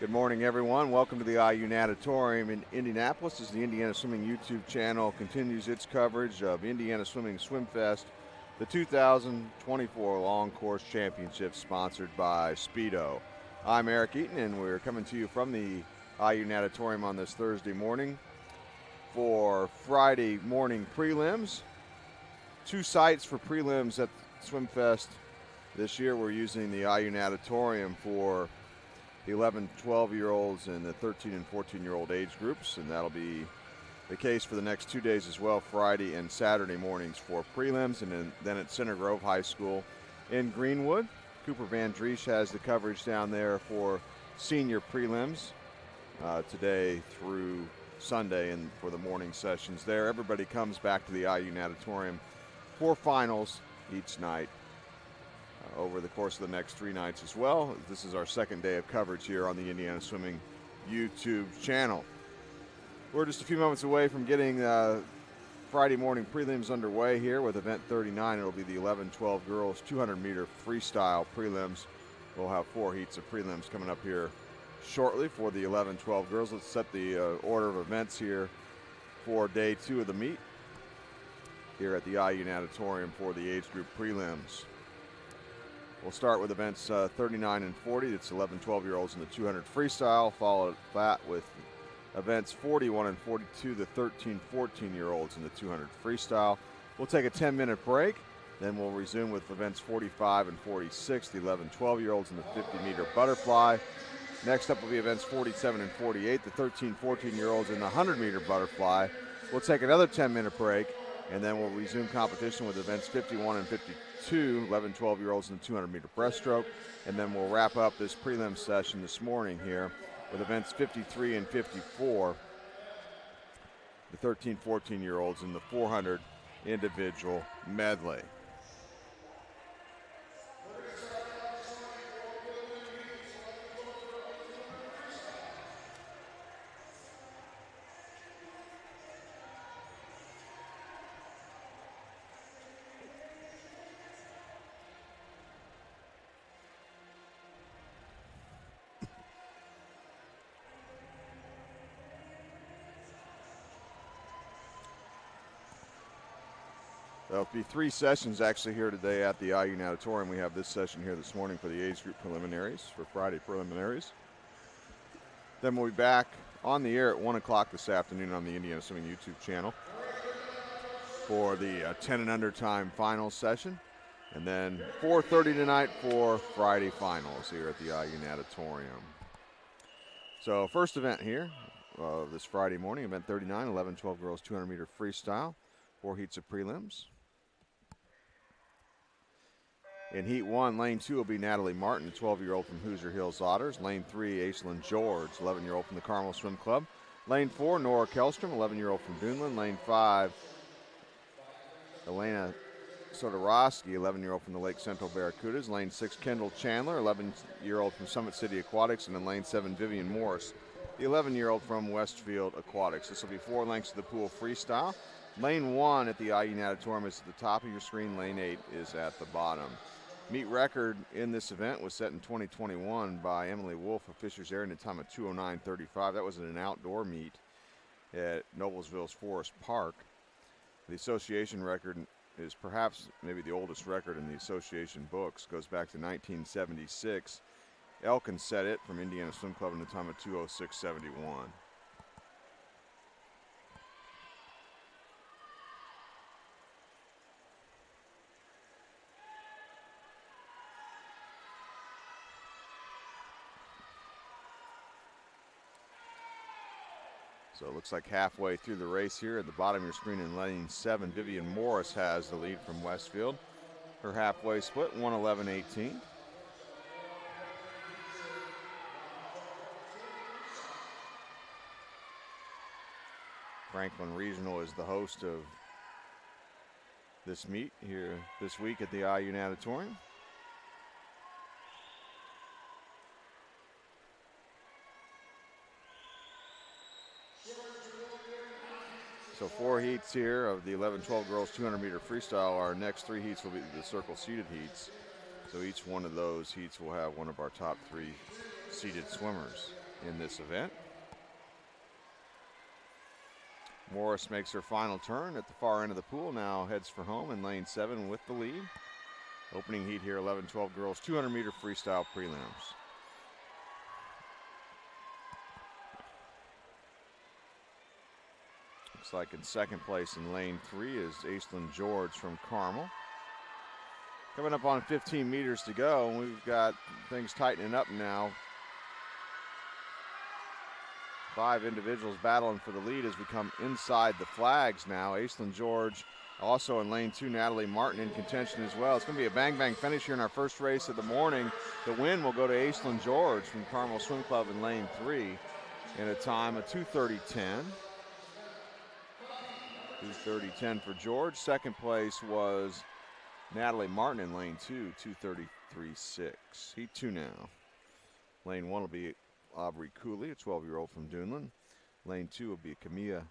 Good morning, everyone. Welcome to the IU Natatorium in Indianapolis. As the Indiana Swimming YouTube channel continues its coverage of Indiana Swimming SwimFest, the 2024 Long Course Championship sponsored by Speedo. I'm Eric Eaton, and we're coming to you from the IU Natatorium on this Thursday morning for Friday morning prelims. Two sites for prelims at SwimFest this year. We're using the IU Natatorium for the 11, 12-year-olds and the 13 and 14-year-old age groups, and that'll be the case for the next 2 days as well, Friday and Saturday mornings for prelims, and then at Center Grove High School in Greenwood. Cooper Van Driesch has the coverage down there for senior prelims today through Sunday and for the morning sessions there. Everybody comes back to the IU Natatorium for finals each night. Over the course of the next 3 nights as well. This is our second day of coverage here on the Indiana Swimming YouTube channel. We're just a few moments away from getting Friday morning prelims underway here with event 39. It'll be the 11-12 girls 200-meter freestyle prelims. We'll have 4 heats of prelims coming up here shortly for the 11-12 girls. Let's set the order of events here for day 2 of the meet here at the IU Natatorium for the age group prelims. We'll start with events 39 and 40. It's 11, 12-year-olds in the 200 freestyle, followed that with events 41 and 42, the 13, 14-year-olds in the 200 freestyle. We'll take a 10-minute break. Then we'll resume with events 45 and 46, the 11, 12-year-olds in the 50-meter butterfly. Next up will be events 47 and 48, the 13, 14-year-olds in the 100-meter butterfly. We'll take another 10-minute break, and then we'll resume competition with events 51 and 52, 11, 12-year-olds in the 200-meter breaststroke. And then we'll wrap up this prelim session this morning here with events 53 and 54, the 13, 14-year-olds in the 400 individual medley. There'll be 3 sessions actually here today at the IU Natatorium. We have this session here this morning for the age group preliminaries, for Friday preliminaries. Then we'll be back on the air at 1 o'clock this afternoon on the Indiana Swimming YouTube channel for the 10 and under time finals session. And then 4:30 tonight for Friday finals here at the IU Natatorium. So first event here this Friday morning, event 39, 11, 12 girls 200-meter freestyle, 4 heats of prelims. In Heat 1, Lane 2 will be Natalie Martin, a 12-year-old from Hoosier Hills Otters. Lane 3, Aislinn George, 11-year-old from the Carmel Swim Club. Lane 4, Nora Kellstrom, 11-year-old from Duneland. Lane 5, Elena Sotorowski, 11-year-old from the Lake Central Barracudas. Lane 6, Kendall Chandler, 11-year-old from Summit City Aquatics. And then Lane 7, Vivian Morris, the 11-year-old from Westfield Aquatics. This will be 4 lengths of the pool freestyle. Lane 1 at the IU Natatorium is at the top of your screen. Lane 8 is at the bottom. Meet record in this event was set in 2021 by Emily Wolf of Fishers Area in a time of 2:09:35. That was in an outdoor meet at Noblesville's Forest Park. The association record is perhaps maybe the oldest record in the association books. Goes back to 1976. Elkin set it from Indiana Swim Club in a time of 2:06:71. So it looks like halfway through the race here at the bottom of your screen in lane 7, Vivian Morris has the lead from Westfield. Her halfway split, 1:11:18. Franklin Regional is the host of this meet here this week at the IU Natatorium. So 4 heats here of the 11-12 girls 200-meter freestyle. Our next 3 heats will be the circle seated heats. So each one of those heats will have one of our top 3 seated swimmers. in this event. Morris makes her final turn at the far end of the pool, now heads for home in lane 7 with the lead. Opening heat here, 11-12 girls, 200-meter freestyle prelims. Looks like in second place in lane 3 is Aislinn George from Carmel. Coming up on 15 meters to go, and we've got things tightening up now. 5 individuals battling for the lead as we come inside the flags now. Aislinn George also in lane 2, Natalie Martin in contention as well. It's going to be a bang-bang finish here in our first race of the morning. The win will go to Aislinn George from Carmel Swim Club in lane 3 in a time of 2:30.10. 2:30.10 for George. Second place was Natalie Martin in lane 2, 2:33.6. Heat 2 now. Lane 1 will be Aubrey Cooley, a 12-year-old from Dunedin. Lane 2 will be Camilla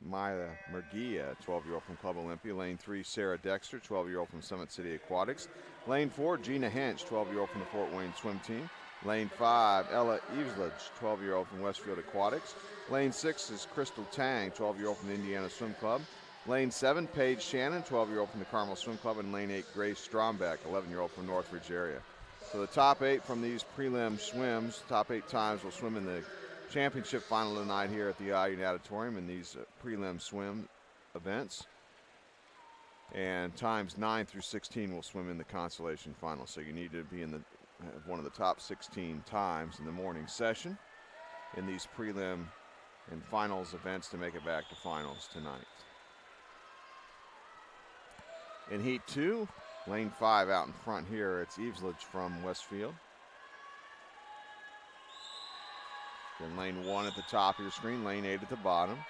Maya Murguia, 12-year-old from Club Olympia. Lane 3, Sarah Dexter, 12-year-old from Summit City Aquatics. Lane 4, Gina Hench, 12-year-old from the Fort Wayne Swim Team. Lane 5, Ella Eveslage, 12-year-old from Westfield Aquatics. Lane 6 is Crystal Tang, 12-year-old from the Indiana Swim Club. Lane 7, Paige Shannon, 12-year-old from the Carmel Swim Club. And lane 8, Grace Strombeck, 11-year-old from Northridge area. So the top 8 from these prelim swims, top 8 times will swim in the championship final tonight here at the IU Natatorium in these prelim swim events. And times 9 through 16 will swim in the consolation final. So you need to be in one of the top 16 times in the morning session in these prelim and finals events to make it back to finals tonight. In heat 2, lane 5 out in front here, it's Eveslage from Westfield. Then lane 1 at the top of your screen, lane 8 at the bottom.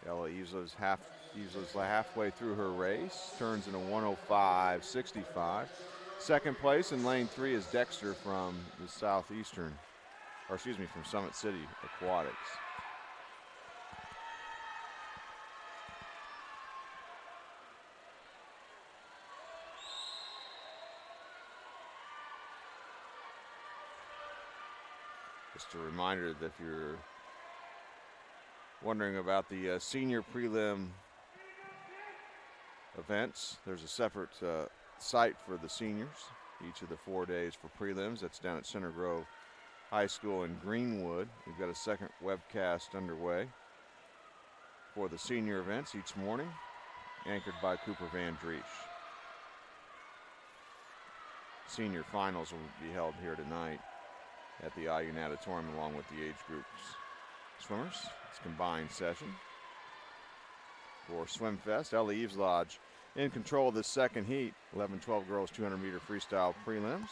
Ella Eveslage halfway through her race, turns in a 1:05.65. Second place in lane 3 is Dexter from the from Summit City Aquatics. Just a reminder that if you're wondering about the senior prelim events, there's a separate site for the seniors each of the 4 days for prelims. That's down at Center Grove High School in Greenwood. We've got a second webcast underway for the senior events each morning, anchored by Cooper Van Driesch. Senior finals will be held here tonight at the IU Natatorium along with the age groups swimmers. It's a combined session for SwimFest. Ella Eveslage in control of this second heat, 11-12 girls 200-meter freestyle prelims.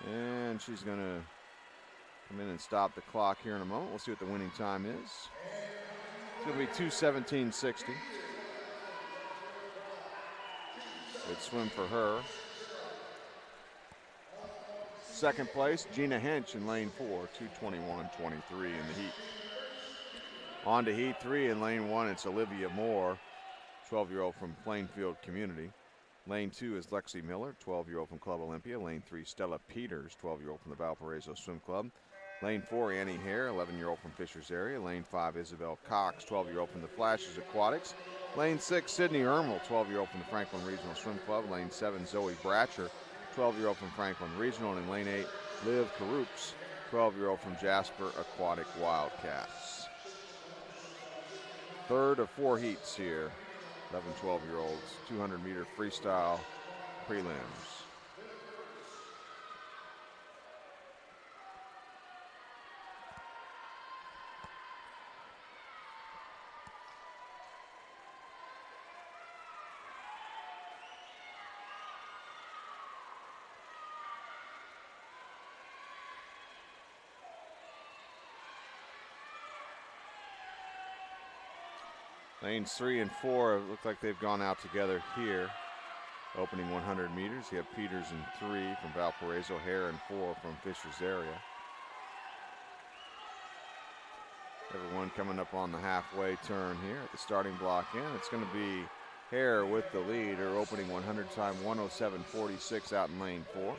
And she's going to come in and stop the clock here in a moment. We'll see what the winning time is. It's going to be 2:17.60. Good swim for her. Second place, Gina Hench in lane 4, 2:21.23 in the heat. On to heat 3 in lane 1, it's Olivia Moore, 12-year-old from Plainfield Community. Lane 2 is Lexi Miller, 12-year-old from Club Olympia. Lane 3, Stella Peters, 12-year-old from the Valparaiso Swim Club. Lane 4, Annie Hare, 11-year-old from Fishers area. Lane 5, Isabel Cox, 12-year-old from the Flashes Aquatics. Lane 6, Sydney Ermel, 12-year-old from the Franklin Regional Swim Club. Lane 7, Zoe Bratcher, 12-year-old from Franklin Regional. And in lane 8, Liv Karoops, 12-year-old from Jasper Aquatic Wildcats. Third of 4 heats here, 11-12-year-olds, 200-meter freestyle prelims. Lanes 3 and 4 look like they've gone out together here. Opening 100 meters, you have Peters in 3 from Valparaiso, Hare in 4 from Fishers area. Everyone coming up on the halfway turn here at the starting block end. It's going to be Hare with the lead. Her opening 100 time 107.46 out in lane 4.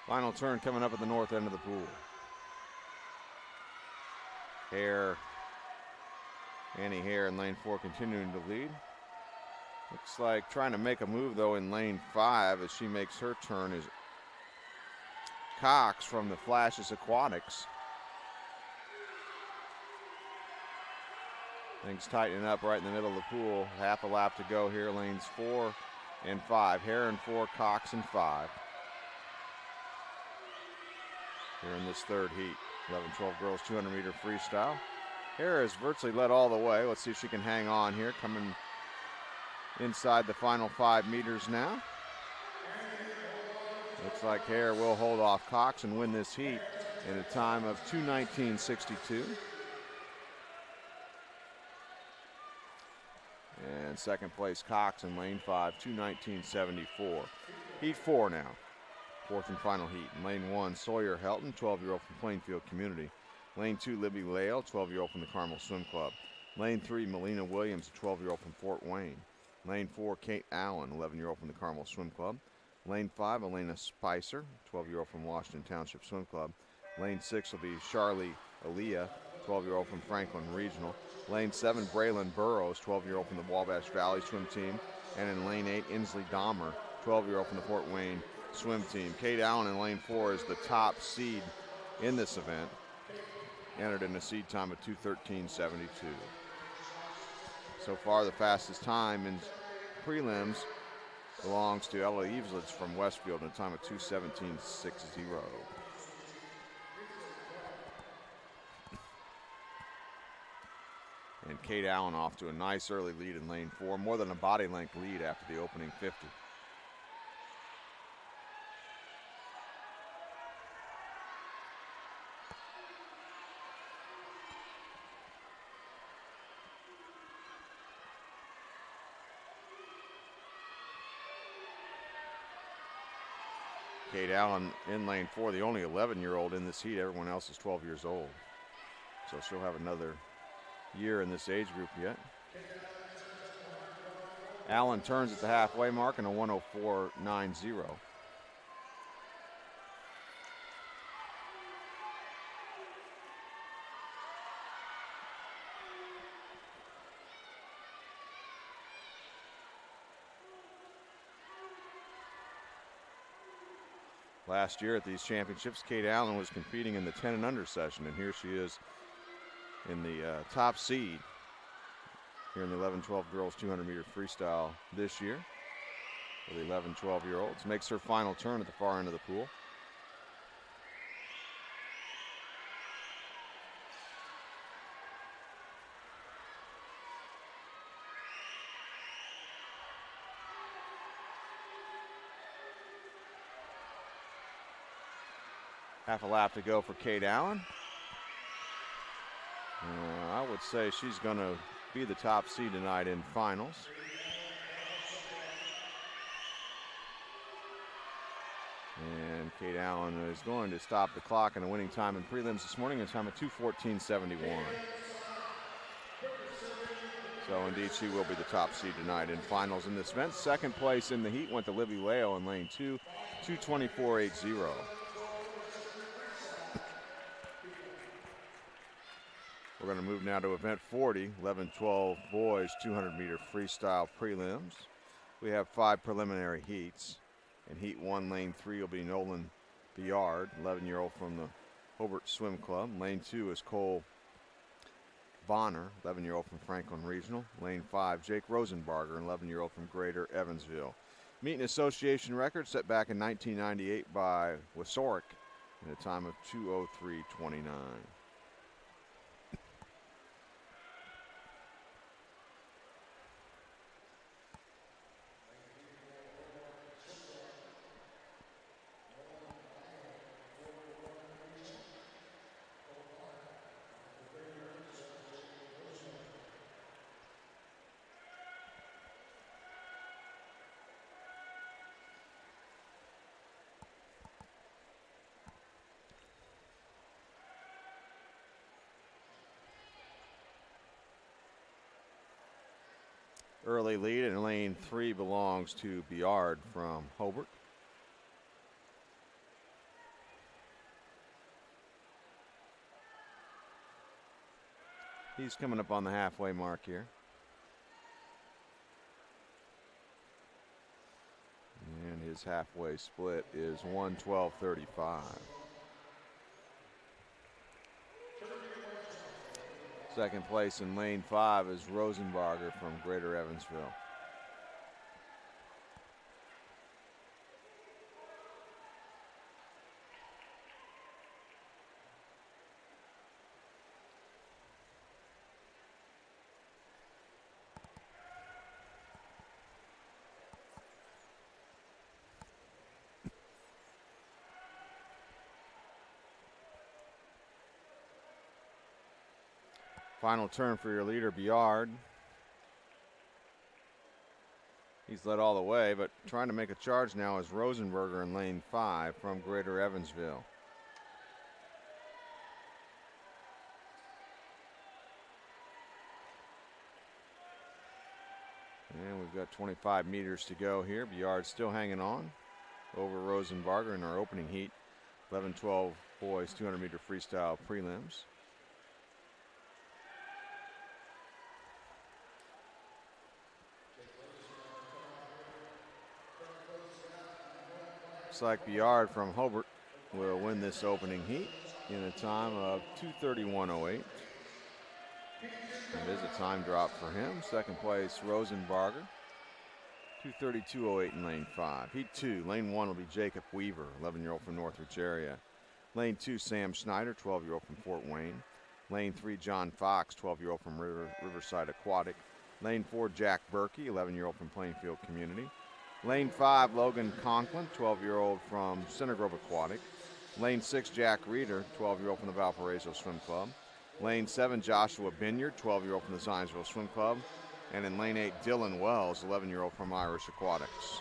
Final turn coming up at the north end of the pool. Hare, Annie Hare in lane 4 continuing to lead. Looks like trying to make a move though in lane 5 as she makes her turn is Cox from the Flashes Aquatics. Things tightening up right in the middle of the pool. Half a lap to go here, lanes 4 and 5. Hare in 4, Cox in 5. Here in this third heat, 11-12 girls 200-meter freestyle. Hare has virtually led all the way. Let's see if she can hang on here. Coming inside the final 5 meters now. Looks like Hare will hold off Cox and win this heat in a time of 2:19.62. And second place Cox in lane 5, 2:19.74. Heat 4 now. Fourth and final heat. In lane 1, Sawyer Helton, 12-year-old from Plainfield Community. Lane 2, Libby Lale, 12-year-old from the Carmel Swim Club. Lane 3, Melina Williams, a 12-year-old from Fort Wayne. Lane 4, Kate Allen, 11-year-old from the Carmel Swim Club. Lane 5, Elena Spicer, 12-year-old from Washington Township Swim Club. Lane 6 will be Charlie Aaliyah, 12-year-old from Franklin Regional. Lane 7, Braylon Burrows, 12-year-old from the Wabash Valley Swim Team. And in lane 8, Inslee Dahmer, 12-year-old from the Fort Wayne Swim Team. Kate Allen in lane 4 is the top seed in this event. Entered in a seed time of 2:13.72. So far, the fastest time in prelims belongs to Ella Eveslitz from Westfield in a time of 2:17.60. And Kate Allen off to a nice early lead in lane 4, more than a body length lead after the opening 50. Kate Allen in lane 4, the only 11-year-old in this heat. Everyone else is 12 years old. So she'll have another year in this age group yet. Allen turns at the halfway mark in a 104.90. Last year at these championships, Kate Allen was competing in the 10 and under session, and here she is in the top seed here in the 11-12 girls 200-meter freestyle this year for the 11-12-year-olds. Makes her final turn at the far end of the pool. Half a lap to go for Kate Allen. I would say she's going to be the top seed tonight in finals. And Kate Allen is going to stop the clock in a winning time in prelims this morning, a time of 2:14.71. So indeed she will be the top seed tonight in finals in this event. Second place in the heat went to Libby Lale in lane 2, 2:24.80. We're going to move now to event 40, 11-12 boys 200-meter freestyle prelims. We have 5 preliminary heats. In heat 1, lane 3 will be Nolan Biard, 11-year-old from the Hobart Swim Club. Lane 2 is Cole Bonner, 11-year-old from Franklin Regional. Lane 5, Jake Rosenbarger, an 11-year-old from Greater Evansville. Meet and association record set back in 1998 by Wasorick in a time of 2:03.29. early lead, and lane 3 belongs to Biard from Hobart. He's coming up on the halfway mark here. And his halfway split is 1:12:35. Second place in lane 5 is Rosenbarger from Greater Evansville. Final turn for your leader, Biard. He's led all the way, but trying to make a charge now is Rosenberger in lane 5 from Greater Evansville. And we've got 25 meters to go here. Biard still hanging on over Rosenbarger in our opening heat. 11-12 boys 200-meter freestyle prelims. Looks like Biard from Hobart will win this opening heat in a time of 2:31:08. It is a time drop for him. Second place, Rosenbarger, 2:32:08 in lane 5. Heat 2, lane 1 will be Jacob Weaver, 11-year-old from Northridge area. Lane 2, Sam Schneider, 12-year-old from Fort Wayne. Lane 3, John Fox, 12-year-old from Riverside Aquatic. Lane 4, Jack Berkey, 11-year-old from Plainfield Community. Lane 5, Logan Conklin, 12-year-old from Center Grove Aquatic. Lane 6, Jack Reeder, 12-year-old from the Valparaiso Swim Club. Lane 7, Joshua Binyard, 12-year-old from the Zionsville Swim Club. And in lane 8, Dylan Wells, 11-year-old from Irish Aquatics.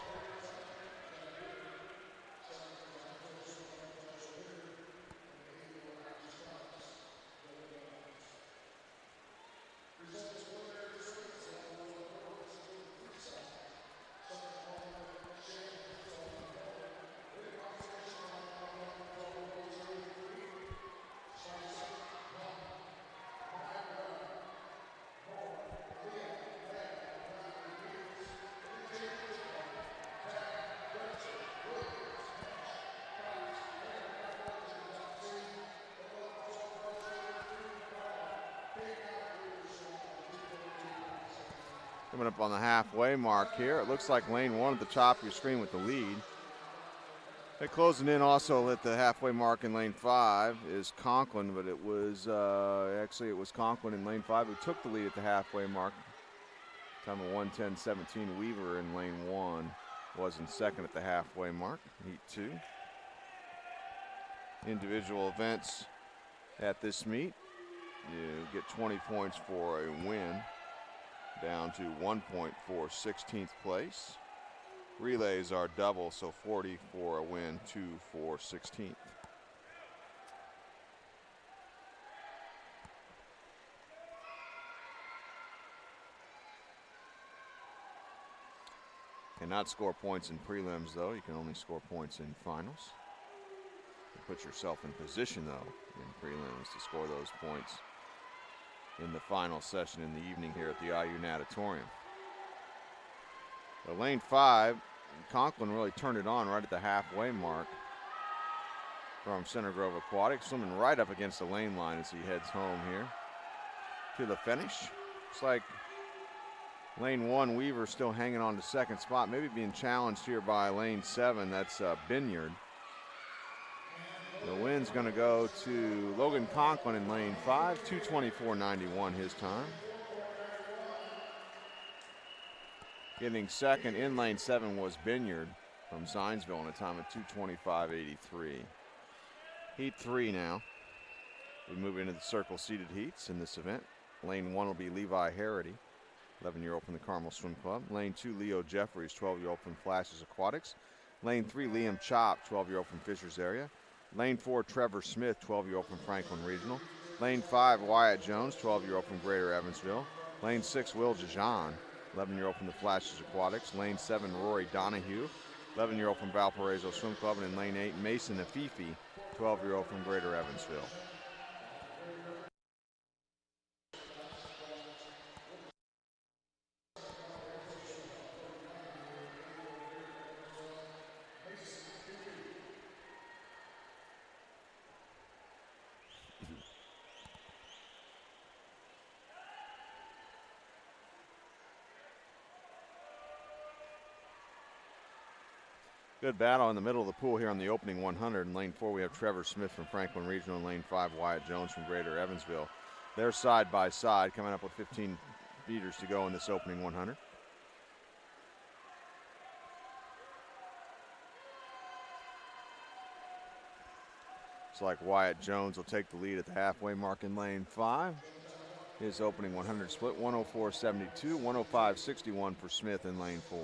Coming up on the halfway mark here. It looks like lane 1 at the top of your screen with the lead. They're closing in also at the halfway mark in lane 5 is Conklin, but it was actually it was Conklin in lane 5 who took the lead at the halfway mark. Time of 1:10:17. Weaver in lane 1 was in second at the halfway mark. Heat 2. Individual events at this meet. You get 20 points for a win, down to 1 point for 16th place. Relays are double, so 40 for a win, 2 for 16th. Cannot score points in prelims, though. You can only score points in finals. You put yourself in position, though, in prelims to score those points in the final session in the evening here at the IU Natatorium. So lane 5, Conklin really turned it on right at the halfway mark from Center Grove Aquatic, swimming right up against the lane line as he heads home here to the finish. Looks like lane 1, Weaver still hanging on to second spot, maybe being challenged here by lane 7, that's Binyard. The win's going to go to Logan Conklin in lane 5, 2:24:91 his time. Getting second in lane 7 was Binyard from Zionsville in a time of 2:25:83. Heat 3 now. We move into the circle seated heats in this event. Lane 1 will be Levi Harity, 11-year-old from the Carmel Swim Club. Lane 2, Leo Jeffries, 12-year-old from Flashes Aquatics. Lane 3, Liam Chop, 12-year-old from Fishers area. Lane 4, Trevor Smith, 12-year-old from Franklin Regional. Lane 5, Wyatt Jones, 12-year-old from Greater Evansville. Lane 6, Will Jajan, 11-year-old from the Flashes Aquatics. Lane 7, Rory Donahue, 11-year-old from Valparaiso Swim Club. And in lane 8, Mason Afifi, 12-year-old from Greater Evansville. Good battle in the middle of the pool here on the opening 100. In lane 4, we have Trevor Smith from Franklin Regional. In lane 5, Wyatt Jones from Greater Evansville. They're side by side, coming up with 15 meters to go in this opening 100. Looks like Wyatt Jones will take the lead at the halfway mark in lane 5. His opening 100 split, 104.72, 105.61 for Smith in lane 4.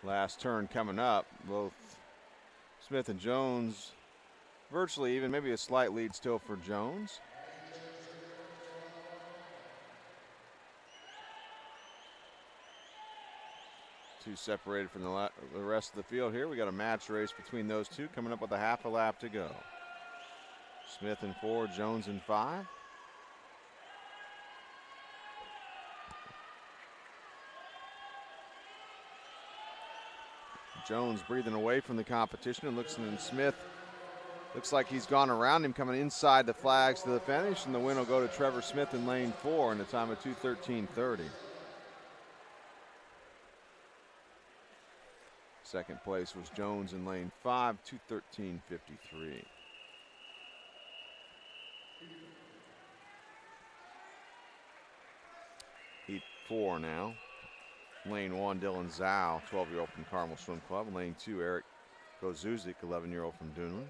Last turn coming up. Both Smith and Jones virtually even, maybe a slight lead still for Jones. Two separated from the rest of the field here. We got a match race between those two coming up with a half a lap to go. Smith in 4, Jones in 5. Jones breathing away from the competition, and Smith looks like he's gone around him, coming inside the flags to the finish, and the win will go to Trevor Smith in lane 4 in a time of 2:13.30. Second place was Jones in lane 5, 2:13.53. Heat 4 now. Lane 1, Dylan Zhao, 12-year-old from Carmel Swim Club. Lane 2, Eric Gozuzik, 11-year-old from Dunlin.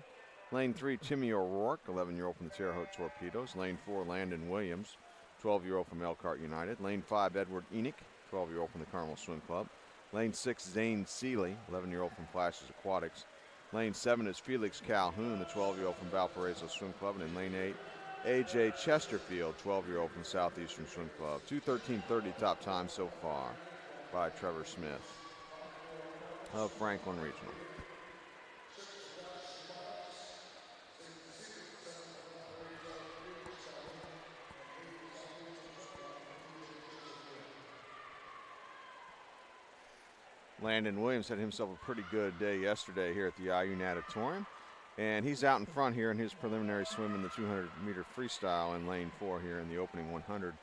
Lane 3, Timmy O'Rourke, 11-year-old from the Terre Haute Torpedoes. Lane 4, Landon Williams, 12-year-old from Elkhart United. Lane 5, Edward Enoch, 12-year-old from the Carmel Swim Club. Lane 6, Zane Seeley, 11-year-old from Flashes Aquatics. Lane 7 is Felix Calhoun, the 12-year-old from Valparaiso Swim Club. And in lane 8, A.J. Chesterfield, 12-year-old from Southeastern Swim Club. 2:13.30 top time so far by Trevor Smith of Franklin Regional. Landon Williams had himself a pretty good day yesterday here at the IU Natatorium, and he's out in front here in his preliminary swim in the 200-meter freestyle in lane 4 here in the opening 100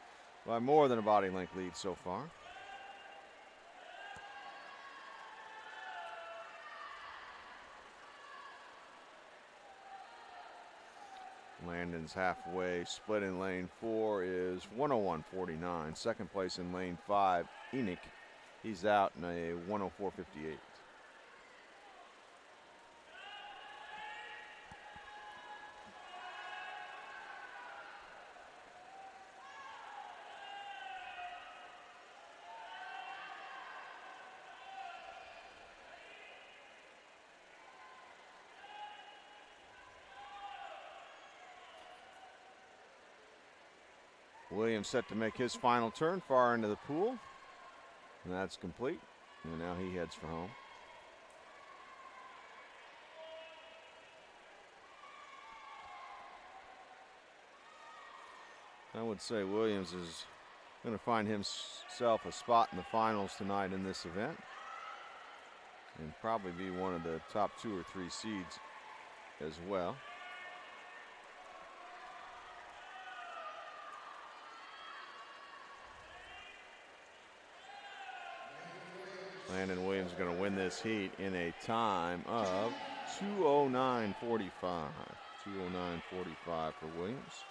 by more than a body length lead so far. Landon's halfway split in lane 4 is 101.49. Second place in lane 5, Enoch. He's out in a 104.58. Williams set to make his final turn far into the pool. And that's complete. And now he heads for home. I would say Williams is going to find himself a spot in the finals tonight in this event. And probably be one of the top 2 or 3 seeds as well. Landon Williams is going to win this heat in a time of 2:09.45. 2:09.45 for Williams.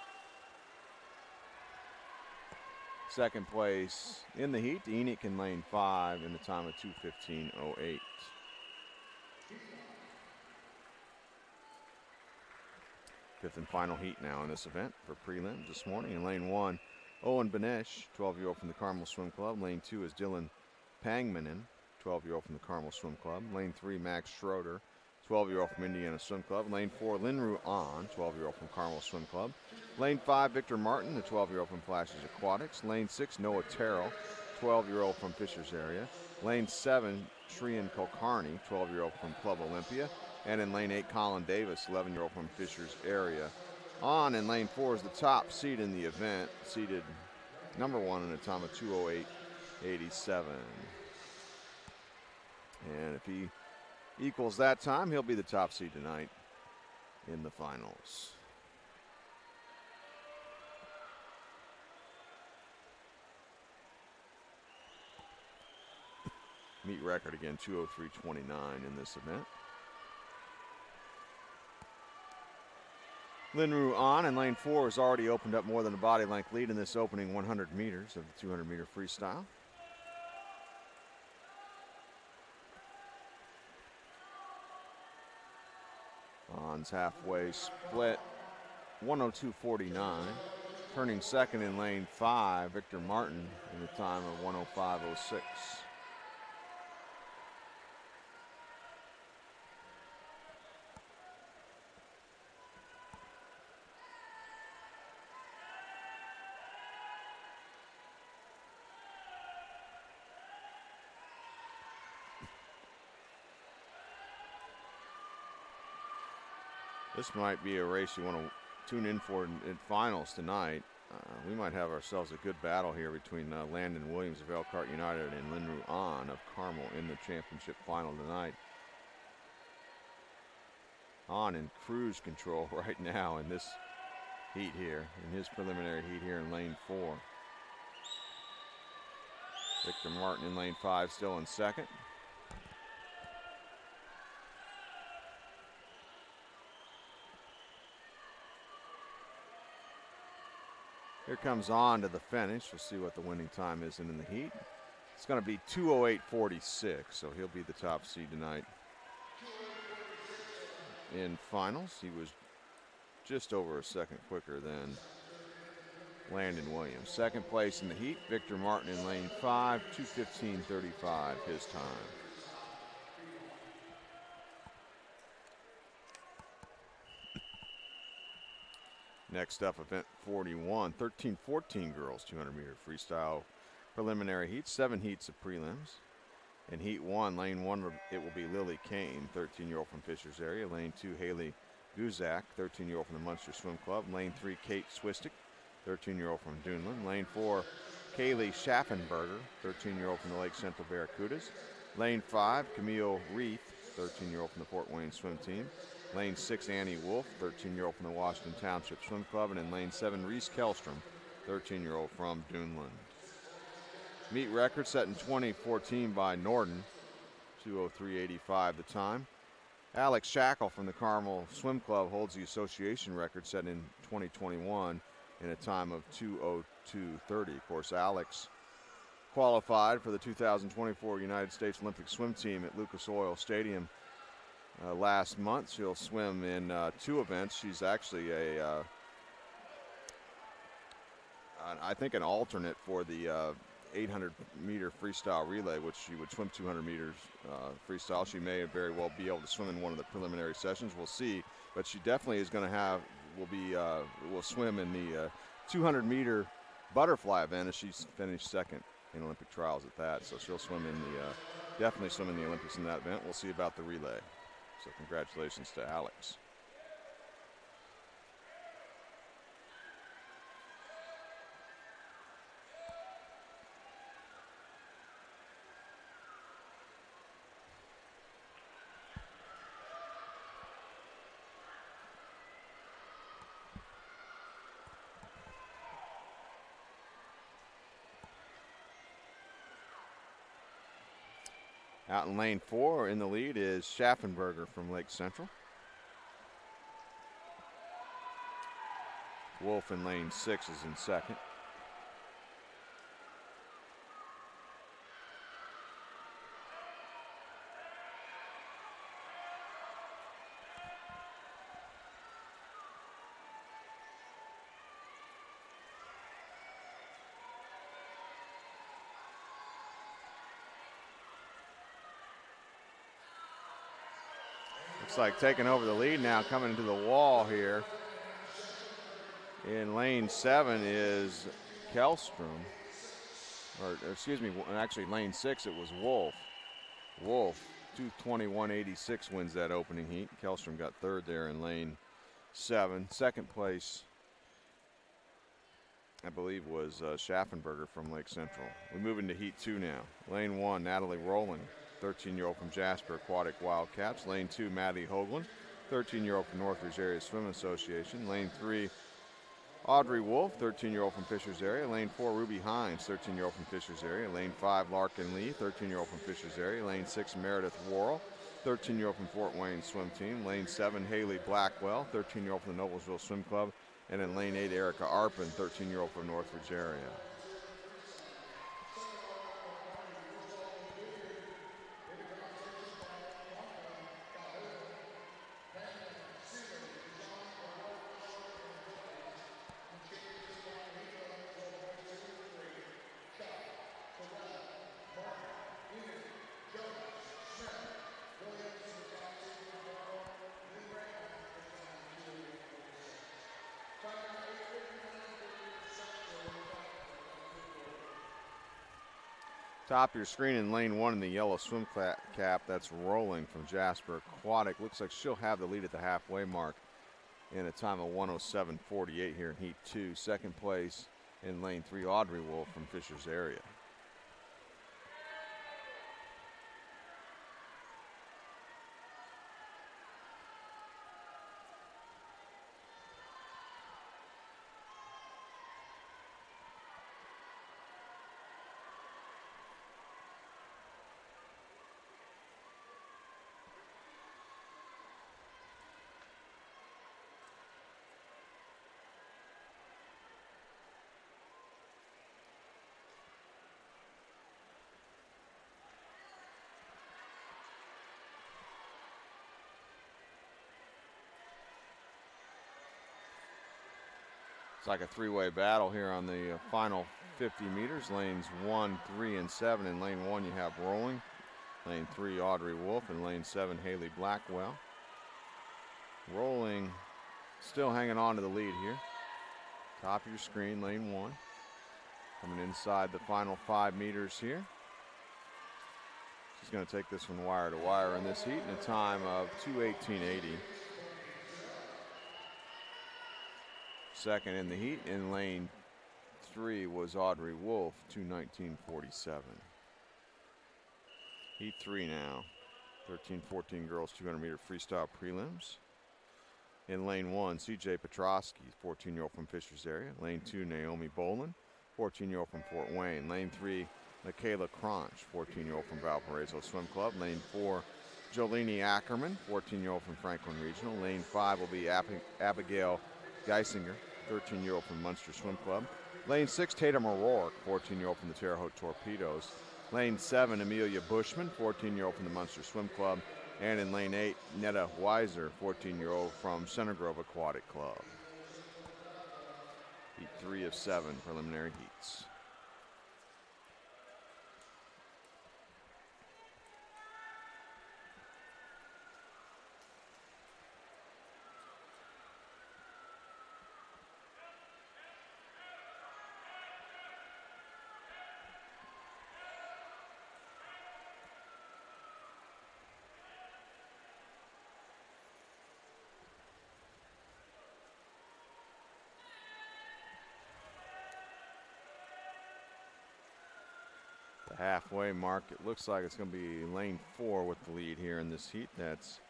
Second place in the heat, Enoch in lane 5 in a time of 2:15.08. Fifth and final heat now in this event for prelims this morning. In lane 1, Owen Benesh, 12-year-old from the Carmel Swim Club. Lane 2 is Dylan Pangmanen, 12-year-old from the Carmel Swim Club. Lane 3, Max Schroeder, 12-year-old from Indiana Swim Club. Lane 4, Linru An, 12-year-old from Carmel Swim Club. Lane 5, Victor Martin, the 12-year-old from Flashes Aquatics. Lane 6, Noah Terrell, 12-year-old from Fishers area. Lane 7, Shrian Kulkarni, 12-year-old from Club Olympia. And in lane 8, Colin Davis, 11-year-old from Fishers area. On in lane 4 is the top seed in the event, seeded number 1 in a time of 2:08.87. And if he equals that time, he'll be the top seed tonight in the finals. Meet record again, 2:03.29 in this event. Linru An in lane 4 has already opened up more than a body length lead in this opening 100 meters of the 200-meter freestyle. An's halfway split, 1:02.49. Turning second in lane 5, Victor Martin in a time of 1:05.06. This might be a race you want to tune in for in finals tonight. We might have ourselves a good battle here between Landon Williams of Elkhart United and Linru An of Carmel in the championship final tonight. An in cruise control right now in this heat here, in his preliminary heat here in lane 4. Victor Martin in lane 5 still in second. Here comes On to the finish. We'll see what the winning time is in the heat. It's going to be 2:08.46, so he'll be the top seed tonight. In finals, he was just over a second quicker than Landon Williams. Second place in the heat, Victor Martin in lane 5, 2:15.35 his time. Next up, event 41, 13-14 girls 200-meter freestyle preliminary heats, 7 heats of prelims. In heat 1, lane 1, it will be Lily Kane, 13-year-old from Fishers area. Lane 2, Haley Guzak, 13-year-old from the Munster Swim Club. Lane 3, Kate Swistic, 13-year-old from Duneland. Lane 4, Kaylee Schaffenberger, 13-year-old from the Lake Central Barracudas. Lane 5, Camille Reith, 13-year-old from the Fort Wayne swim team. Lane 6, Annie Wolf, 13-year-old from the Washington Township Swim Club. And in lane 7, Reese Kellstrom, 13-year-old from Duneland. Meet record set in 2014 by Norden, 2:03.85 the time. Alex Shackle from the Carmel Swim Club holds the association record set in 2021 in a time of 2:02.30. Of course, Alex qualified for the 2024 United States Olympic swim team at Lucas Oil Stadium last month. She'll swim in 2 events. She's actually I think an alternate for the 800-meter freestyle relay, which she would swim 200 meters freestyle. She may very well be able to swim in one of the preliminary sessions. We'll see, but she definitely is going to will swim in the 200-meter butterfly event, as she's finished second in Olympic trials at that. So she'll swim in definitely swim in the Olympics in that event. We'll see about the relay. So congratulations to Alex. Out in lane 4 in the lead is Schaffenberger from Lake Central. Wolf in lane 6 is in second. Looks like taking over the lead now, coming into the wall here. In lane 7 is Kellstrom. Or excuse me, actually lane 6 it was Wolf. Wolf, 2:21.86 wins that opening heat. Kellstrom got third there in lane 7. Second place, I believe, was Schaffenberger from Lake Central. We move into heat 2 now. Lane 1, Natalie Rowland, 13-year-old from Jasper Aquatic Wildcats. Lane 2, Maddie Hoagland, 13-year-old from Northridge Area Swim Association. Lane 3, Audrey Wolf, 13-year-old from Fishers Area. Lane 4, Ruby Hines, 13-year-old from Fishers Area. Lane 5, Larkin Lee, 13-year-old from Fishers Area. Lane 6, Meredith Worrell, 13-year-old from Fort Wayne Swim Team. Lane 7, Haley Blackwell, 13-year-old from the Noblesville Swim Club. And in lane 8, Erica Arpin, 13-year-old from Northridge Area. Top of your screen in lane 1 in the yellow swim cap, that's Rolling from Jasper Aquatic. Looks like she'll have the lead at the halfway mark in a time of 1:07.48 here in heat 2. Second place in lane 3, Audrey Wolf from Fishers Area. It's like a three-way battle here on the final 50 meters. Lanes 1, 3, and 7. In lane 1, you have Rolling. Lane 3, Audrey Wolf. And lane 7, Haley Blackwell. Rolling still hanging on to the lead here. Top of your screen, lane 1. Coming inside the final 5 meters here. She's going to take this one wire to wire in this heat in a time of 2:18.80. Second in the heat in lane 3 was Audrey Wolf, 2:19.47. Heat 3 now. 13-14 girls 200-meter freestyle prelims. In lane 1, CJ Petrosky, 14-year-old from Fishers Area. Lane 2, Naomi Boland, 14-year-old from Fort Wayne. Lane 3, Michaela Cronch, 14-year-old from Valparaiso Swim Club. Lane 4, Jolene Ackerman, 14-year-old from Franklin Regional. Lane 5 will be Abigail Geisinger, 13-year-old from Munster Swim Club. Lane 6, Tatum O'Rourke, 14-year-old from the Terre Haute Torpedoes. Lane 7, Amelia Bushman, 14-year-old from the Munster Swim Club. And in lane 8, Netta Weiser, 14-year-old from Center Grove Aquatic Club. Heat 3 of 7 preliminary heats. Halfway mark, it looks like it's going to be lane 4 with the lead here in this heat. That's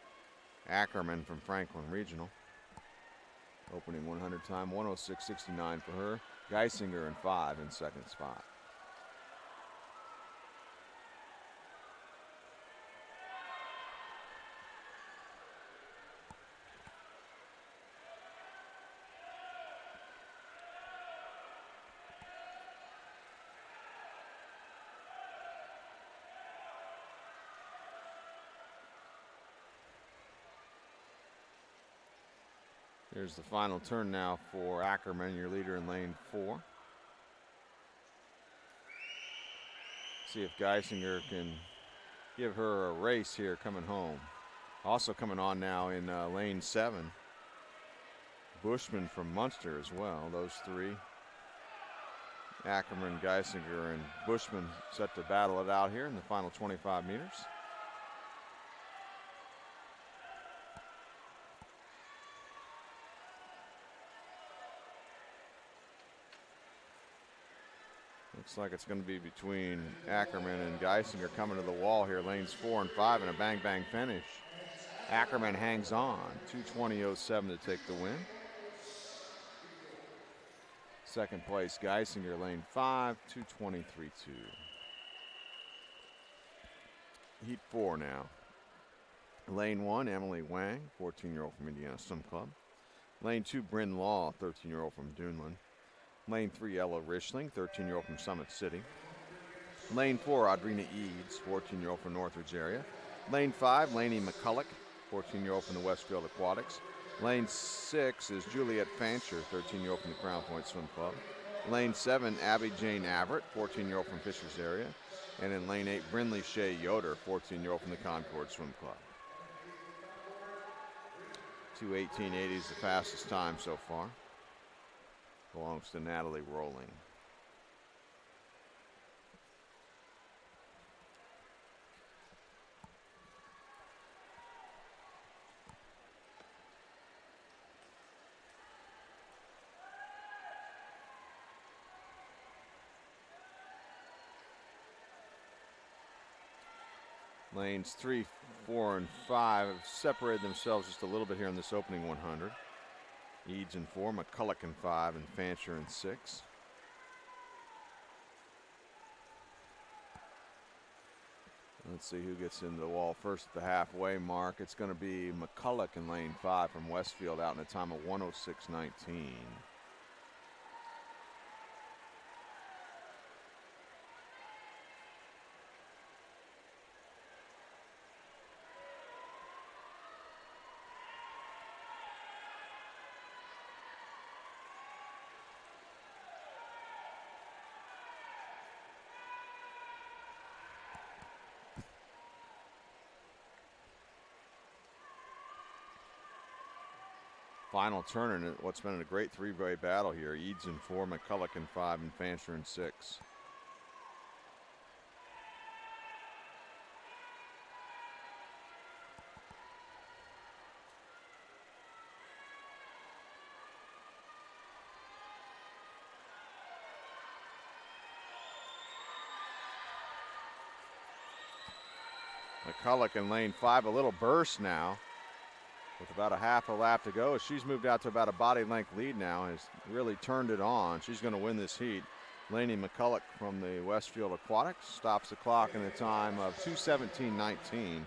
Ackerman from Franklin Regional. Opening 100 time, 1:06.69 for her. Geisinger in 5 in second spot. Here's the final turn now for Ackerman, your leader in lane 4. See if Geisinger can give her a race here coming home. Also coming on now in lane 7, Bushman from Munster as well. Those three, Ackerman, Geisinger, and Bushman, set to battle it out here in the final 25 meters. Looks like it's going to be between Ackerman and Geisinger coming to the wall here, lanes 4 and 5, and a bang-bang finish. Ackerman hangs on, 2:20.07 to take the win. Second place, Geisinger, lane 5, 2:23.2. Heat 4 now. Lane 1, Emily Wang, 14-year-old from Indiana Swim Club. Lane 2, Bryn Law, 13-year-old from Duneland. Lane 3, Ella Rishling, 13-year-old from Summit City. Lane 4, Audrina Eads, 14-year-old from Northridge area. Lane 5, Lainey McCulloch, 14-year-old from the Westfield Aquatics. Lane 6 is Juliet Fancher, 13-year-old from the Crown Point Swim Club. Lane 7, Abby Jane Averett, 14-year-old from Fishers area. And in lane 8, Brinley Shea Yoder, 14-year-old from the Concord Swim Club. 2:18.80 is the fastest time so far. Belongs to Natalie Rolling. Lanes 3, 4, and 5 have separated themselves just a little bit here in this opening 100. Eads in 4, McCulloch in 5, and Fancher in 6. Let's see who gets into the wall first at the halfway mark. It's going to be McCulloch in lane 5 from Westfield, out in a time of 1:06.19. Final turn in what's been a great three-way battle here. Eads in 4, McCulloch in 5, and Fancher in 6. McCulloch in lane 5, a little burst now. With about a half a lap to go, she's moved out to about a body length lead now, has really turned it on. She's going to win this heat. Lainey McCulloch from the Westfield Aquatics stops the clock in a time of 2:17.19,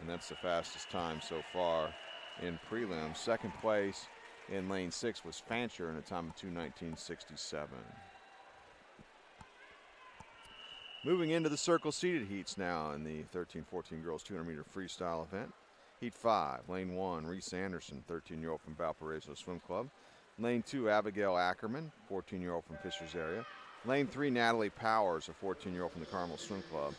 and that's the fastest time so far in prelims. Second place in lane 6 was Fancher in a time of 2:19.67. Moving into the circle seated heats now in the 13-14 girls 200-meter freestyle event. Heat 5, lane 1, Reese Anderson, 13-year-old from Valparaiso Swim Club. Lane 2, Abigail Ackerman, 14-year-old from Fishers area. Lane 3, Natalie Powers, a 14-year-old from the Carmel Swim Club.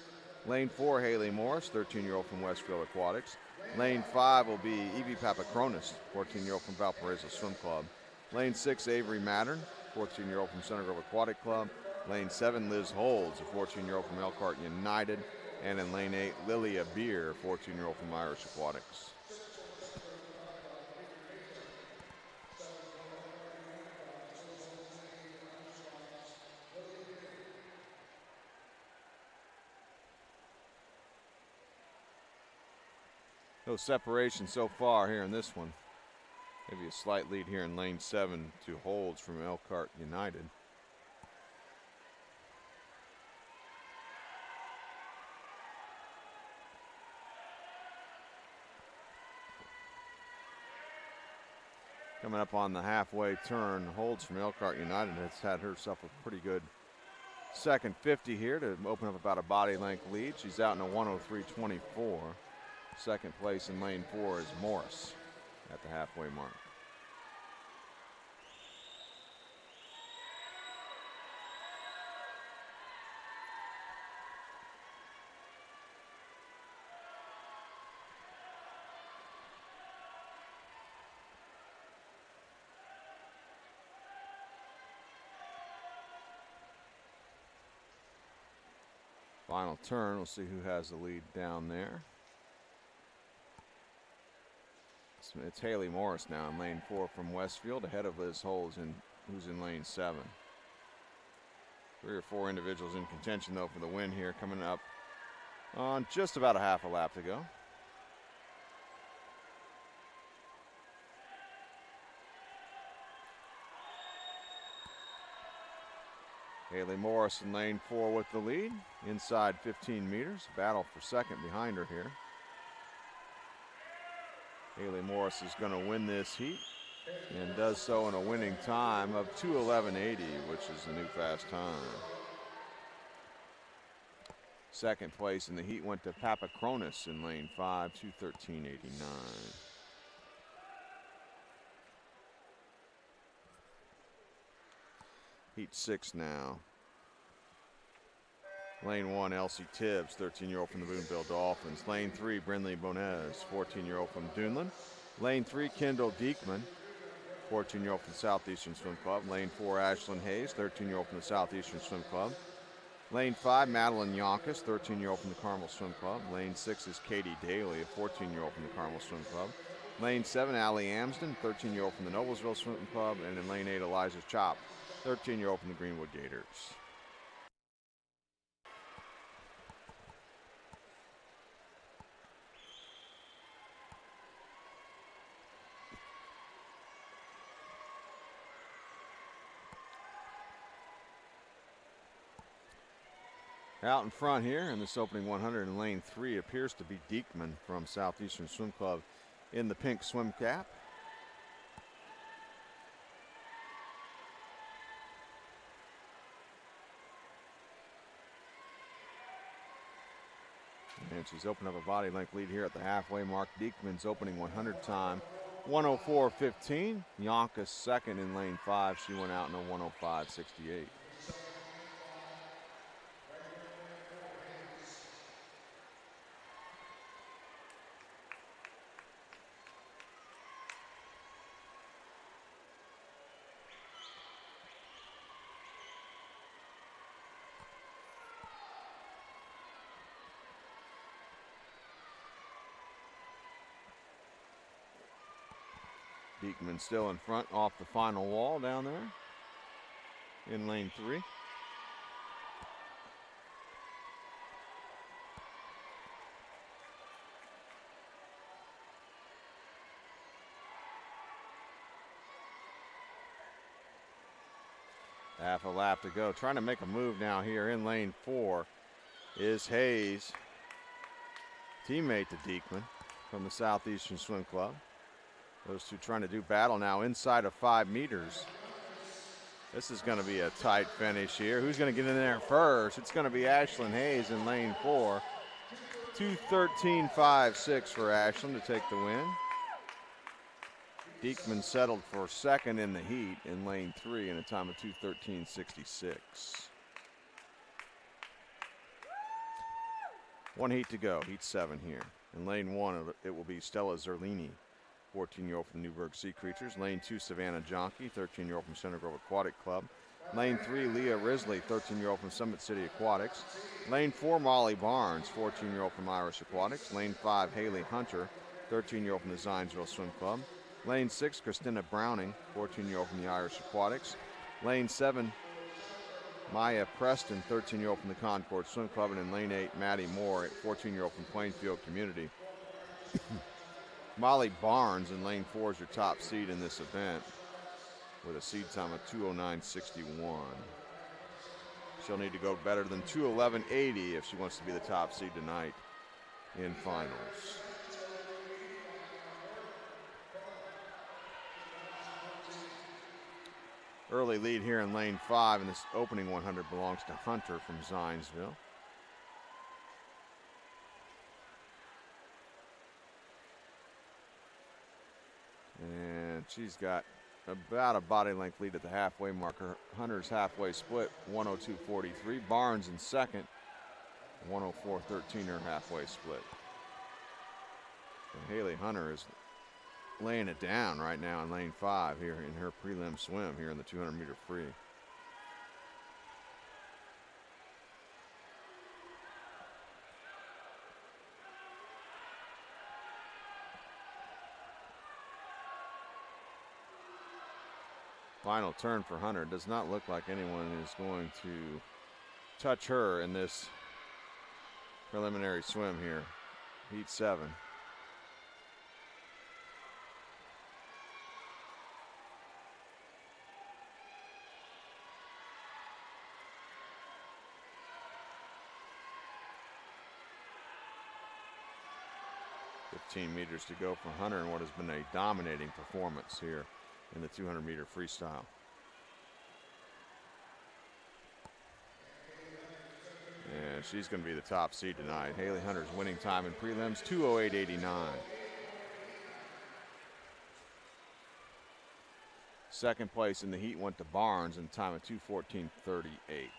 Lane 4, Haley Morris, 13-year-old from Westfield Aquatics. Lane 5 will be Evie Papakronis, 14-year-old from Valparaiso Swim Club. Lane 6, Avery Mattern, 14-year-old from Center Grove Aquatic Club. Lane 7, Liz Holds, a 14-year-old from Elkhart United. And in lane 8, Lilia Beer, 14-year-old from Irish Aquatics. No separation so far here in this one. Maybe a slight lead here in lane 7 to Holds from Elkhart United. Coming up on the halfway turn, Holds from Elkhart United has had herself a pretty good second 50 here to open up about a body length lead. She's out in a 1:03.24. Second place in lane 4 is Morris at the halfway mark. Final turn, we'll see who has the lead down there. It's Haley Morris now in lane 4 from Westfield, ahead of Liz Holes, who's in lane 7. 3 or 4 individuals in contention, though, for the win here, coming up on just about a half a lap to go. Haley Morris in lane 4 with the lead, inside 15 meters. Battle for second behind her here. Haley Morris is going to win this heat and does so in a winning time of 2:11.80, which is the new fast time. Second place in the heat went to Papa Cronus in lane 5, 2:13.89. Heat 6 now. Lane 1, Elsie Tibbs, 13-year-old from the Boonville Dolphins. Lane 3, Brindley Bonez, 14-year-old from Dunedin. Lane 3, Kendall Diekman, 14-year-old from the Southeastern Swim Club. Lane 4, Ashlyn Hayes, 13-year-old from the Southeastern Swim Club. Lane 5, Madeline Yonkis, 13-year-old from the Carmel Swim Club. Lane 6 is Katie Daly, a 14-year-old from the Carmel Swim Club. Lane 7, Allie Amsden, 13-year-old from the Noblesville Swim Club. And in lane 8, Eliza Chop, 13-year-old from the Greenwood Gators. Out in front here in this opening 100 in lane 3 appears to be Diekman from Southeastern Swim Club in the pink swim cap. And she's opened up a body length lead here at the halfway mark. Diekman's opening 100 time, 1:04.15. Yonkis second in lane 5. She went out in a 1:05.68. Diekman still in front off the final wall down there in lane 3. Half a lap to go. Trying to make a move now here in lane 4 is Hayes, teammate to Diekman from the Southeastern Swim Club. Those two trying to do battle now inside of 5 meters. This is going to be a tight finish here. Who's going to get in there first? It's going to be Ashlyn Hayes in lane 4. 2:13.56 for Ashlyn to take the win. Diekman settled for second in the heat in lane 3 in a time of 2:13.66. One heat to go, heat 7 here. In lane 1, it will be Stella Zerlini, 14-year-old from Newburgh Sea Creatures. Lane 2, Savannah Jonke, 13-year-old from Center Grove Aquatic Club. Lane 3, Leah Risley, 13-year-old from Summit City Aquatics. Lane 4, Molly Barnes, 14-year-old from Irish Aquatics. Lane 5, Haley Hunter, 13-year-old from the Zionsville Swim Club. Lane 6, Christina Browning, 14-year-old from the Irish Aquatics. Lane 7, Maya Preston, 13-year-old from the Concord Swim Club. And in lane 8, Maddie Moore, 14-year-old from Plainfield Community. Molly Barnes in lane 4 is your top seed in this event with a seed time of 2:09.61. She'll need to go better than 2:11.80 if she wants to be the top seed tonight in finals. Early lead here in lane 5 in this opening 100 belongs to Hunter from Zionsville. And she's got about a body length lead at the halfway marker. Hunter's halfway split, 1:02.43. Barnes in second, 1:04.13 her halfway split. And Haley Hunter is laying it down right now in lane 5 here in her prelim swim here in the 200-meter free. Final turn for Hunter. Does not look like anyone is going to touch her in this preliminary swim here. Heat 7. Meters to go for Hunter in what has been a dominating performance here in the 200-meter freestyle. And she's going to be the top seed tonight. Haley Hunter's winning time in prelims, 2:08.89. Second place in the heat went to Barnes in time of 2:14.38.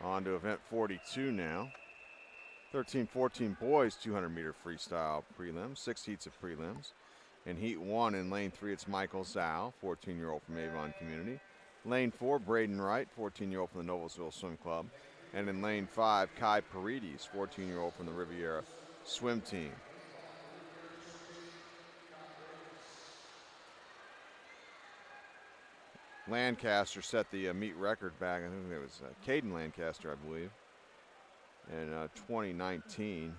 On to event 42 now. 13-14 boys 200-meter freestyle prelims, 6 heats of prelims. In heat 1 in lane 3, it's Michael Zhao, 14-year-old from Avon Community. Lane 4, Braden Wright, 14-year-old from the Noblesville Swim Club. And in lane 5, Kai Paredes, 14-year-old from the Riviera Swim Team. Lancaster set the meet record back. I think it was Caden Lancaster, I believe, in 2019.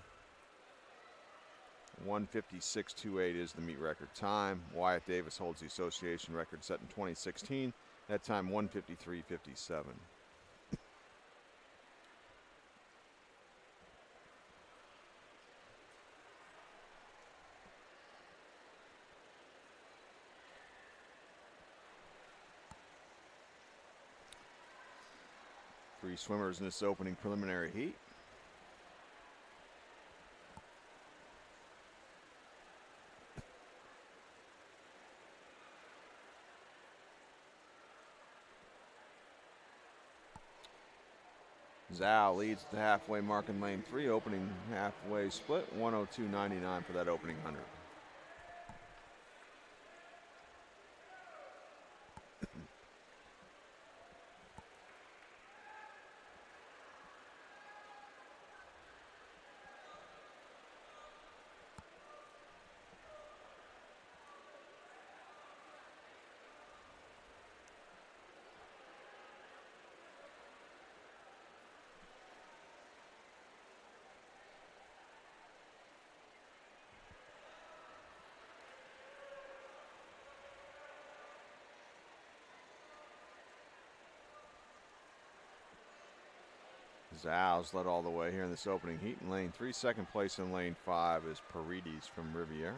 1:56.28 is the meet record time. Wyatt Davis holds the association record set in 2016. That time 1:53.57. Three swimmers in this opening preliminary heat. Zhao leads the halfway mark in lane 3, opening halfway split, 1:02.99 for that opening 100. Zhao's led all the way here in this opening heat in lane 3. Second place in lane 5 is Paredes from Riviera.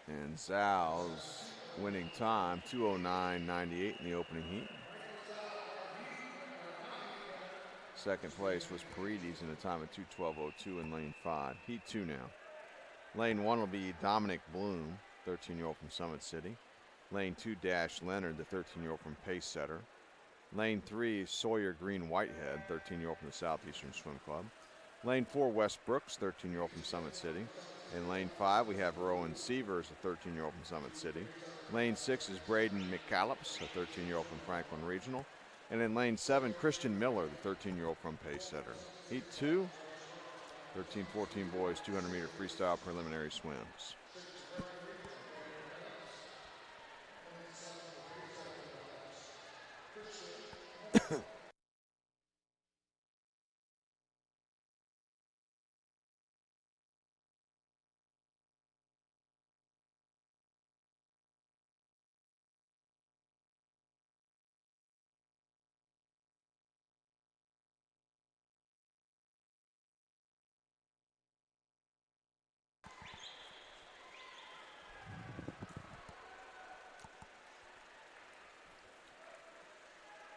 And Zhao's winning time, 2:09.98 in the opening heat. Second place was Paredes in a time of 2:12.02 in lane 5. Heat 2 now. Lane 1 will be Dominic Bloom, 13-year-old from Summit City. Lane 2, Dash Leonard, the 13-year-old from Pace Setter. Lane 3, Sawyer Green Whitehead, 13-year-old from the Southeastern Swim Club. Lane 4, Wes Brooks, 13-year-old from Summit City. In lane 5, we have Rowan Sievers, a 13-year-old from Summit City. Lane 6 is Braden McCallops, a 13-year-old from Franklin Regional. And in lane 7, Christian Miller, the 13-year-old from Pace Setter. Heat 2, 13-14 boys, 200-meter freestyle preliminary swims.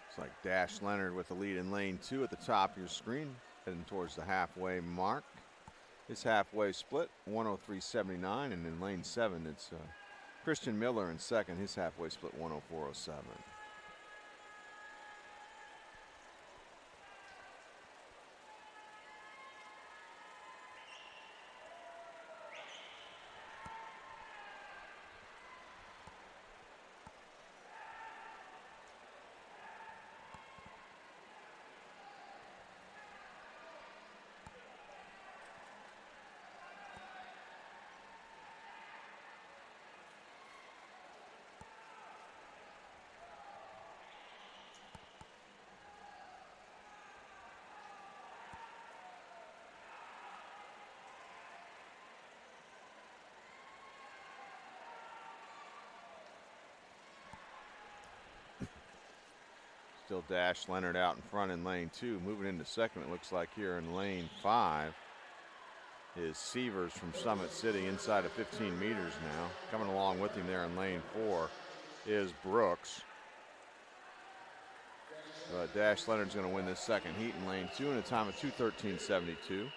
It's like Dash Leonard with the lead in lane 2 at the top of your screen, heading towards the halfway mark. His halfway split, 1:03.79, and in lane 7, it's Christian Miller in second. His halfway split, 1:04.07. Still Dash Leonard out in front in lane 2. Moving into second, it looks like here in lane 5 is Sievers from Summit City, inside of 15 meters now. Coming along with him there in lane 4 is Brooks. Dash Leonard's going to win this second heat in lane 2 in a time of 2:13.72.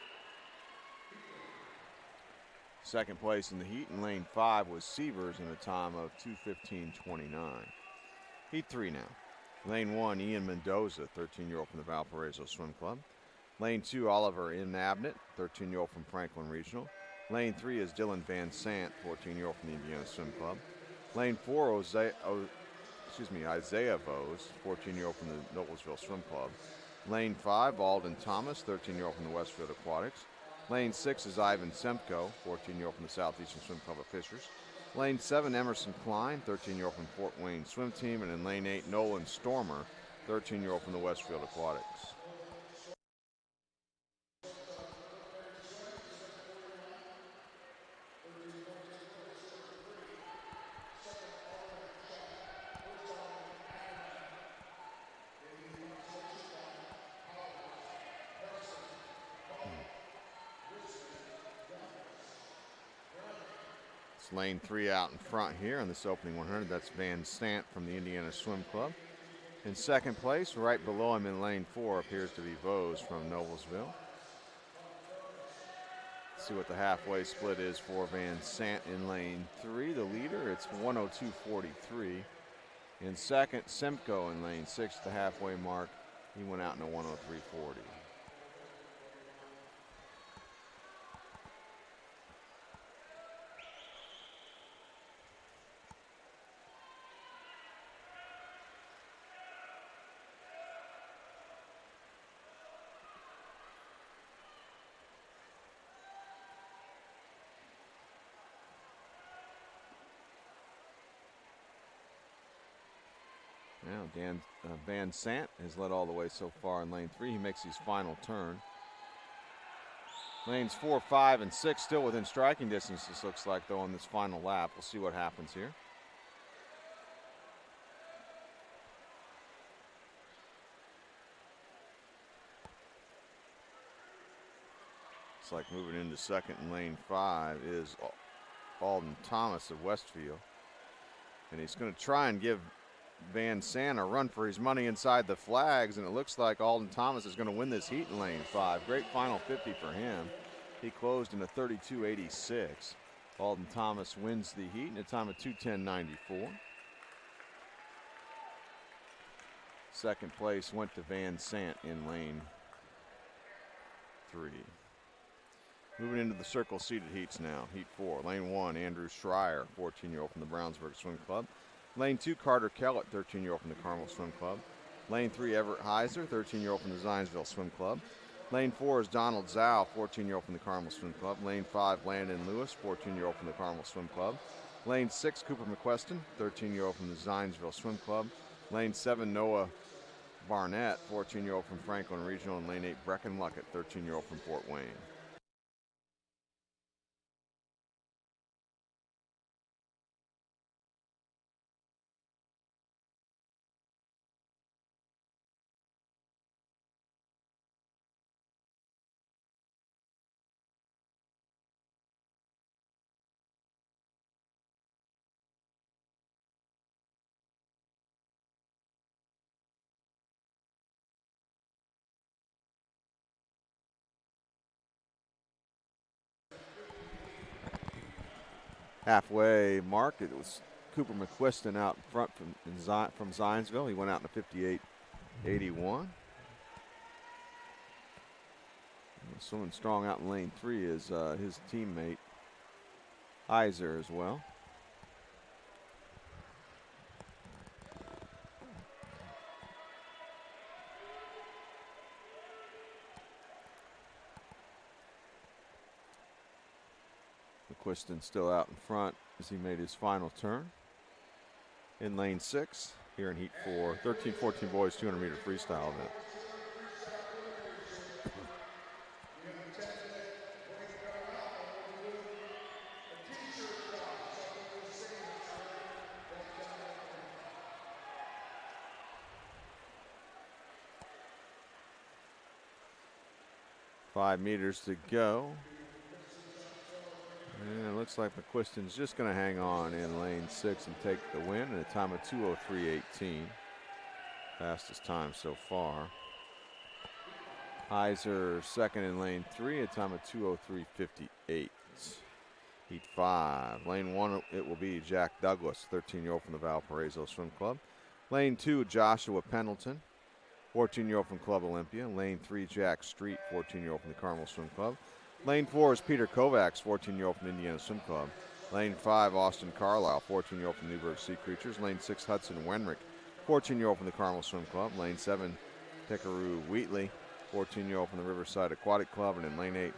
Second place in the heat in lane 5 was Sievers in a time of 2:15.29. Heat 3 now. Lane 1, Ian Mendoza, 13-year-old from the Valparaiso Swim Club. Lane 2, Oliver Nabnett, 13-year-old from Franklin Regional. Lane 3 is Dylan Van Sant, 14-year-old from the Indiana Swim Club. Lane 4, Isaiah Vose, 14-year-old from the Noblesville Swim Club. Lane 5, Alden Thomas, 13-year-old from the Westfield Aquatics. Lane 6 is Ivan Semko, 14-year-old from the Southeastern Swim Club of Fishers. Lane 7, Emerson Klein, 13-year-old from Fort Wayne Swim Team. And in lane 8, Nolan Stormer, 13-year-old from the Westfield Aquatics. Lane 3 out in front here in this opening 100. That's Van Sant from the Indiana Swim Club. In second place, right below him in lane 4, appears to be Vose from Noblesville. Let's see what the halfway split is for Van Sant in lane 3. The leader, it's 102.43. In second, Semko in lane 6, the halfway mark. He went out in a 103.40. Now Van Sant has led all the way so far in lane 3. He makes his final turn. Lanes 4, 5, and 6 still within striking distance, this looks like, though, on this final lap. We'll see what happens here. It's like moving into second in lane 5 is Alden Thomas of Westfield. And he's going to try and give Van Sant a run for his money inside the flags, and it looks like Alden Thomas is going to win this heat in lane 5. Great final 50 for him. He closed in a 32.86. Alden Thomas wins the heat in a time of 2:10.94. Second place went to Van Sant in lane 3. Moving into the circle seated heats now. Heat 4, lane 1, Andrew Schreier, 14-year-old from the Brownsburg Swim Club. Lane 2, Carter Kellett, 13-year-old from the Carmel Swim Club. Lane 3, Everett Heiser, 13-year-old from the Zionsville Swim Club. Lane 4 is Donald Zhao, 14-year-old from the Carmel Swim Club. Lane 5, Landon Lewis, 14-year-old from the Carmel Swim Club. Lane 6, Cooper McQuestion, 13-year-old from the Zionsville Swim Club. Lane 7, Noah Barnett, 14-year-old from Franklin Regional. And lane 8, Brecken Luckett, 13-year-old from Fort Wayne. Halfway mark, it was Cooper McQuestion out in front from Zionsville. He went out in a 58.81. Swimming strong out in lane 3 is his teammate Heiser as well. McQuestion still out in front as he made his final turn. In lane 6, here in heat 4, 13-14 boys 200-meter freestyle event. 5 meters to go. And it looks like McQuiston's just going to hang on in lane 6 and take the win at a time of 2:03.18. Fastest time so far. Heiser second in lane 3, a time of 2:03.58. Heat 5. Lane 1, it will be Jack Douglas, 13-year-old from the Valparaiso Swim Club. Lane 2, Joshua Pendleton, 14-year-old from Club Olympia. Lane 3, Jack Street, 14-year-old from the Carmel Swim Club. Lane 4 is Peter Kovacs, 14-year-old from Indiana Swim Club. Lane 5, Austin Carlisle, 14-year-old from Newburgh Sea Creatures. Lane 6, Hudson Wenrick, 14-year-old from the Carmel Swim Club. Lane 7, Tekaru Wheatley, 14-year-old from the Riverside Aquatic Club. And in lane 8,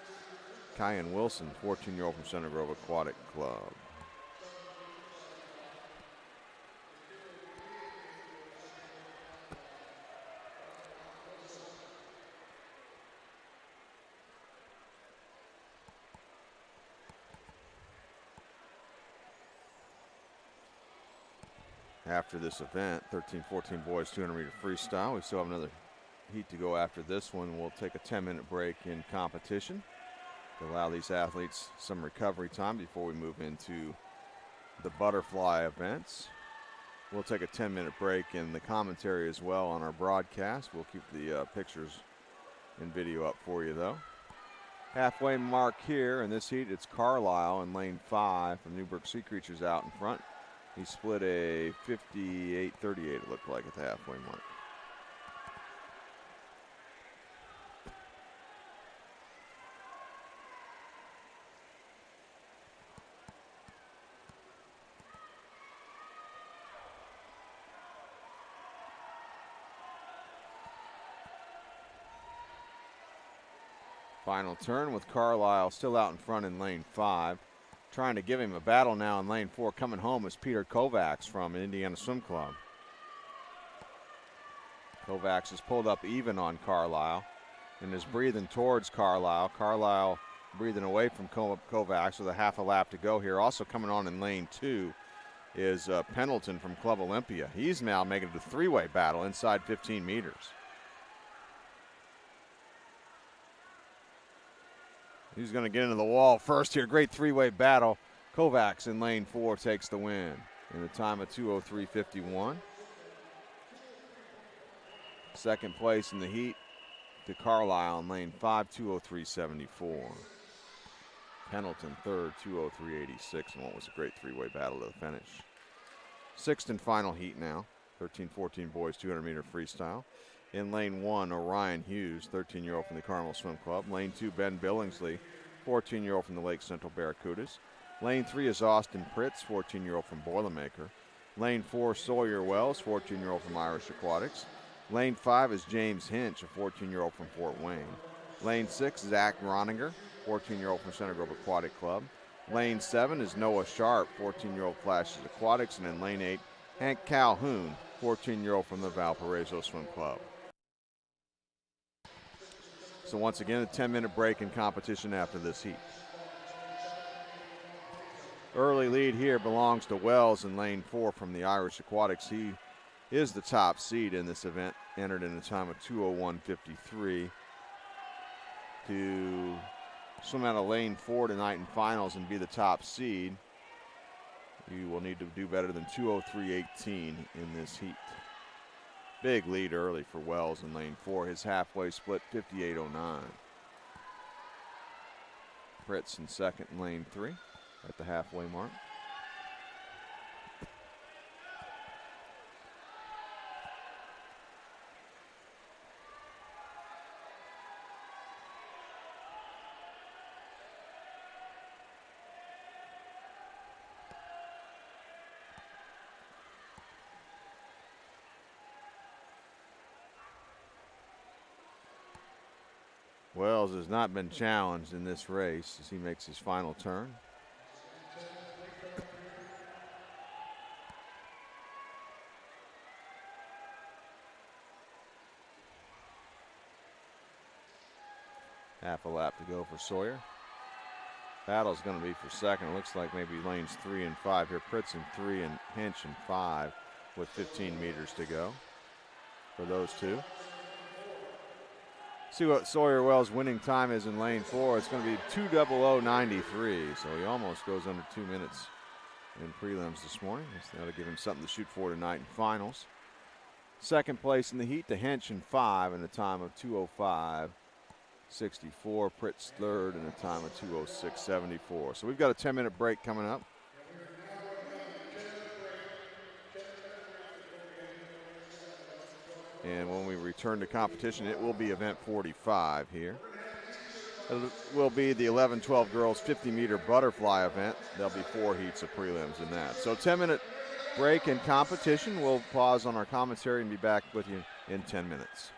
Kyan Wilson, 14-year-old from Center Grove Aquatic Club. After this event, 13-14 boys 200-meter freestyle. We still have another heat to go after this one. We'll take a 10-minute break in competition to allow these athletes some recovery time before we move into the butterfly events. We'll take a 10-minute break in the commentary as well on our broadcast. We'll keep the pictures and video up for you, though. Halfway mark here in this heat, it's Carlisle in lane 5 from Newburgh Sea Creatures out in front. He split a 58-38, it looked like, at the halfway mark. Final turn with Carlisle still out in front in lane 5. Trying to give him a battle now in lane 4. Coming home is Peter Kovacs from Indiana Swim Club. Kovacs has pulled up even on Carlisle and is breathing towards Carlisle. Carlisle breathing away from Kovacs with a half a lap to go here. Also coming on in lane 2 is Pendleton from Club Olympia. He's now making it a three-way battle inside 15 meters. He's going to get into the wall first here. Great three-way battle. Kovacs in lane 4 takes the win in the time of 2:03.51. Second place in the heat to Carlisle in lane 5, 2:03.74. Pendleton third, 2:03.86, and what was a great three-way battle to the finish. Sixth and final heat now. 13-14 boys 200-meter freestyle. In lane 1, Orion Hughes, 13-year-old from the Carmel Swim Club. Lane 2, Ben Billingsley, 14-year-old from the Lake Central Barracudas. Lane 3 is Austin Pritz, 14-year-old from Boilermaker. Lane 4, Sawyer Wells, 14-year-old from Irish Aquatics. Lane 5 is James Hinch, a 14-year-old from Fort Wayne. Lane 6, Zach Roninger, 14-year-old from Center Grove Aquatic Club. Lane 7 is Noah Sharp, 14-year-old Flashes Aquatics. And in lane 8, Hank Calhoun, 14-year-old from the Valparaiso Swim Club. So once again, a 10-minute break in competition after this heat. Early lead here belongs to Wells in lane 4 from the Irish Aquatics. He is the top seed in this event, entered in a time of 2:01.53. To swim out of lane 4 tonight in finals and be the top seed, you will need to do better than 2:03.18 in this heat. Big lead early for Wells in lane 4. His halfway split 58.09. Pritz in second in lane 3 at the halfway mark. Wells has not been challenged in this race as he makes his final turn. Half a lap to go for Sawyer. Battle's going to be for second. It looks like maybe lanes 3 and 5 here. Pritz in 3 and Hinch in 5 with 15 meters to go for those two. See what Sawyer Wells' winning time is in lane 4. It's going to be 2:00:93, so he almost goes under 2 minutes in prelims this morning. That'll give him something to shoot for tonight in finals. Second place in the heat to Hench in 5 in a time of 2:05:64. Pritz third in a time of 2:06:74. So we've got a 10-minute break coming up. And when we return to competition, it will be event 45 here. It will be the 11-12 girls 50-meter butterfly event. There'll be 4 heats of prelims in that. So 10-minute break in competition. We'll pause on our commentary and be back with you in 10 minutes.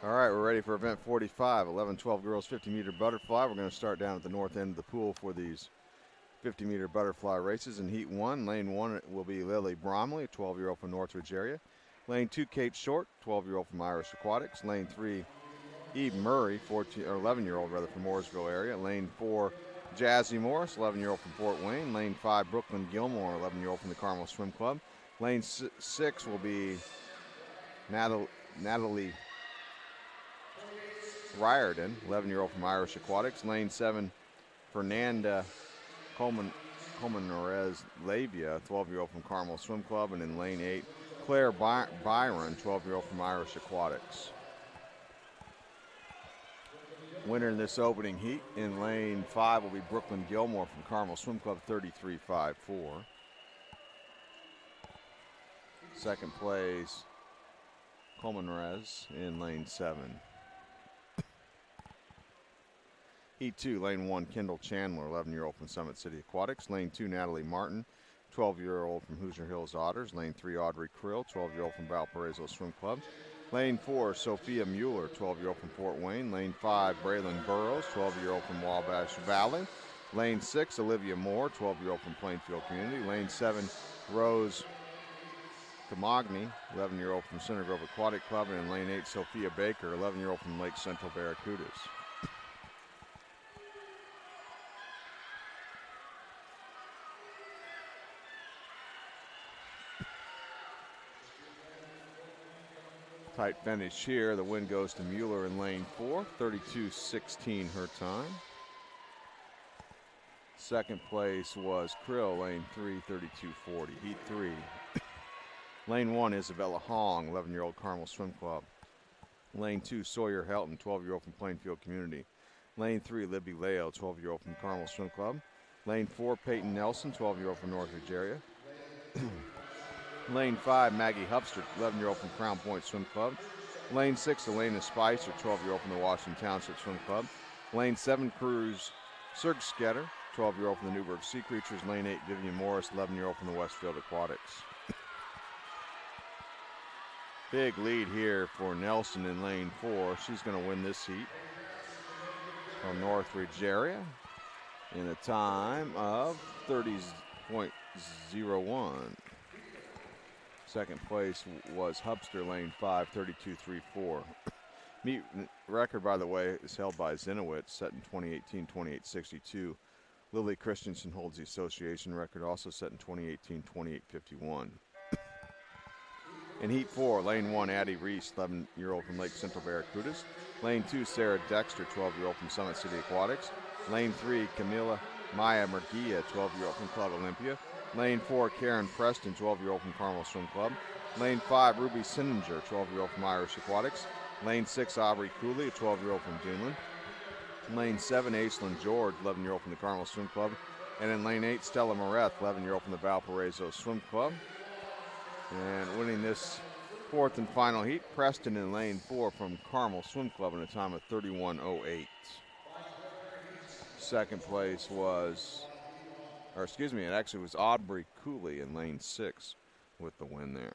All right, we're ready for event 45, 11-12 girls 50-meter butterfly. We're going to start down at the north end of the pool for these 50-meter butterfly races. In heat 1, lane 1 will be Lily Bromley, a 12-year-old from Northridge area. Lane 2, Kate Short, 12-year-old from Irish Aquatics. Lane 3, Eve Murray, 11-year-old from Mooresville area. Lane 4, Jazzy Morris, 11-year-old from Fort Wayne. Lane 5, Brooklyn Gilmore, 11-year-old from the Carmel Swim Club. Lane 6 will be Natalie Riordan, 11-year-old from Irish Aquatics. Lane 7, Fernanda Colmenares Lavia, 12-year-old from Carmel Swim Club. And in lane 8, Claire Byron, 12-year-old from Irish Aquatics. Winner in this opening heat in lane 5 will be Brooklyn Gilmore from Carmel Swim Club, 33.54. Second place, Colmenares in lane 7. Heat 2, lane 1, Kendall Chandler, 11-year-old from Summit City Aquatics. Lane 2, Natalie Martin, 12-year-old from Hoosier Hills Otters. Lane 3, Audrey Krill, 12-year-old from Valparaiso Swim Club. Lane 4, Sophia Mueller, 12-year-old from Fort Wayne. Lane 5, Braylon Burrows, 12-year-old from Wabash Valley. Lane 6, Olivia Moore, 12-year-old from Plainfield Community. Lane 7, Rose Camagni, 11-year-old from Center Grove Aquatic Club. And in lane 8, Sophia Baker, 11-year-old from Lake Central Barracudas. Tight finish here. The win goes to Mueller in lane 4, 32.16 her time. Second place was Krill, lane 3, 32.40. Heat 3. Lane 1, Isabella Hong, 11-year-old Carmel Swim Club. Lane 2, Sawyer Helton, 12-year-old from Plainfield Community. Lane 3, Libby Leo, 12-year-old from Carmel Swim Club. Lane 4, Peyton Nelson, 12-year-old from Northridge area. Lane 5, Maggie Hupster, 11-year-old from Crown Point Swim Club. Lane 6, Elena Spicer, 12-year-old from the Washington Township Swim Club. Lane 7, Cruz Sergsketter, 12-year-old from the Newburgh Sea Creatures. Lane 8, Vivian Morris, 11-year-old from the Westfield Aquatics. Big lead here for Nelson in lane 4. She's going to win this heat from Northridge area in a time of 30.01. Second place was Hubster, lane 5, 32.34. Meet record, by the way, is held by Zenowitz, set in 2018, 28.62. Lily Christensen holds the association record, also set in 2018, 28.51. In heat 4, lane 1, Addie Reese, 11-year-old from Lake Central Barracudas. Lane 2, Sarah Dexter, 12-year-old from Summit City Aquatics. Lane 3, Camila Maya Murguia, 12-year-old from Club Olympia. Lane 4, Karen Preston, 12-year-old from Carmel Swim Club. Lane 5, Ruby Sininger, 12-year-old from Irish Aquatics. Lane 6, Aubrey Cooley, a 12-year-old from Duneland. Lane 7, Aislinn George, 11-year-old from the Carmel Swim Club. And in lane 8, Stella Moretz, 11-year-old from the Valparaiso Swim Club. And winning this fourth and final heat, Preston in lane 4 from Carmel Swim Club in a time of 31.08. Second place was, it actually was Aubrey Cooley in lane 6 with the win there.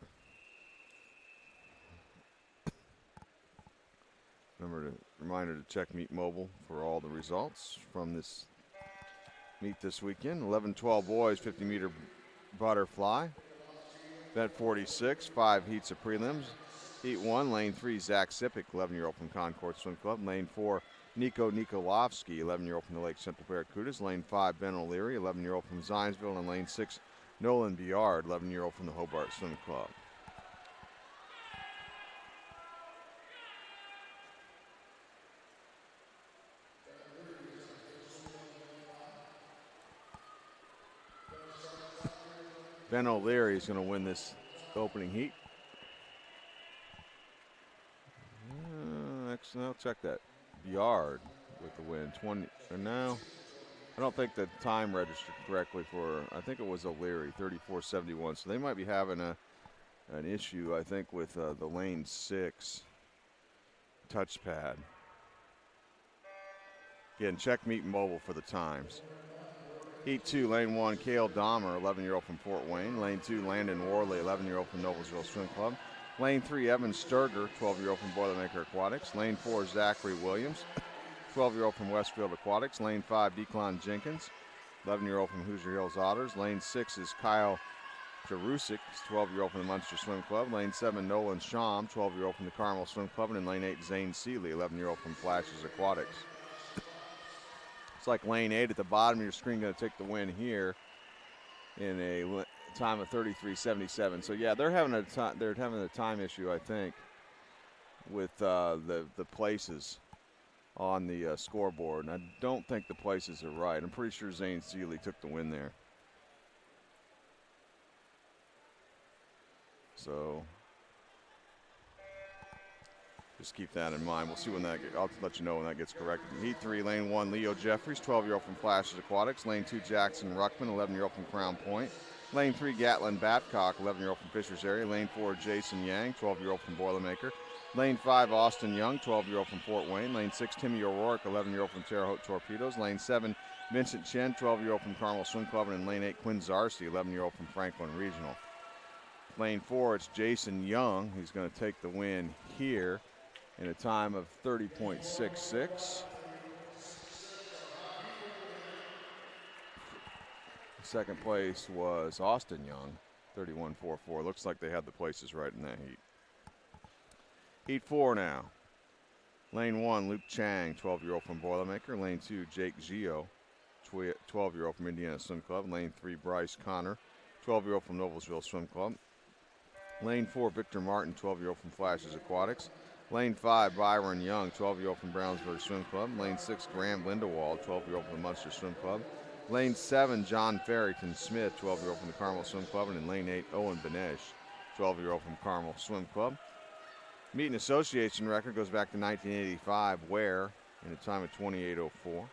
Reminder to check Meet Mobile for all the results from this meet this weekend. 11-12 boys, 50-meter butterfly. Event 46, 5 heats of prelims. Heat 1, lane 3, Zach Sipic, 11-year-old from Concord Swim Club. Lane 4, Nico Nikolovsky, 11-year-old from the Lake Central Barracudas. Lane 5, Ben O'Leary, 11-year-old from Zionsville. And lane 6, Nolan Biard, 11-year-old from the Hobart Swim Club. Ben O'Leary is going to win this opening heat. Actually, I'll check that. Biard with the win. 20. And now, I don't think the time registered correctly for. I think it was O'Leary, 34.71. So they might be having an issue, I think, with the lane 6 touchpad. Again, check Meet Mobile for the times. Heat 2, lane 1, Cale Dahmer, 11-year-old from Fort Wayne. Lane 2, Landon Worley, 11-year-old from Noblesville Swim Club. Lane 3, Evan Sturger, 12-year-old from Boilermaker Aquatics. Lane 4, Zachary Williams, 12-year-old from Westfield Aquatics. Lane 5, Declan Jenkins, 11-year-old from Hoosier Hills Otters. Lane 6 is Kyle Jarusic, 12-year-old from the Munster Swim Club. Lane 7, Nolan Sham, 12-year-old from the Carmel Swim Club. And in Lane 8, Zane Seeley, 11-year-old from Flashes Aquatics. It's like Lane 8 at the bottom of your screen going to take the win here in a time of 33.77. So yeah, they're having a time issue, I think, with the places on the scoreboard. And I don't think the places are right. I'm pretty sure Zane Seeley took the win there. So just keep that in mind. We'll see when that I'll let you know when that gets corrected. Heat 3, Lane 1, Leo Jeffries, 12-year-old from Flashes Aquatics. Lane 2, Jackson Ruckman, 11-year-old from Crown Point. Lane 3, Gatlin Babcock, 11-year-old from Fishers Area. Lane 4, Jason Yang, 12-year-old from Boilermaker. Lane 5, Austin Young, 12-year-old from Fort Wayne. Lane 6, Timmy O'Rourke, 11-year-old from Terre Haute Torpedoes. Lane 7, Vincent Chen, 12-year-old from Carmel Swim Club. And in Lane 8, Quinn Zarcy, 11-year-old from Franklin Regional. Lane 4, it's Jason Young. He's going to take the win here in a time of 30.66. Second place was Austin Young, 31.44. Looks like they had the places right in that heat. Heat 4 now. Lane 1, Luke Chang, 12-year-old from Boilermaker. Lane 2, Jake Gio, 12-year-old from Indiana Swim Club. Lane 3, Bryce Connor, 12-year-old from Noblesville Swim Club. Lane 4, Victor Martin, 12-year-old from Flashes Aquatics. Lane 5, Byron Young, 12-year-old from Brownsburg Swim Club. Lane 6, Graham Lindewald, 12-year-old from the Munster Swim Club. Lane 7, John Farrington Smith, 12-year-old from the Carmel Swim Club. And in Lane 8, Owen Benesh, 12-year-old from Carmel Swim Club. Meet and association record goes back to 1985, where in a time of 28.04.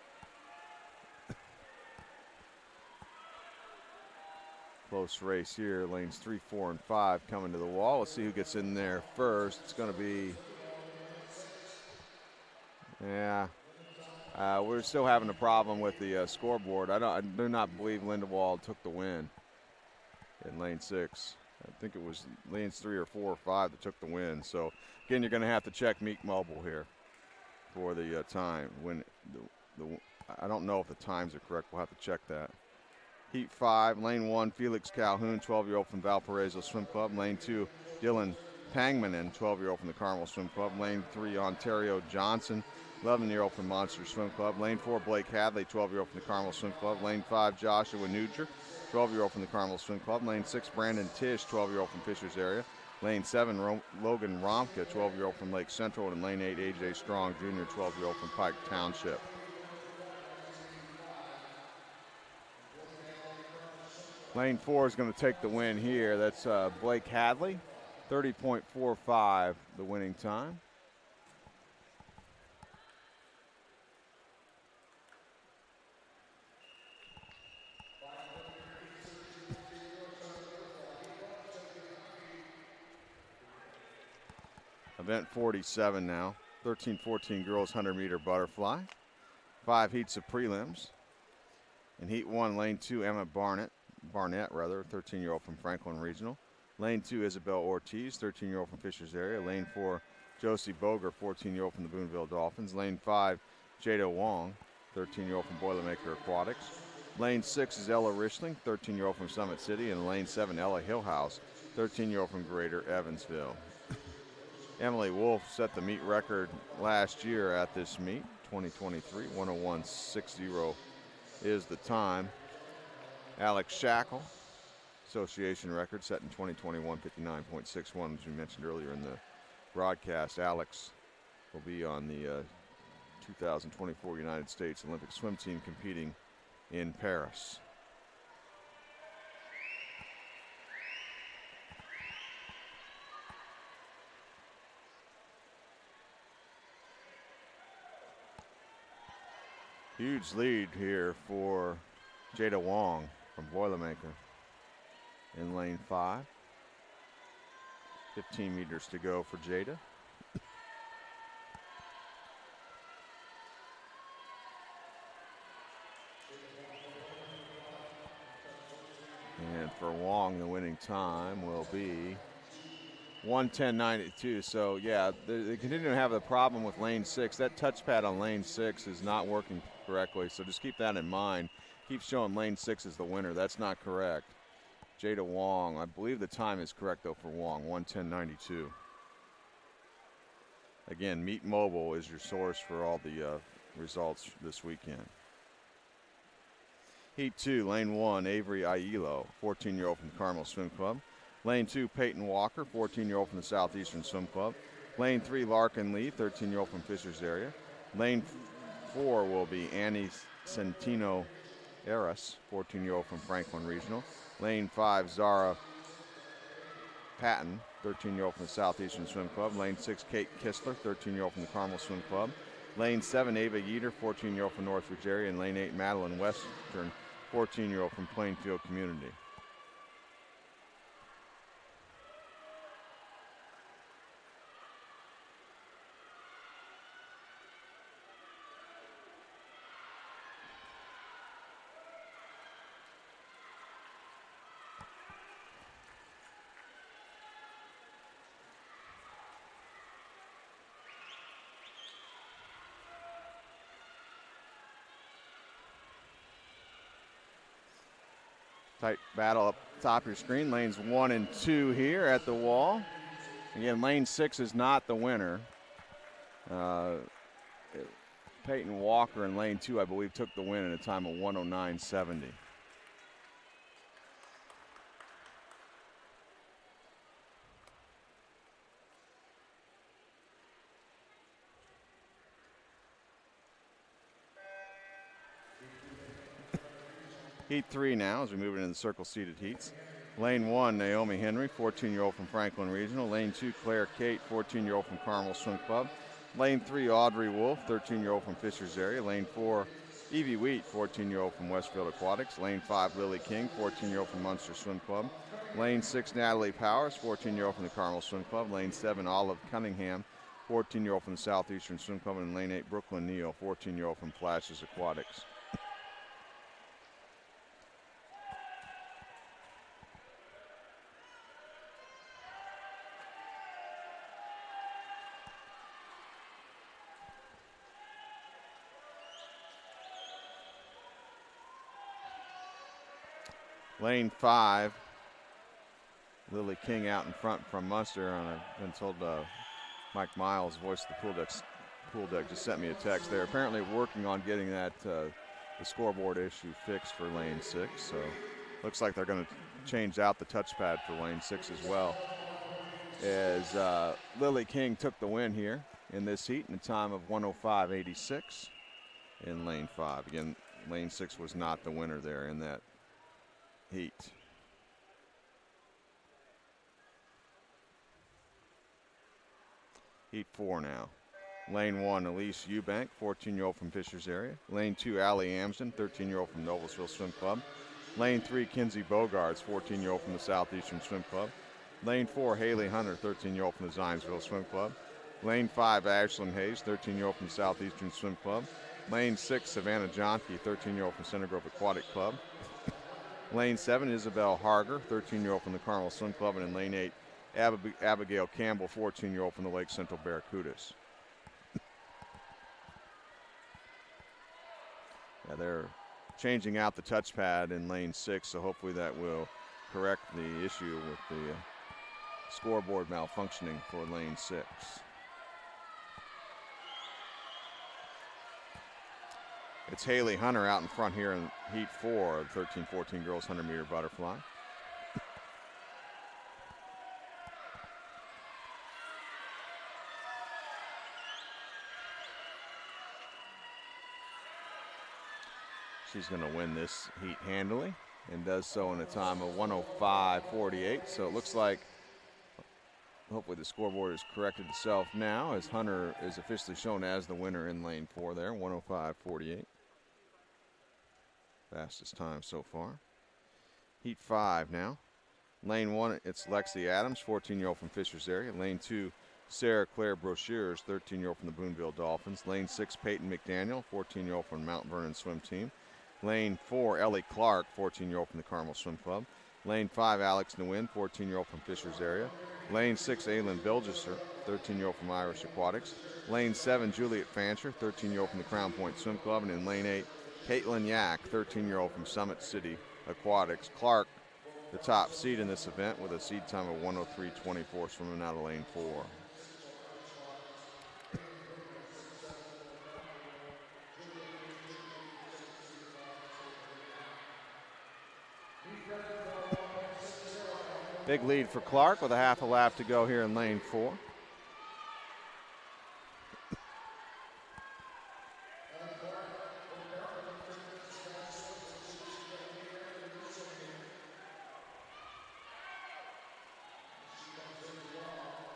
Close race here. Lanes 3, 4, and 5 coming to the wall. Let's see who gets in there first. It's going to be, we're still having a problem with the scoreboard. I do not believe Lindewald took the win in lane 6. I think it was lanes 3 or 4 or 5 that took the win. So again, you're going to have to check Meek Mobile here for the time. When I don't know if the times are correct. We'll have to check that. Heat 5, lane 1, Felix Calhoun, 12-year-old from Valparaiso Swim Club. Lane 2, Dylan Pangmanen, 12-year-old from the Carmel Swim Club. Lane 3, Ontario Johnson, 11-year-old from Monster Swim Club. Lane 4, Blake Hadley, 12-year-old from the Carmel Swim Club. Lane 5, Joshua Nugent, 12-year-old from the Carmel Swim Club. Lane 6, Brandon Tish, 12-year-old from Fishers Area. Lane 7, Logan Romka, 12-year-old from Lake Central. And in lane 8, A.J. Strong Jr., 12-year-old from Pike Township. Lane 4 is going to take the win here. That's Blake Hadley, 30.45 the winning time. Event 47 now. 13-14 girls 100-meter butterfly. 5 heats of prelims. In heat 1, lane 2, Emma Barnett, 13-year-old from Franklin Regional. Lane 2, Isabel Ortiz, 13-year-old from Fishers Area. Lane 4, Josie Boger, 14-year-old from the Boonville Dolphins. Lane 5, Jada Wong, 13-year-old from Boilermaker Aquatics. Lane 6 is Ella Richling, 13-year-old from Summit City. And lane 7, Ella Hillhouse, 13-year-old from Greater Evansville. Emily Wolf set the meet record last year at this meet, 2023, 101.60 is the time. Alex Shackle, association record set in 2021, 59.61, as we mentioned earlier in the broadcast. Alex will be on the 2024 United States Olympic swim team competing in Paris. Huge lead here for Jada Wong from Boilermaker in lane 5. 15 meters to go for Jada. And for Wong, the winning time will be 1:10.92. So yeah, they continue to have the problem with lane 6. That touchpad on lane 6 is not working correctly. So just keep that in mind. Keep showing lane 6 as the winner. That's not correct. Jada Wong, I believe the time is correct though for Wong, 1:10.92. Again, Meet Mobile is your source for all the results this weekend. Heat 2, lane 1, Avery Aiello, 14-year-old from the Carmel Swim Club. Lane 2, Peyton Walker, 14-year-old from the Southeastern Swim Club. Lane 3, Larkin Lee, 13-year-old from Fishers area. Lane 4 will be Annie Centino Eras, 14-year-old from Franklin Regional. Lane 5, Zara Patton, 13-year-old from the Southeastern Swim Club. Lane 6, Kate Kistler, 13-year-old from the Carmel Swim Club. Lane 7, Ava Yeater, 14-year-old from Northridge area. And lane 8, Madeline Western, 14-year-old from Plainfield Community. Tight battle up top of your screen. Lanes 1 and 2 here at the wall. Again, lane 6 is not the winner. Peyton Walker in lane 2, I believe, took the win at a time of 1:09.70. Heat 3 now as we move into the circle-seated heats. Lane 1, Naomi Henry, 14-year-old from Franklin Regional. Lane 2, Claire Kate, 14-year-old from Carmel Swim Club. Lane 3, Audrey Wolf, 13-year-old from Fishers area. Lane 4, Evie Wheat, 14-year-old from Westfield Aquatics. Lane 5, Lily King, 14-year-old from Munster Swim Club. Lane 6, Natalie Powers, 14-year-old from the Carmel Swim Club. Lane 7, Olive Cunningham, 14-year-old from the Southeastern Swim Club. And lane 8, Brooklyn Neal, 14-year-old from Flashes Aquatics. Lane 5, Lily King out in front from Munster, and I've been told Mike Miles, voice of the pool deck, just sent me a text. They're apparently working on getting that the scoreboard issue fixed for lane 6. So looks like they're going to change out the touchpad for lane 6 as well. As Lily King took the win here in this heat in a time of 1:05.86 in lane 5. Again, lane 6 was not the winner there in that heat. Heat 4 now. Lane 1, Elise Eubank, 14-year-old from Fishers area. Lane 2, Allie Amsden, 13-year-old from Noblesville Swim Club. Lane 3, Kinsey Bogarts, 14-year-old from the Southeastern Swim Club. Lane 4, Haley Hunter, 13-year-old from the Zionsville Swim Club. Lane 5, Ashlyn Hayes, 13-year-old from the Southeastern Swim Club. Lane 6, Savannah Johnke, 13-year-old from Center Grove Aquatic Club. Lane 7, Isabel Harger, 13-year-old from the Carmel Swim Club. And in lane 8, Abigail Campbell, 14-year-old from the Lake Central Barracudas. Yeah, they're changing out the touchpad in lane 6, so hopefully that will correct the issue with the scoreboard malfunctioning for lane 6. It's Haley Hunter out in front here in heat 4 of 13-14 girls 100-meter butterfly. She's going to win this heat handily and does so in a time of 1:05.48. So it looks like hopefully the scoreboard has corrected itself now as Hunter is officially shown as the winner in lane 4 there, 1:05.48. Fastest time so far. Heat 5 now. Lane 1, it's Lexi Adams, 14-year-old from Fishers area. Lane 2, Sarah Claire Brochures, 13-year-old from the Boonville Dolphins. Lane 6, Peyton McDaniel, 14-year-old from Mount Vernon Swim Team. Lane 4, Ellie Clark, 14-year-old from the Carmel Swim Club. Lane 5, Alex Nguyen, 14-year-old from Fishers area. Lane 6, Aylin Bilgeser, 13-year-old from Irish Aquatics. Lane 7, Juliet Fancher, 13-year-old from the Crown Point Swim Club. And in lane 8, Caitlin Yak, 13-year-old from Summit City Aquatics. Clark, the top seed in this event with a seed time of 1:03.24, swimming out of lane 4. Big lead for Clark with a half a lap to go here in lane 4.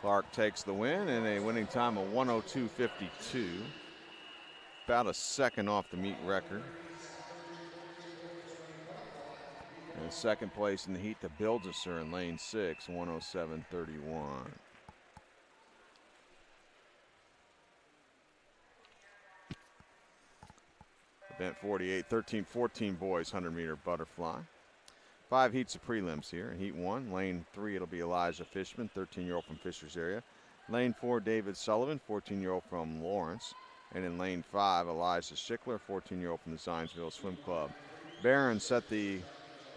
Clark takes the win in a winning time of 1:02.52. About a second off the meet record. And second place in the heat to Bilgeser in lane 6, 1:07.31. Event 48, 13-14 boys 100-meter butterfly. 5 heats of prelims here. In heat 1, lane 3, it'll be Elijah Fishman, 13-year-old from Fishers area. Lane 4, David Sullivan, 14-year-old from Lawrence. And in lane 5, Elijah Schickler, 14-year-old from the Zionsville Swim Club. Barron set the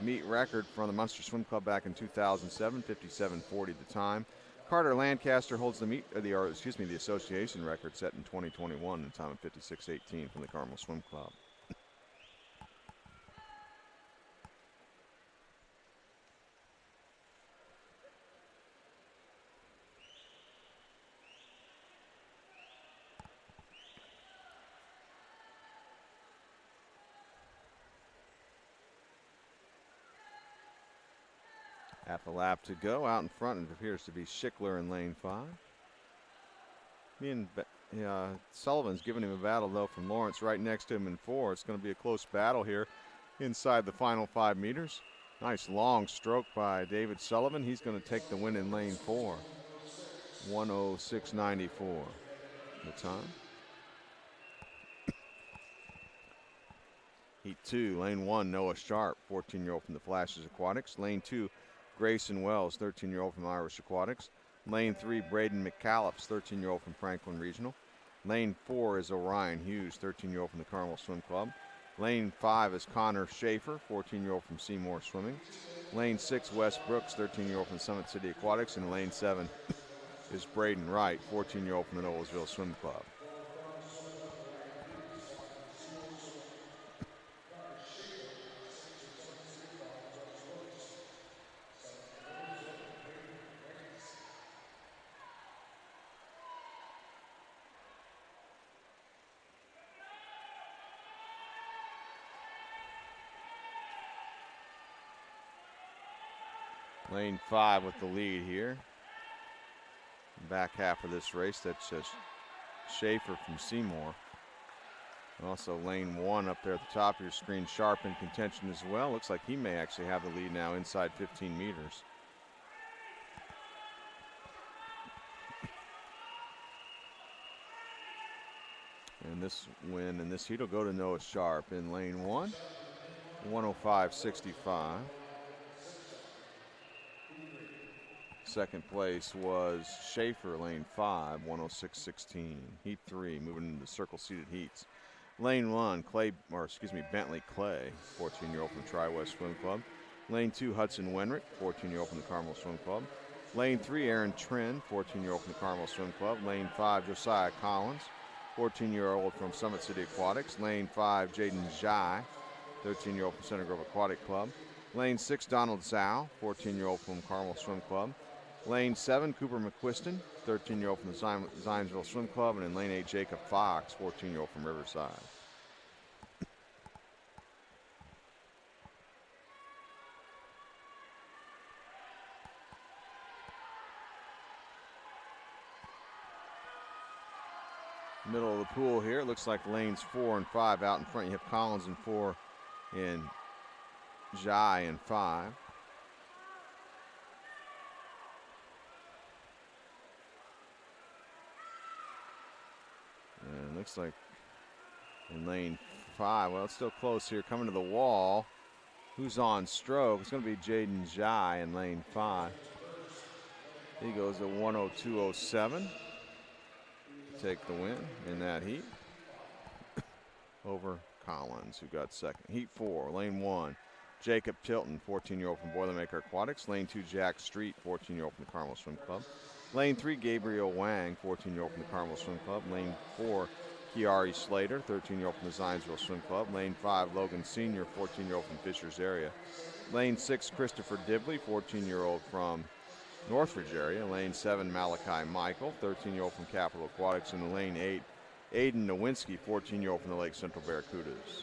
meet record from the Munster Swim Club back in 2007, 57:40 at the time. Carter Lancaster holds the the association record set in 2021 in a time of 56:18 from the Carmel Swim Club. Half a lap to go. Out in front, it appears to be Schickler in lane 5. Sullivan's giving him a battle, though, from Lawrence right next to him in 4. It's going to be a close battle here inside the final 5 meters. Nice long stroke by David Sullivan. He's going to take the win in lane 4. 1:06.94 the time. Heat 2, lane 1, Noah Sharp, 14-year-old from the Flashes Aquatics. Lane 2, Grayson Wells, 13-year-old from Irish Aquatics. Lane 3, Braden McCallops, 13-year-old from Franklin Regional. Lane 4 is Orion Hughes, 13-year-old from the Carmel Swim Club. Lane 5 is Connor Schaefer, 14-year-old from Seymour Swimming. Lane 6, Wes Brooks, 13-year-old from Summit City Aquatics. And lane 7 is Braden Wright, 14-year-old from the Noblesville Swim Club. Lane 5 with the lead here. Back half of this race, that's just Schaefer from Seymour. Also lane 1 up there at the top of your screen, Sharp in contention as well. Looks like he may actually have the lead now inside 15 meters. And this win in this heat will go to Noah Sharp in lane 1, 1:05.65. Second place was Schaefer, lane 5, 1:06.16. Heat 3, moving into the circle seated heats. Lane 1, Bentley Clay, 14-year-old from Tri-West Swim Club. Lane 2, Hudson Wenrick, 14-year-old from the Carmel Swim Club. Lane 3, Aaron Trin, 14-year-old from the Carmel Swim Club. Lane 5, Josiah Collins, 14-year-old from Summit City Aquatics. Lane 5, Jaden Jai, 13-year-old from Center Grove Aquatic Club. Lane 6, Donald Zhao, 14-year-old from Carmel Swim Club. Lane 7, Cooper McQuiston, 13-year-old from the Zionsville Swim Club. And in lane 8, Jacob Fox, 14-year-old from Riverside. Middle of the pool here, it looks like lanes 4 and 5 out in front. You have Collins in 4 and Jai in 5. And it looks like in lane 5, well, it's still close here, coming to the wall. Who's on stroke? It's going to be Jaden Jai in lane 5. He goes a 102.07 to take the win in that heat over Collins, who got second. Heat 4, lane 1, Jacob Tilton, 14-year-old from Boilermaker Aquatics. Lane 2, Jack Street, 14-year-old from the Carmel Swim Club. Lane 3, Gabriel Wang, 14-year-old from the Carmel Swim Club. Lane 4, Kiari Slater, 13-year-old from the Zionsville Swim Club. Lane 5, Logan Sr., 14-year-old from Fishers area. Lane 6, Christopher Dibley, 14-year-old from Northridge area. Lane 7, Malachi Michael, 13-year-old from Capital Aquatics. And lane 8, Aiden Nowinski, 14-year-old from the Lake Central Barracudas.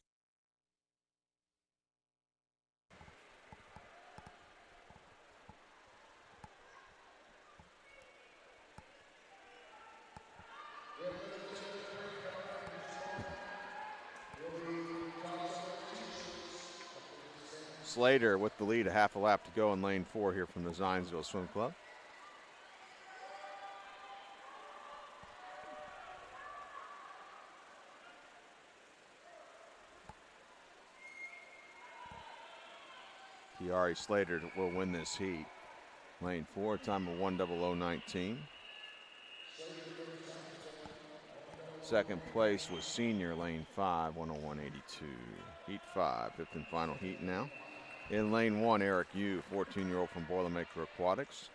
Slater with the lead, a half a lap to go in lane 4 here from the Zionsville Swim Club. Kiari Slater will win this heat. Lane 4, time of 1:00:19. Second place was senior, lane 5, 1:01:82. Heat 5, fifth and final heat now. In lane 1, Eric Yu, 14-year-old from Boilermaker Aquatics.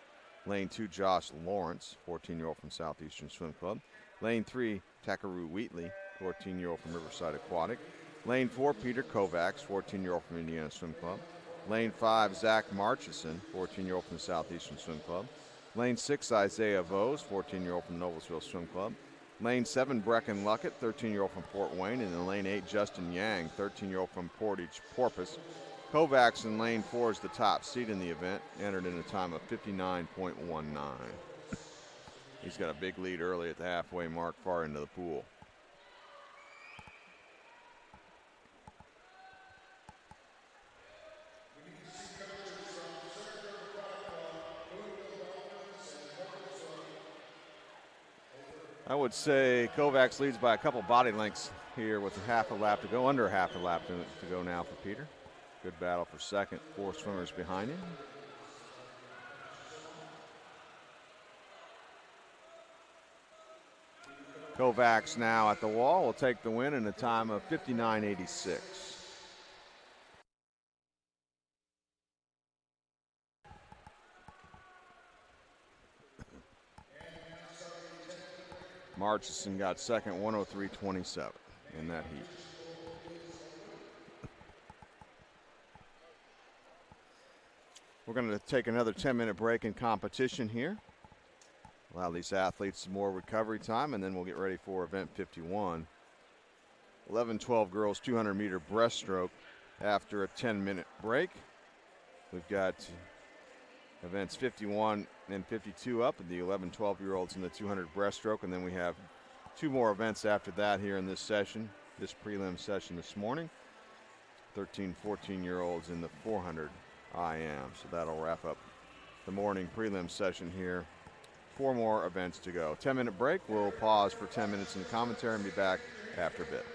Lane 2, Josh Lawrence, 14-year-old from Southeastern Swim Club. Lane 3, Takaru Wheatley, 14-year-old from Riverside Aquatic. Lane 4, Peter Kovacs, 14-year-old from Indiana Swim Club. Lane 5, Zach Marchison, 14-year-old from the Southeastern Swim Club. Lane 6, Isaiah Vose, 14-year-old from Noblesville Swim Club. Lane 7, Brecken Luckett, 13-year-old from Port Wayne. And in lane 8, Justin Yang, 13-year-old from Portage Porpoise. Kovacs in lane 4 is the top seed in the event, entered in a time of 59.19. He's got a big lead early at the halfway mark, far into the pool. I would say Kovacs leads by a couple body lengths here with a half a lap to go, under a half a lap to go now for Peter. Good battle for second, 4 swimmers behind him. Kovacs now at the wall will take the win in a time of 59.86. Marchison got second, 1:03:27 in that heat. We're going to take another 10-minute break in competition here. Allow these athletes some more recovery time, and then we'll get ready for event 51. 11-12 girls 200-meter breaststroke after a 10-minute break. We've got events 51 and 52 up, and the 11-12-year-olds in the 200 breaststroke, and then we have 2 more events after that here in this session, this prelim session this morning. 13-14-year-olds in the 400 IM. So that'll wrap up the morning prelim session here. 4 more events to go. 10-minute break. We'll pause for 10 minutes in the commentary and be back after a bit.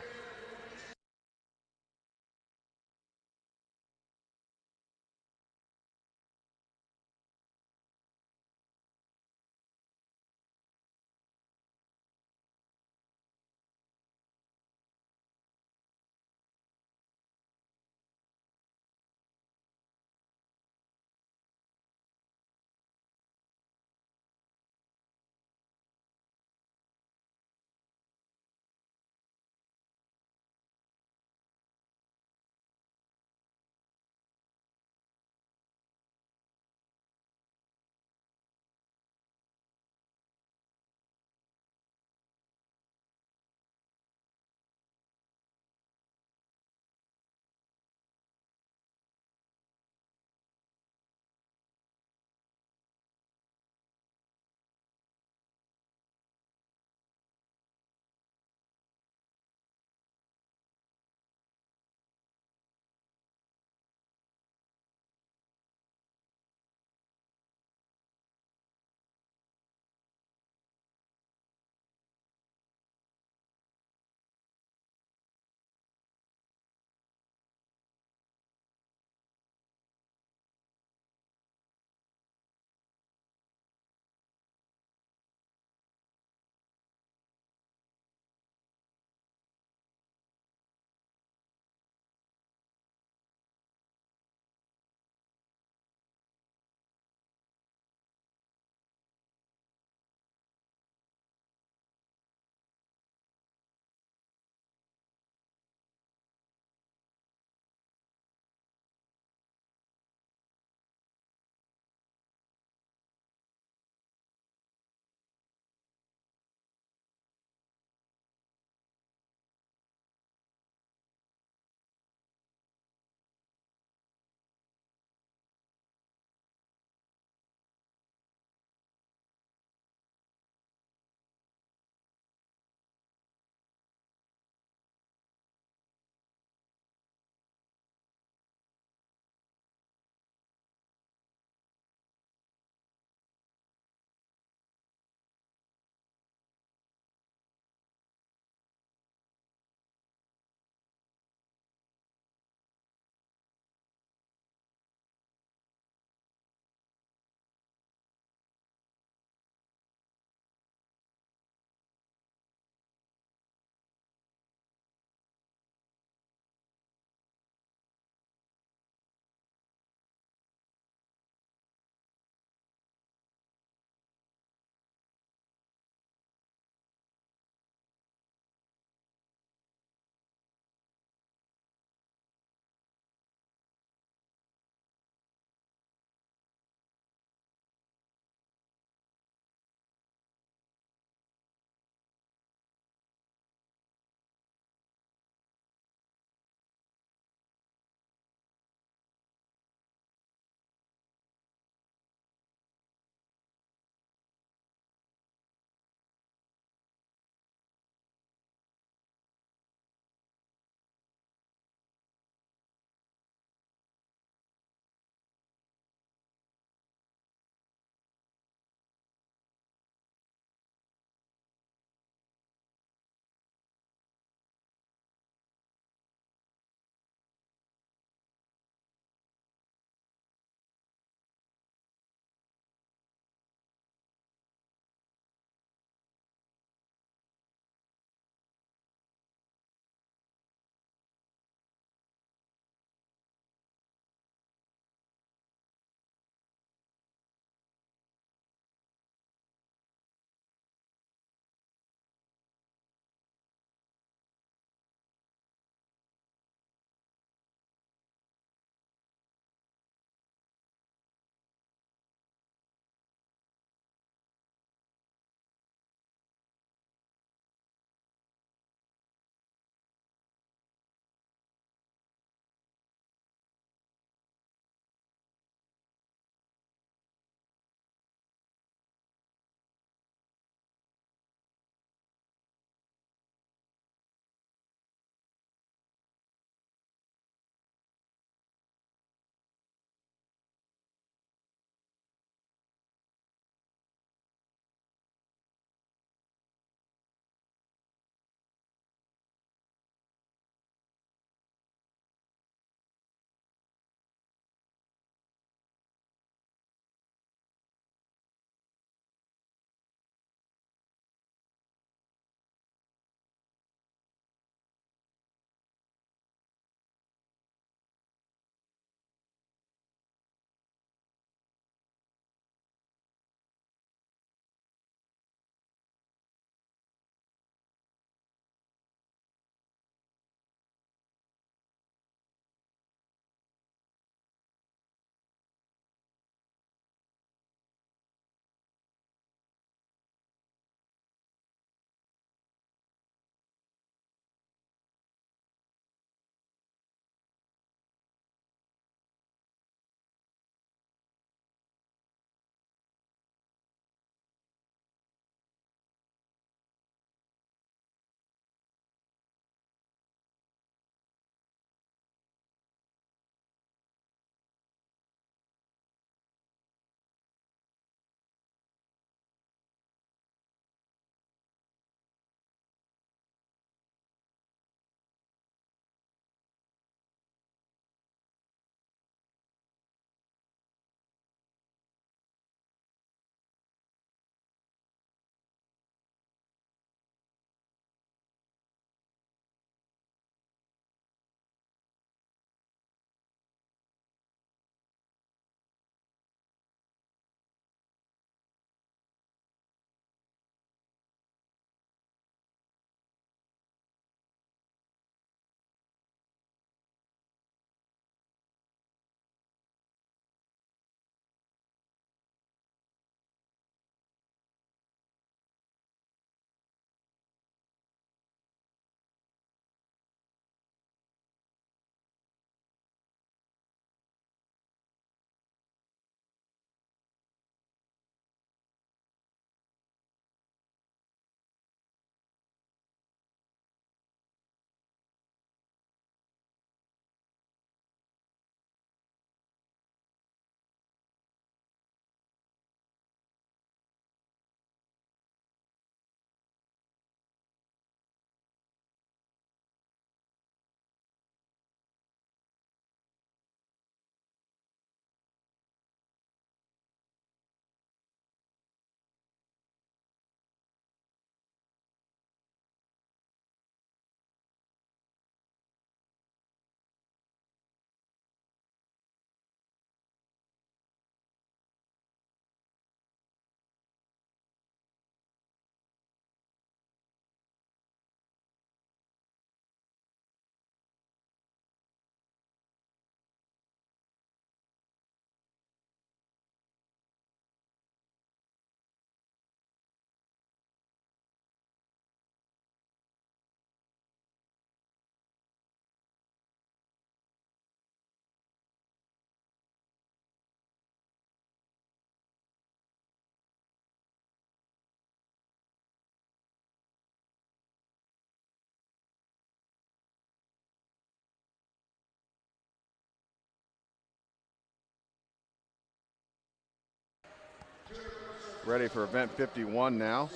Ready for event 51 now.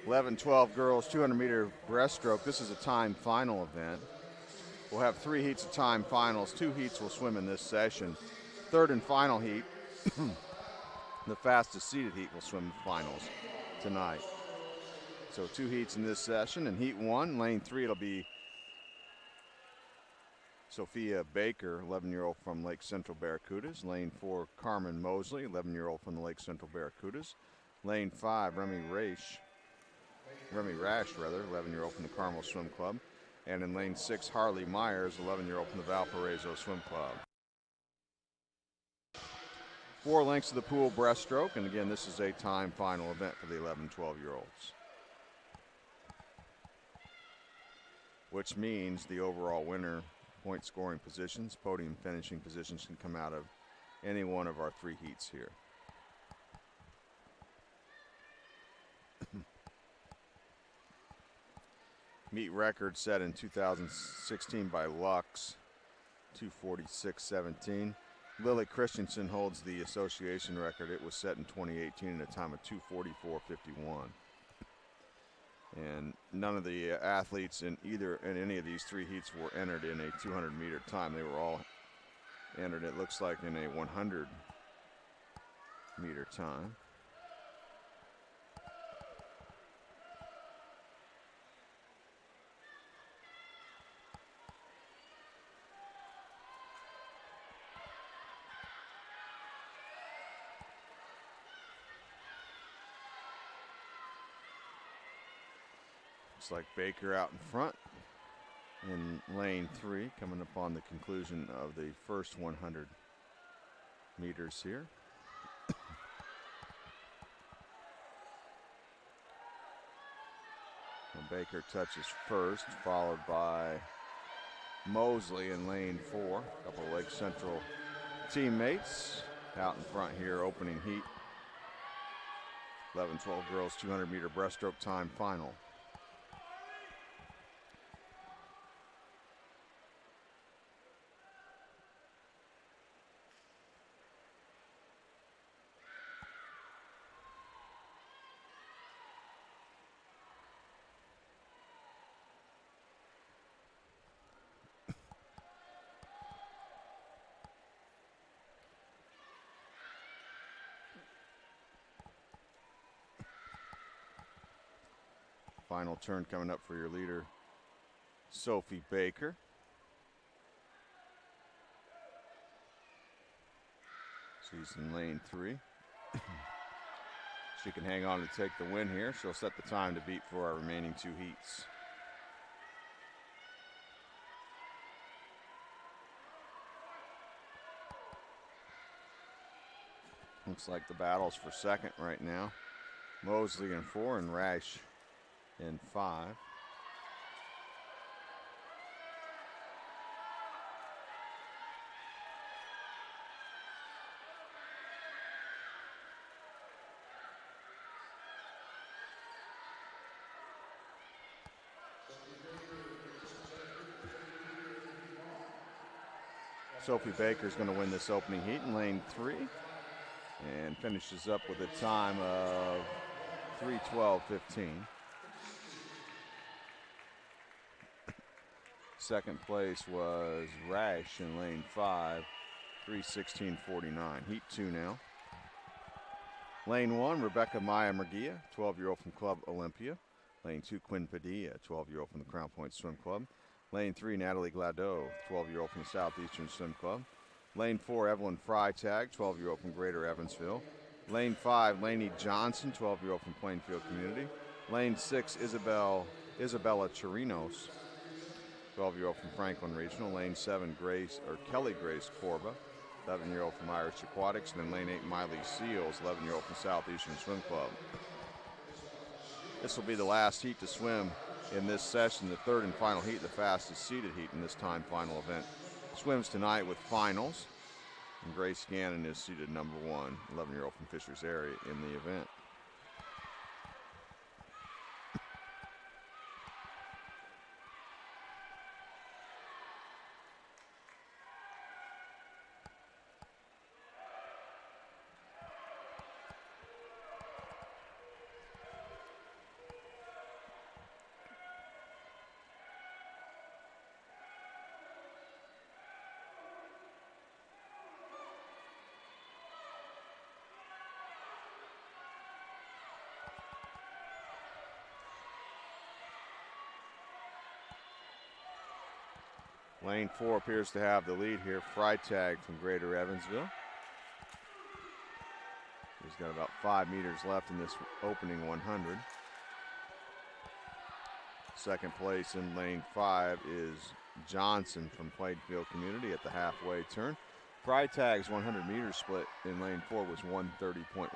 11-12 girls, 200-meter breaststroke. This is a time final event. We'll have 3 heats of time finals. 2 heats will swim in this session. Third and final heat, the fastest seeded heat will swim the finals tonight. So 2 heats in this session. In heat 1, lane 3, it'll be Sophia Baker, 11-year-old from Lake Central Barracudas. Lane 4, Carmen Mosley, 11-year-old from the Lake Central Barracudas. Lane 5, Remy Rash, 11-year-old from the Carmel Swim Club. And in lane 6, Harley Myers, 11-year-old from the Valparaiso Swim Club. 4 lengths of the pool breaststroke, and again, this is a time final event for the 11-12-year-olds. Which means the overall winner point scoring positions, podium finishing positions can come out of any one of our 3 heats here. Meet record set in 2016 by Lux, 2:46.17. Lily Christensen holds the association record. It was set in 2018 at a time of 2:44.51. And none of the athletes in any of these 3 heats were entered in a 200-meter time. They were all entered, it looks like, in a 100-meter time. Looks like Baker out in front in lane 3, coming up on the conclusion of the first 100 meters here. And Baker touches first, followed by Mosley in lane 4. A couple of Lake Central teammates out in front here, opening heat. 11-12 girls 200-meter breaststroke time final. Final turn coming up for your leader, Sophie Baker. She's in lane 3. She can hang on to take the win here. She'll set the time to beat for our remaining 2 heats. Looks like the battle's for second right now. Mosley in 4 and Rash in 5. Sophie Baker is going to win this opening heat in lane 3 and finishes up with a time of 3:12.15. Second place was Rash in lane 5, 3:16.49. Heat 2 now. Lane 1, Rebecca Maya Murguia, 12-year-old from Club Olympia. Lane 2, Quinn Padilla, 12-year-old from the Crown Point Swim Club. Lane 3, Natalie Gladeau, 12-year-old from the Southeastern Swim Club. Lane 4, Evelyn Freitag, 12-year-old from Greater Evansville. Lane 5, Lainey Johnson, 12-year-old from Plainfield Community. Lane 6, Isabella Chirinos, 12-year-old from Franklin Regional. Lane 7, Kelly Grace Corba, 11-year-old from Irish Aquatics. And then lane 8, Miley Seals, 11-year-old from Southeastern Swim Club. This will be the last heat to swim in this session, the third and final heat, the fastest seeded heat in this time final event. Swims tonight with finals. And Grace Gannon is seeded number 1, 11-year-old from Fishers area in the event. Lane 4 appears to have the lead here. Freitag from Greater Evansville. He's got about 5 meters left in this opening 100. Second place in lane 5 is Johnson from Plainfield Community at the halfway turn. Freitag's 100-meter split in lane 4 was 1:30.15.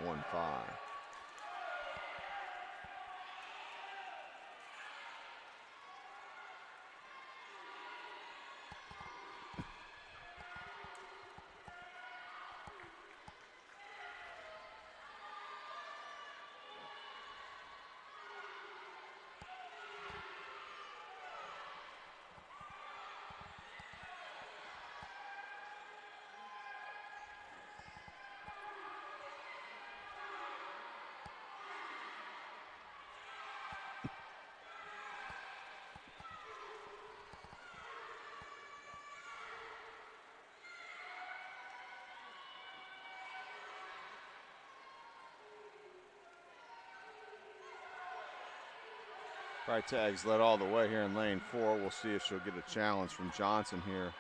Freitag's led all the way here in lane 4. We'll see if she'll get a challenge from Johnson here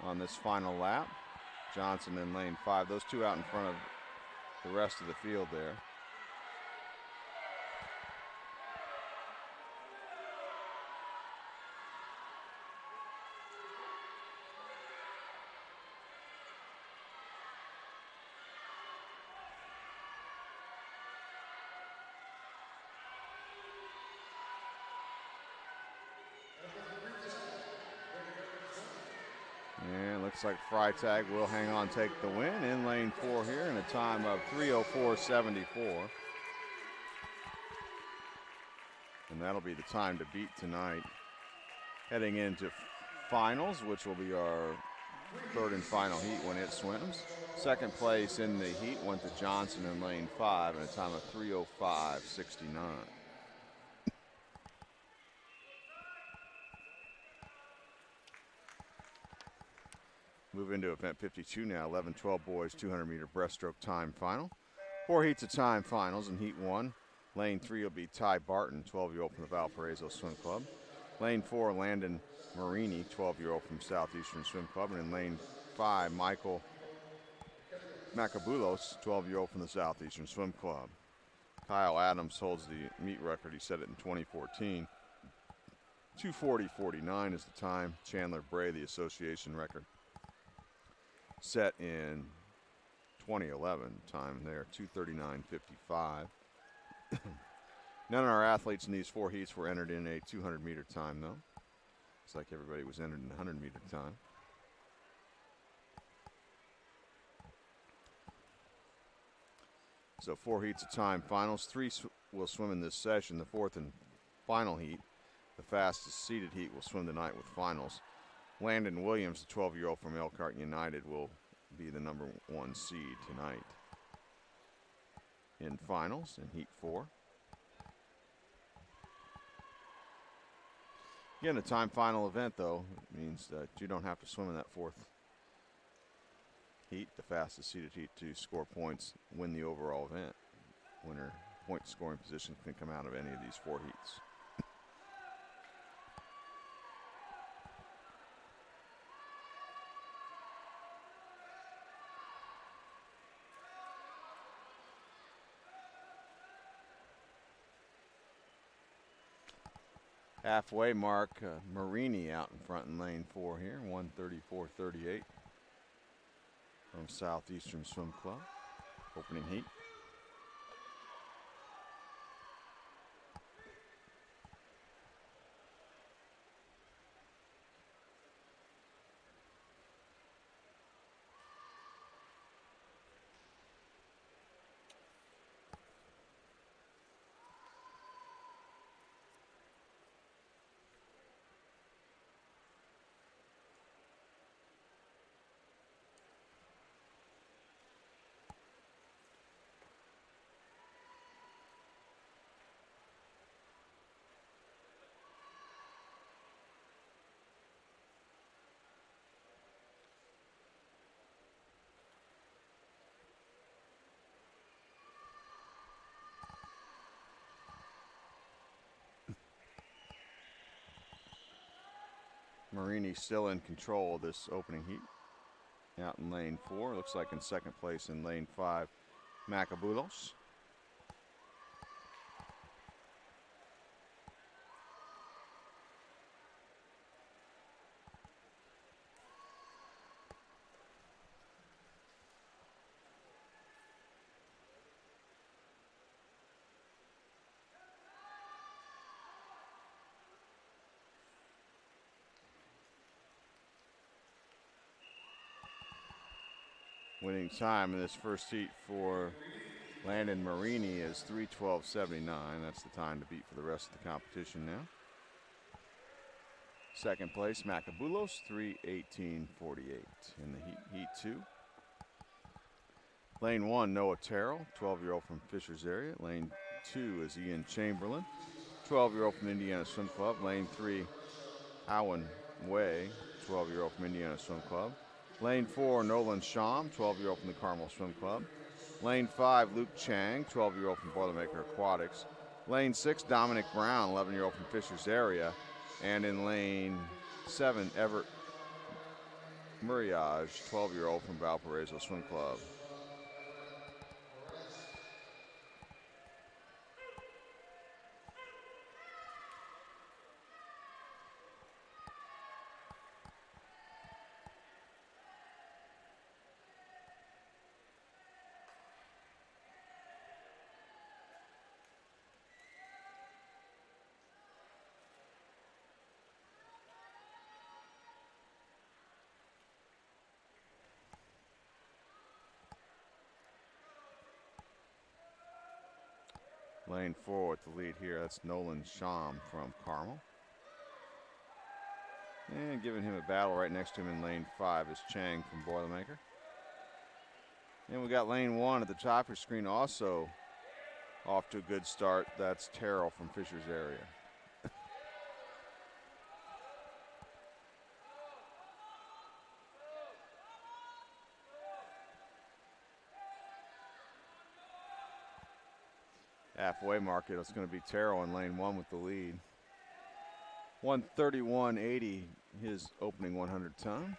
on this final lap. Johnson in lane 5. Those two out in front of the rest of the field there. And looks like Freitag will hang on, take the win in lane 4 here in a time of 3:04.74. And that'll be the time to beat tonight. Heading into finals, which will be our third and final heat when it swims. Second place in the heat went to Johnson in lane 5 in a time of 3:05.69. Move into event 52 now, 11-12 boys, 200-meter breaststroke time final. 4 heats of time finals in heat 1. Lane 3 will be Ty Barton, 12-year-old from the Valparaiso Swim Club. Lane 4, Landon Marini, 12-year-old from Southeastern Swim Club. And in lane 5, Michael Macabulos, 12-year-old from the Southeastern Swim Club. Kyle Adams holds the meet record. He set it in 2014. 2:40.49 is the time. Chandler Bray, the association record, set in 2011, time there, 2:39.55. None of our athletes in these 4 heats were entered in a 200-meter time, though. Looks like everybody was entered in 100-meter time. So 4 heats of time finals. 3 will swim in this session. The 4th and final heat, the fastest seeded heat, will swim tonight with finals. Landon Williams, the 12-year-old from Elkhart United, will be the number 1 seed tonight in finals in heat 4. Again, a time final event, though, means that you don't have to swim in that 4th heat, the fastest seeded heat, to score points, win the overall event. Winner point scoring position can come out of any of these 4 heats. Halfway mark, Marini out in front in lane 4 here, 1:34.38 from Southeastern Swim Club, opening heat. Marini still in control of this opening heat. Out in lane 4, looks like in second place in lane 5, Macabulos. Winning time in this first heat for Landon Marini is 3:12.79. That's the time to beat for the rest of the competition now. Second place, Macabulos, 3:18.48 in the heat 2. Lane 1, Noah Terrell, 12-year-old from Fishers area. Lane 2 is Ian Chamberlain, 12-year-old from Indiana Swim Club. Lane 3, Awen Way, 12-year-old from Indiana Swim Club. Lane 4, Nolan Sham, 12-year-old from the Carmel Swim Club. Lane 5, Luke Chang, 12-year-old from Boilermaker Aquatics. Lane 6, Dominic Brown, 11-year-old from Fishers area. And in lane 7, Everett Muriage, 12-year-old from Valparaiso Swim Club. Lane 4 with the lead here. That's Nolan Sham from Carmel. And giving him a battle right next to him in lane 5 is Chang from Boilermaker. And we got lane 1 at the top of your screen also off to a good start. That's Terrell from Fishers area. Halfway market, it's going to be Terrell in lane 1 with the lead. 1:31.80 his opening 100 time.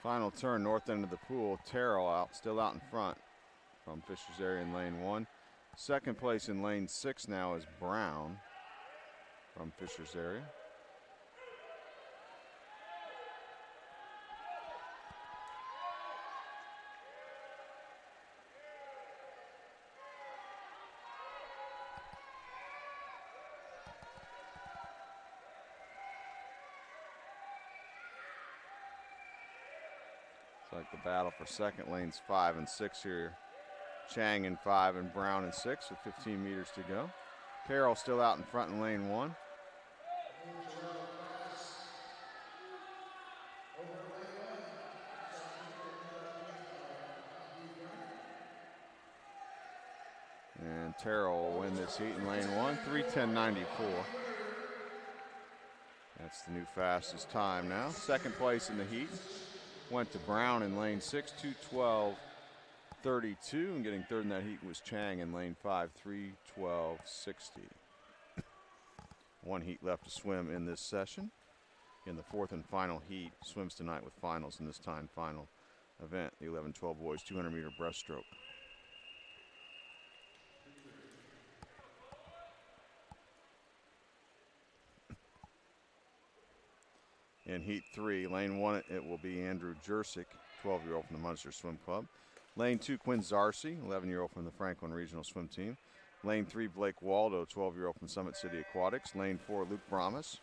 Final turn, north end of the pool. Terrell still out in front from Fishers area in lane 1. Second place in lane 6 now is Brown from Fishers area. Like the battle for second, lanes 5 and 6 here. Chang in 5 and Brown in 6 with 15 meters to go. Terrell still out in front in lane 1. And Terrell will win this heat in lane 1, 3:10.94. That's the new fastest time now. Second place in the heat went to Brown in lane 6, 2:12.32. And getting third in that heat was Chang in lane 5, 3:12.60. One heat left to swim in this session. In the fourth and final heat, swims tonight with finals in this time final event, the 11-12 boys 200-meter breaststroke. In heat 3, lane 1, it will be Andrew Jersick, 12-year-old from the Munster Swim Club. Lane 2, Quinn Zarcy, 11-year-old from the Franklin Regional Swim Team. Lane 3, Blake Waldo, 12-year-old from Summit City Aquatics. Lane 4, Luke Bramas,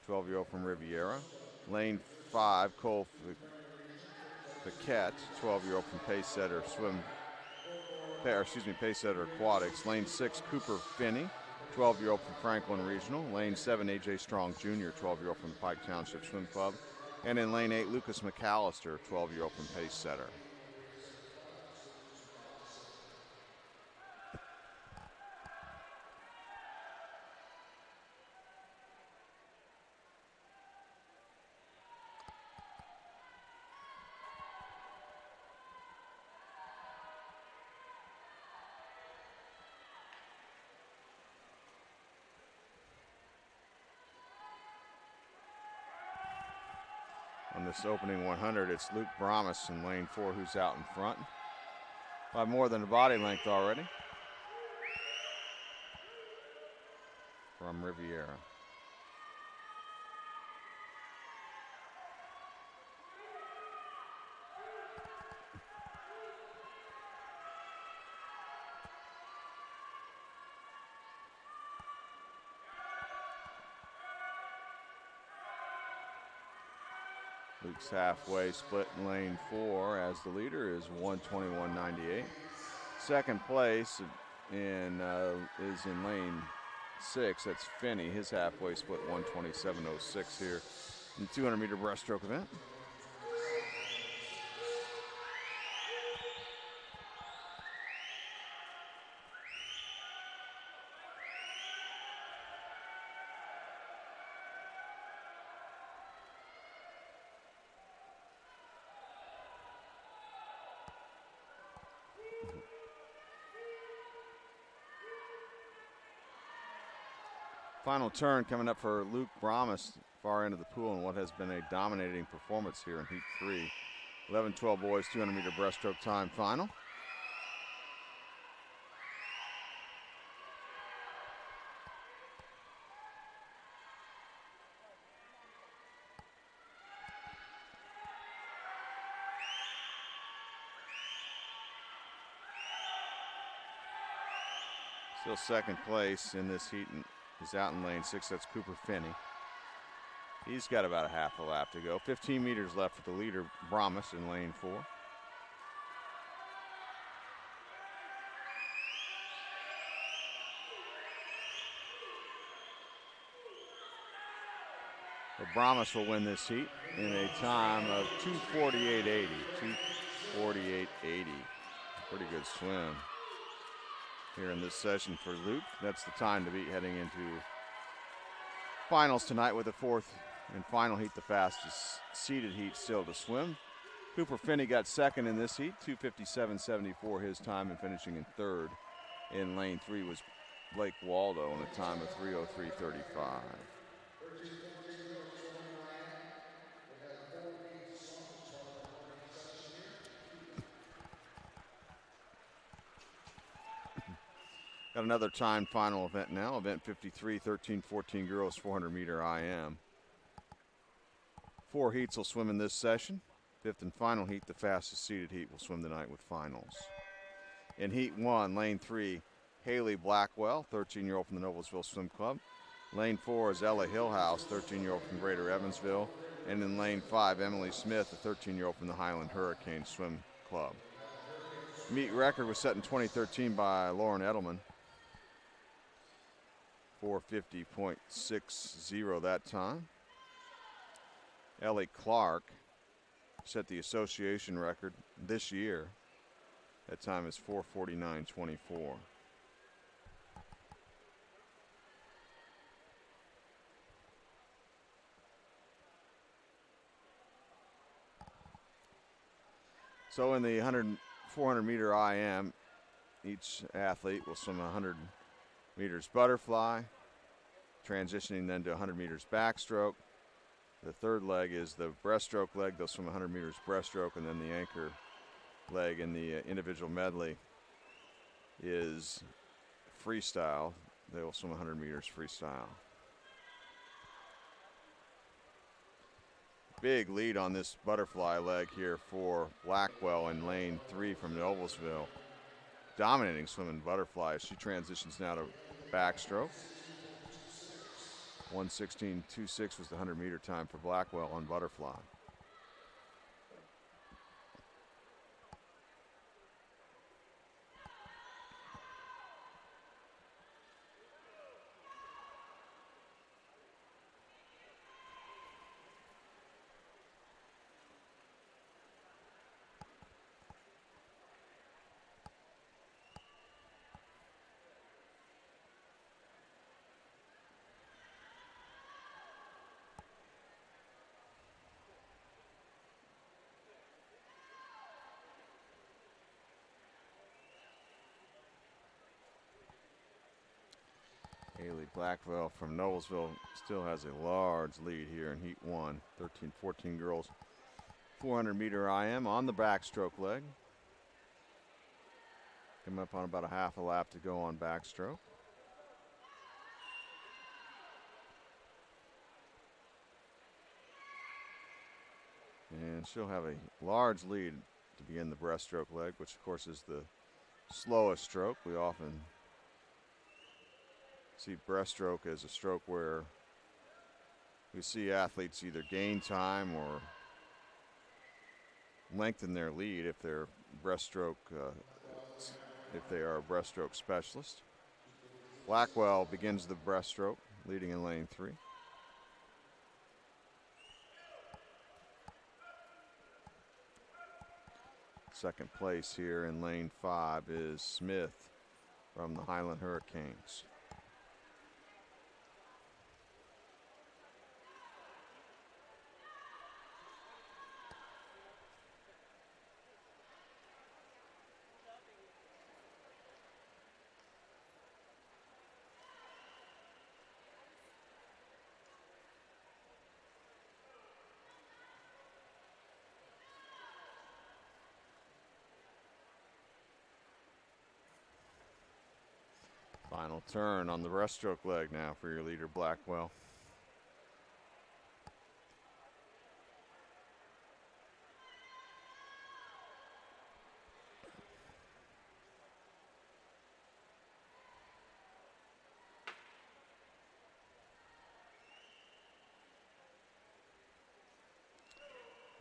12-year-old from Riviera. Lane 5, Cole Paquette, 12-year-old from Pacesetter Pacesetter Aquatics. Lane 6, Cooper Finney, 12-year-old from Franklin Regional. Lane 7, A.J. Strong Jr., 12-year-old from Pike Township Swim Club. And in lane 8, Lucas McAllister, 12-year-old from Pacesetter. On this opening 100, it's Luke Bromus in lane 4 who's out in front by more than a body length already from Riviera. Luke's halfway split in lane 4 as the leader is 1:21.98. Second place is in lane 6. That's Finney. His halfway split 1:27.06 here in the 200-meter breaststroke event. Final turn coming up for Luke Bromus, far end of the pool, in what has been a dominating performance here in heat 3. 11-12 boys, 200-meter breaststroke time final. Still second place in this heat is out in lane 6. That's Cooper Finney. He's got about a half a lap to go. 15 meters left for the leader, Bromus, in lane 4. So Bromus will win this heat in a time of 2:48.80. 2:48.80. Pretty good swim here in this session for Luke. That's the time to beat heading into finals tonight with the fourth and final heat, the fastest seeded heat still to swim. Cooper Finney got second in this heat, 2:57.74 his time, and finishing in third in lane 3 was Blake Waldo in a time of 3:03.35. Got another time final event now, event 53, 13-14 girls 400-meter IM. 4 heats will swim in this session. Fifth and final heat, the fastest seeded heat, will swim tonight with finals. In heat 1, lane 3, Haley Blackwell, 13-year-old from the Noblesville Swim Club. Lane 4 is Ella Hillhouse, 13-year-old from Greater Evansville. And in lane 5, Emily Smith, a 13-year-old from the Highland Hurricane Swim Club. Meet record was set in 2013 by Lauren Edelman. 4:50.60 that time. Ellie Clark set the association record this year. That time is 4:49.24. So in the 400-meter IM, each athlete will swim 100 meters butterfly, transitioning then to 100 meters backstroke. The third leg is the breaststroke leg. They'll swim 100 meters breaststroke, and then the anchor leg in the individual medley is freestyle. They will swim 100 meters freestyle. Big lead on this butterfly leg here for Blackwell in lane 3 from Noblesville. Dominating swimming butterfly. She transitions now to backstroke. 1:16.26 was the 100-meter time for Blackwell on butterfly. Blackwell from Noblesville still has a large lead here in Heat 1. 13-14 girls, 400-meter IM on the backstroke leg. Coming up on about a half a lap to go on backstroke. And she'll have a large lead to begin the breaststroke leg, which of course is the slowest stroke. We often see breaststroke as a stroke where we see athletes either gain time or lengthen their lead if they're breaststroke, if they are a breaststroke specialist. Blackwell begins the breaststroke, leading in lane 3. Second place here in lane 5 is Smith from the Highland Hurricanes. Final turn on the breaststroke leg now for your leader, Blackwell.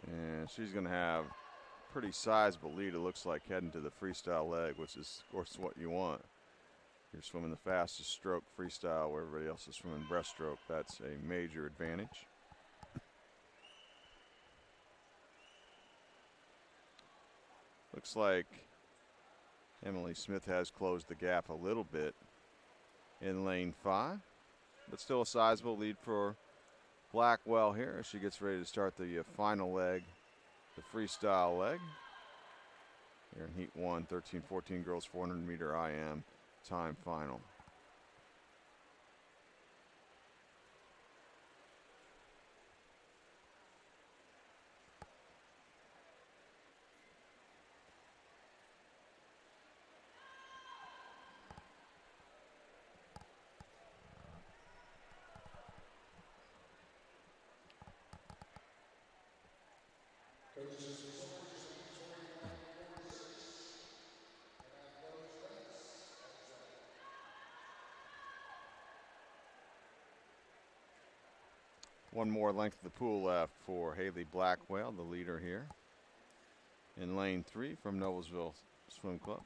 And she's going to have a pretty sizable lead, it looks like, heading to the freestyle leg, which is, of course, what you want. You're swimming the fastest stroke freestyle where everybody else is swimming breaststroke. That's a major advantage. Looks like Emily Smith has closed the gap a little bit in lane 5, but still a sizable lead for Blackwell here as she gets ready to start the final leg, the freestyle leg. Here in Heat 1, 13-14 girls 400-meter IM time final. One more length of the pool left for Haley Blackwell, the leader here in lane 3 from Noblesville Swim Club.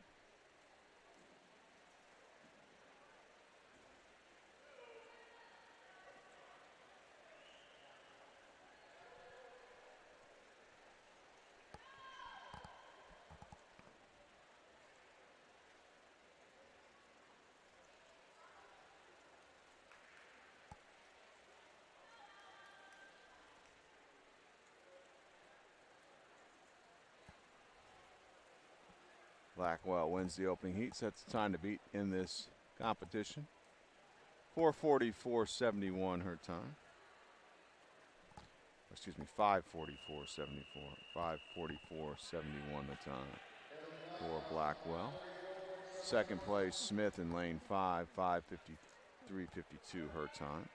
Blackwell wins the opening heat, sets the time to beat in this competition. 4:44.71 her time. Excuse me, 5:44.74. 5:44.71 the time for Blackwell. Second place, Smith in lane 5, 5:53.52 her time.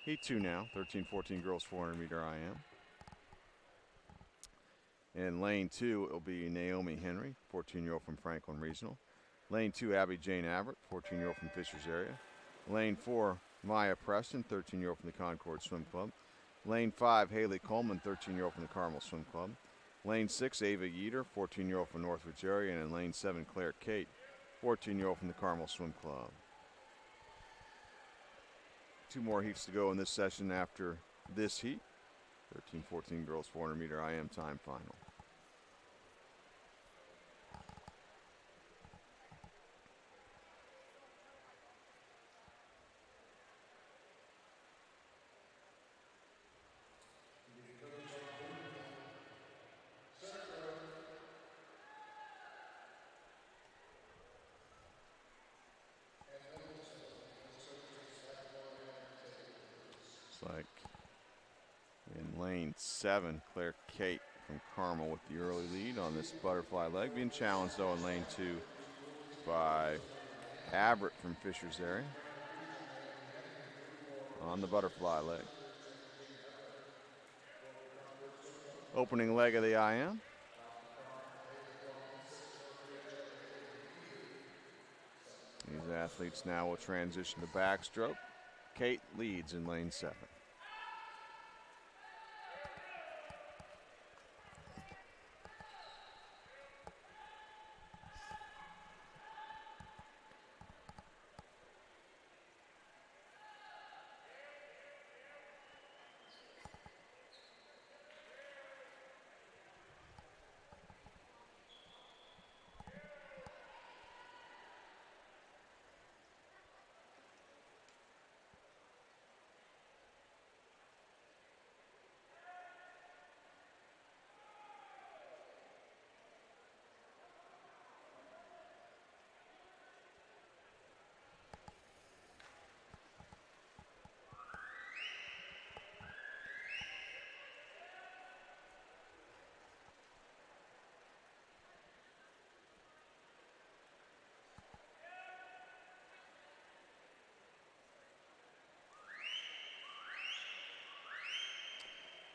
Heat 2 now, 13-14 girls 400-meter IM. In lane 2, it'll be Naomi Henry, 14-year-old from Franklin Regional. Lane 2, Abby Jane Averett, 14-year-old from Fishers area. Lane 4, Maya Preston, 13-year-old from the Concord Swim Club. Lane 5, Haley Coleman, 13-year-old from the Carmel Swim Club. Lane 6, Ava Yeater, 14-year-old from Northridge area. And in lane 7, Claire Kate, 14-year-old from the Carmel Swim Club. 2 more heats to go in this session after this heat. 13-14 girls 400-meter IM time final. Looks like in lane 7, Claire Kate from Carmel with the early lead on this butterfly leg. Being challenged though in lane 2 by Abbott from Fisher's area on the butterfly leg. Opening leg of the IM. These athletes now will transition to backstroke. Kate leads in lane 7.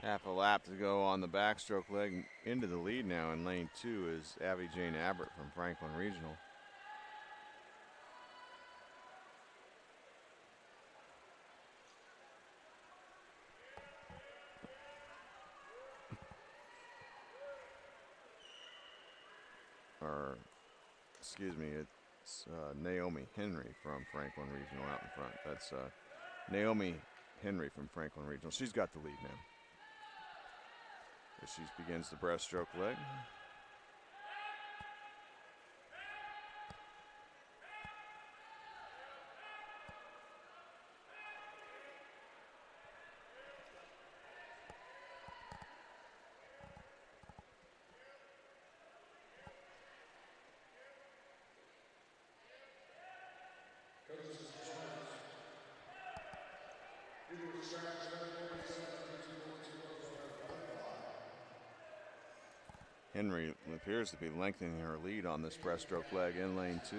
Half a lap to go on the backstroke leg. Into the lead now in lane 2 is Abby Jane Abbott from Franklin Regional. Or, excuse me, it's Naomi Henry from Franklin Regional out in front. That's Naomi Henry from Franklin Regional. She's got the lead now. As she begins the breaststroke leg. Henry appears to be lengthening her lead on this breaststroke leg in lane 2.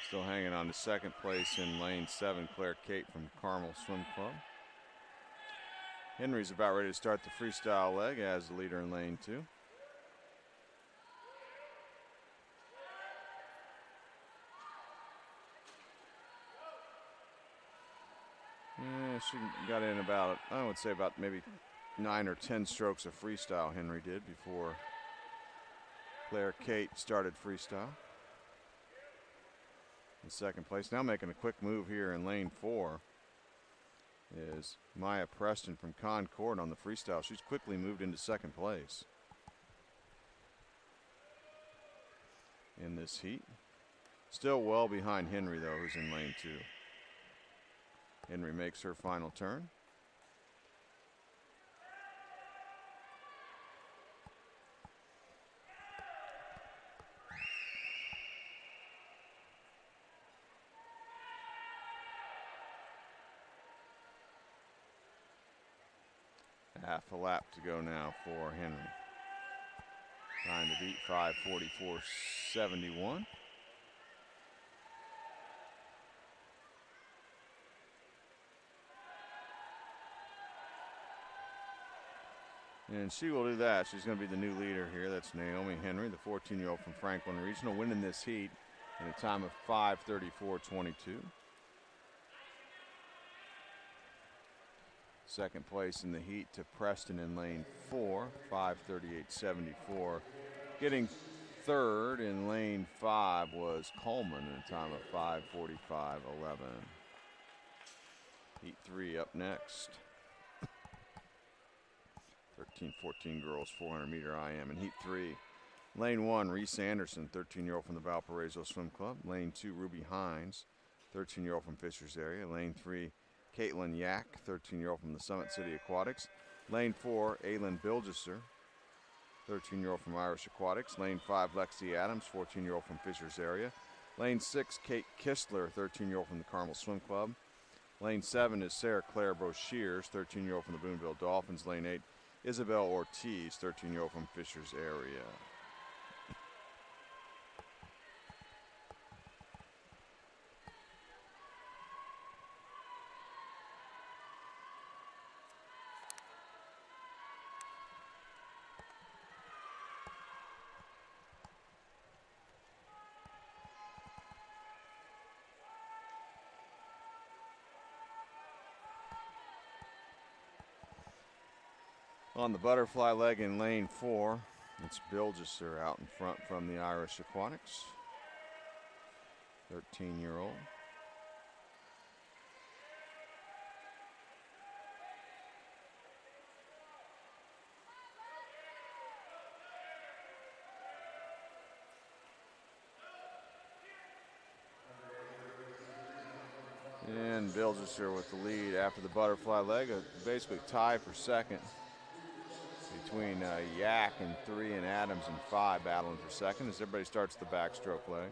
Still hanging on to second place in lane 7, Claire Kate from Carmel Swim Club. Henry's about ready to start the freestyle leg as the leader in lane 2. Yeah, she got in about, I would say about maybe 9 or 10 strokes of freestyle Henry did before Claire Kate started freestyle. In second place, now making a quick move here in lane 4 is Maya Preston from Concord on the freestyle. She's quickly moved into second place in this heat. Still well behind Henry though, who's in lane 2. Henry makes her final turn. Half a lap to go now for Henry. Time to beat 5:44.71. And she will do that. She's going to be the new leader here. That's Naomi Henry, the 14-year-old from Franklin Regional, winning this heat in a time of 5:34.22. Second place in the heat to Preston in lane 4, 5:38.74. Getting third in lane 5 was Coleman in a time of 5:45.11. Heat 3 up next. 13-14 girls 400-meter IM in Heat 3. Lane 1, Reese Anderson, 13-year-old from the Valparaiso Swim Club. Lane 2, Ruby Hines, 13-year-old from Fishers area. Lane 3, Caitlin Yak, 13-year-old from the Summit City Aquatics. Lane 4, Aylin Bilgesser, 13-year-old from Irish Aquatics. Lane 5, Lexi Adams, 14-year-old from Fishers area. Lane 6, Kate Kistler, 13-year-old from the Carmel Swim Club. Lane 7 is Sarah Claire Broshears, 13-year-old from the Boonville Dolphins. Lane 8, Isabel Ortiz, 13-year-old from Fishers area. On the butterfly leg in lane 4, it's Bilgesser out in front from the Irish Aquatics, 13-year-old. And Bilgesser with the lead after the butterfly leg, basically tie for second between Yak in 3 and Adams in 5, battling for second as everybody starts the backstroke leg.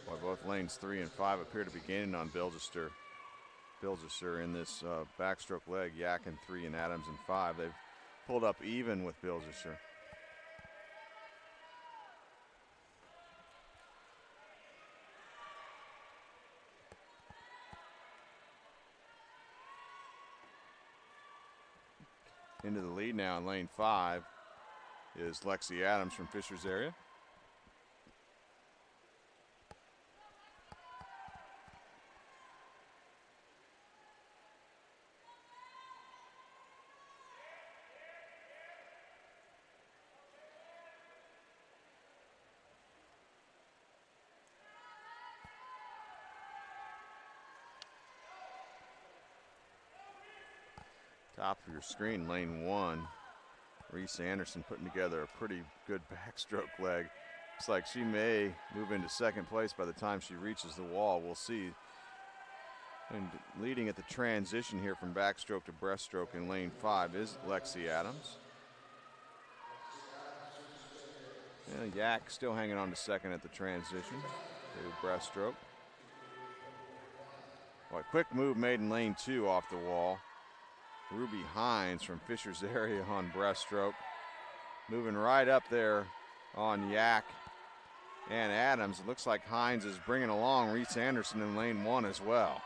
Boy, both lanes 3 and 5 appear to be gaining on Bilgesser in this backstroke leg. Yak in 3 and Adams in 5. They've pulled up even with Bilgesser. Into the lead now in lane 5 is Lexi Adams from Fishers area. Top of your screen, lane 1. Reese Anderson putting together a pretty good backstroke leg. Looks like she may move into second place by the time she reaches the wall. We'll see. And leading at the transition here from backstroke to breaststroke in lane 5 is Lexi Adams. Yeah, Yak still hanging on to second at the transition to breaststroke. Well, a quick move made in lane 2 off the wall. Ruby Hines from Fishers area on breaststroke. Moving right up there on Yak and Adams. It looks like Hines is bringing along Reese Anderson in lane 1 as well.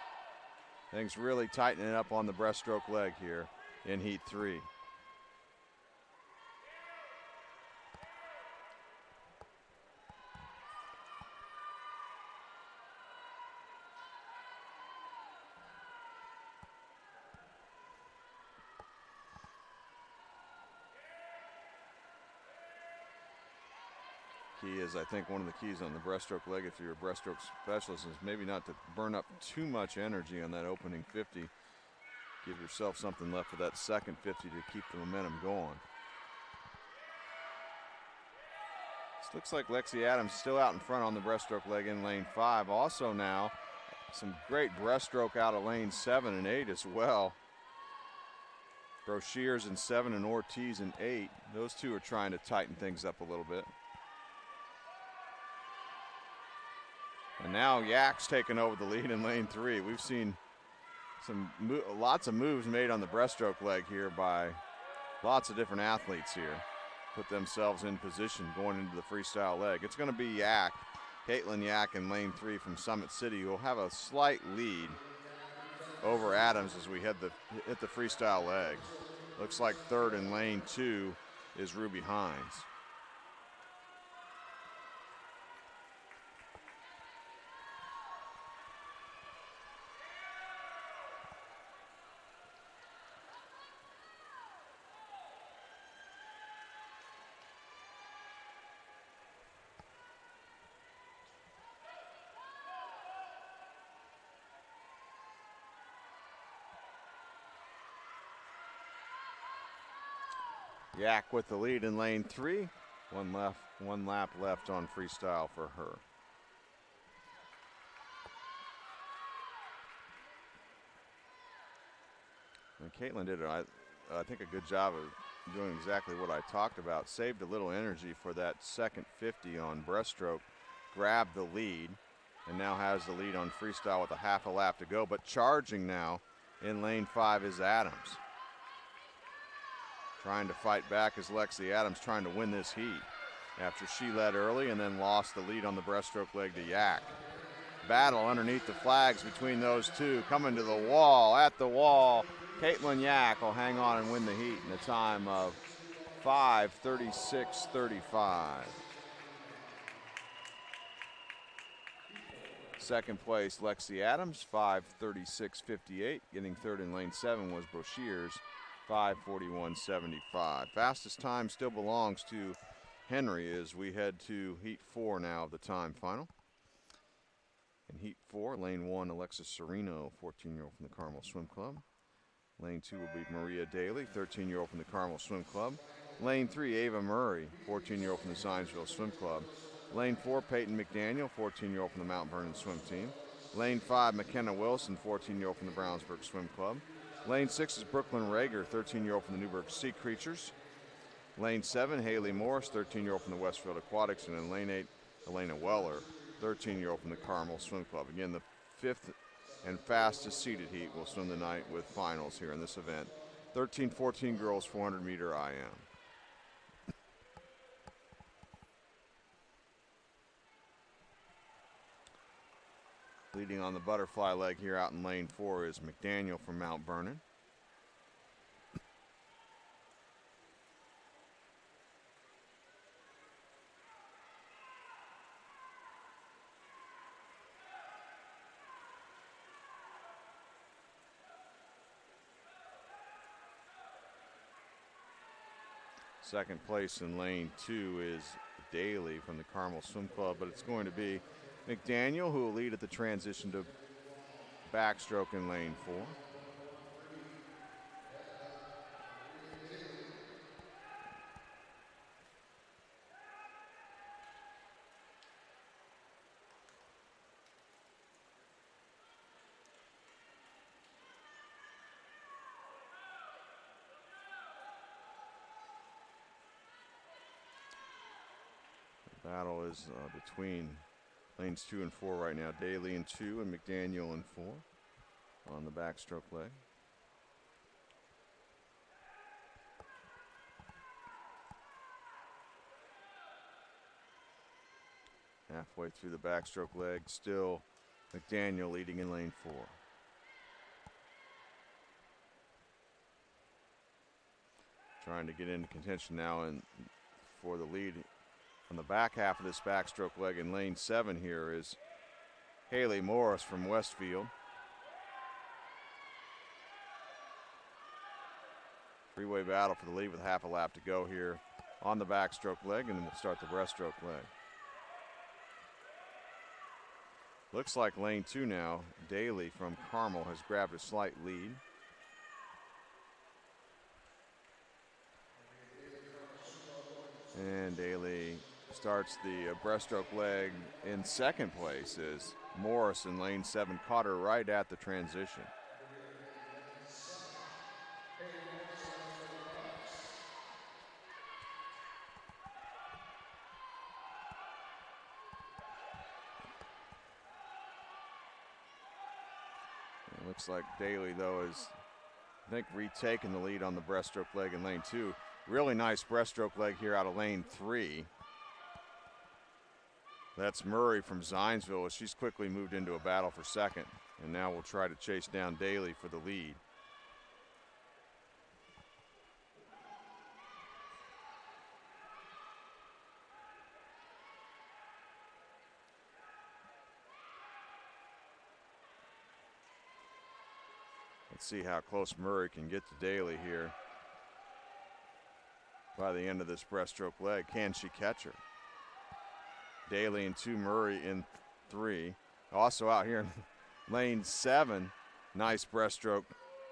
Things really tightening up on the breaststroke leg here in Heat 3. Key is, I think, one of the keys on the breaststroke leg, if you're a breaststroke specialist, is maybe not to burn up too much energy on that opening 50. Give yourself something left for that second 50 to keep the momentum going. This looks like Lexi Adams still out in front on the breaststroke leg in lane 5. Also now, some great breaststroke out of lane 7 and 8 as well. Broshears in 7 and Ortiz in 8. Those two are trying to tighten things up a little bit. And now Yak's taking over the lead in lane 3. We've seen lots of moves made on the breaststroke leg here by lots of different athletes here. Put themselves in position going into the freestyle leg. It's going to be Yak, Caitlin Yak in lane 3 from Summit City, who will have a slight lead over Adams as we hit the freestyle leg. Looks like third in lane 2 is Ruby Hines. Yak with the lead in lane 3. One lap left on freestyle for her. And Caitlin did, I think, a good job of doing exactly what I talked about. Saved a little energy for that second 50 on breaststroke. Grabbed the lead and now has the lead on freestyle with a half a lap to go. But charging now in lane 5 is Adams. Trying to fight back is Lexi Adams, trying to win this heat after she led early and then lost the lead on the breaststroke leg to Yak. Battle underneath the flags between those two, coming to the wall, at the wall. Caitlin Yak will hang on and win the heat in a time of 5:36.35. Second place, Lexi Adams, 5:36.58. Getting third in lane 7 was Broshears, 5:41.75. Fastest time still belongs to Henry as we head to heat 4 now of the time final. In heat 4, lane 1, Alexis Sereno, 14-year-old from the Carmel Swim Club. Lane 2 will be Maria Daly, 13-year-old from the Carmel Swim Club. Lane 3, Ava Murray, 14-year-old from the Zionsville Swim Club. Lane 4, Peyton McDaniel, 14-year-old from the Mount Vernon Swim Team. Lane 5, McKenna Wilson, 14-year-old from the Brownsburg Swim Club. Lane 6 is Brooklyn Rager, 13-year-old from the Newburgh Sea Creatures. Lane 7, Haley Morris, 13-year-old from the Westfield Aquatics. And in lane 8, Elena Weller, 13-year-old from the Carmel Swim Club. Again, the 5th and fastest seeded heat will swim the night with finals here in this event. 13-14 girls 400-meter IM. Leading on the butterfly leg here out in lane 4 is McDaniel from Mount Vernon. Second place in lane 2 is Daly from the Carmel Swim Club, but it's going to be McDaniel who will lead at the transition to backstroke in lane 4. The battle is between lanes 2 and 4 right now. Daly in 2 and McDaniel in 4 on the backstroke leg. Halfway through the backstroke leg, still McDaniel leading in lane 4. Trying to get into contention now and for the lead on the back half of this backstroke leg in lane 7 here is Haley Morris from Westfield. Three-way battle for the lead with half a lap to go here on the backstroke leg, and then we'll start the breaststroke leg. Looks like lane 2 now, Daly from Carmel has grabbed a slight lead. And Daly starts the breaststroke leg in second place as Morris in lane 7 caught her right at the transition. It looks like Daly, though, is, I think, retaking the lead on the breaststroke leg in lane 2. Really nice breaststroke leg here out of lane 3. That's Murray from Zionsville as she's quickly moved into a battle for second. And now we'll try to chase down Daly for the lead. Let's see how close Murray can get to Daly here by the end of this breaststroke leg. Can she catch her? Daly in 2, Murray in 3. Also out here in lane 7, nice breaststroke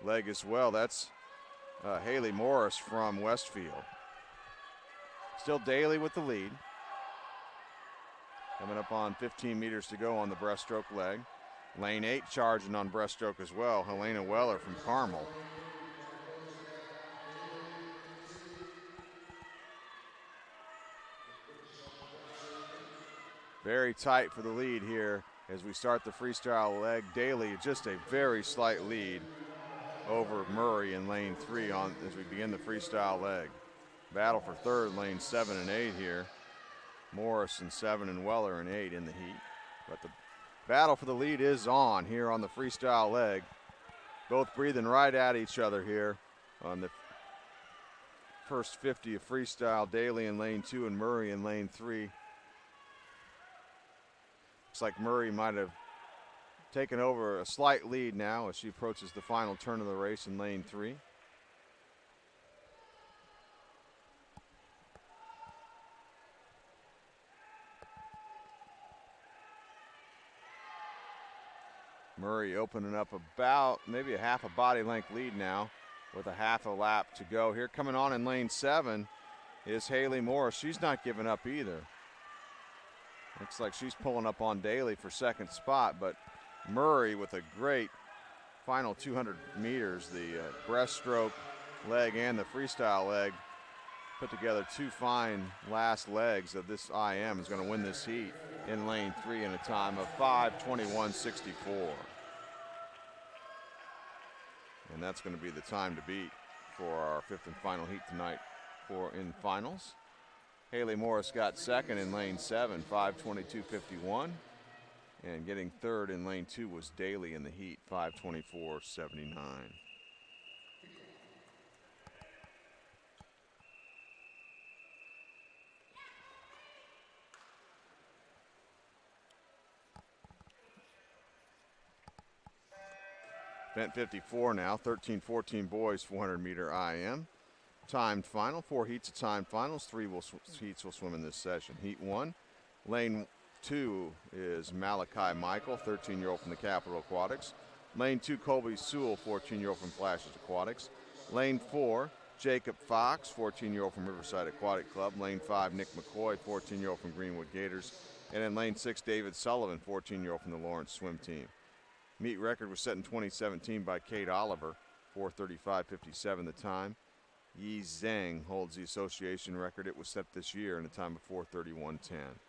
leg as well. That's Haley Morris from Westfield. Still Daly with the lead. Coming up on 15 meters to go on the breaststroke leg. Lane 8 charging on breaststroke as well. Helena Weller from Carmel. Very tight for the lead here as we start the freestyle leg. Daly just a very slight lead over Murray in lane 3 as we begin the freestyle leg. Battle for third, lane 7 and 8 here. Morris in 7 and Weller in 8 in the heat. But the battle for the lead is on here on the freestyle leg. Both breathing right at each other here on the first 50 of freestyle. Daly in lane 2 and Murray in lane 3. Looks like Murray might have taken over a slight lead now as she approaches the final turn of the race in lane 3. Murray opening up about maybe a half a body length lead now with a half a lap to go. Here coming on in lane 7 is Haley Morris. She's not giving up either. Looks like she's pulling up on Daly for second spot, but Murray with a great final 200 meters, the breaststroke leg and the freestyle leg, put together two fine last legs of this IM, is going to win this heat in lane 3 in a time of 5:21.64. And that's going to be the time to beat for our 5th and final heat tonight in finals. Haley Morris got second in lane 7, 5:22.51. And getting third in lane 2 was Daly in the heat, 5:24.79. Event 54 now, 13-14 boys 400 meter IM. Timed final, 4 heats of timed finals, 3 heats will swim in this session. Heat 1, lane 2 is Malachi Michael, 13-year-old from the Capital Aquatics. Lane 2, Colby Sewell, 14-year-old from Flashes Aquatics. Lane 4, Jacob Fox, 14-year-old from Riverside Aquatic Club. Lane 5, Nick McCoy, 14-year-old from Greenwood Gators. And in lane 6, David Sullivan, 14-year-old from the Lawrence Swim Team. Meet record was set in 2017 by Kate Oliver, 4:35.57 the time. Yi Zhang holds the association record. It was set this year in a time of 4:31.10.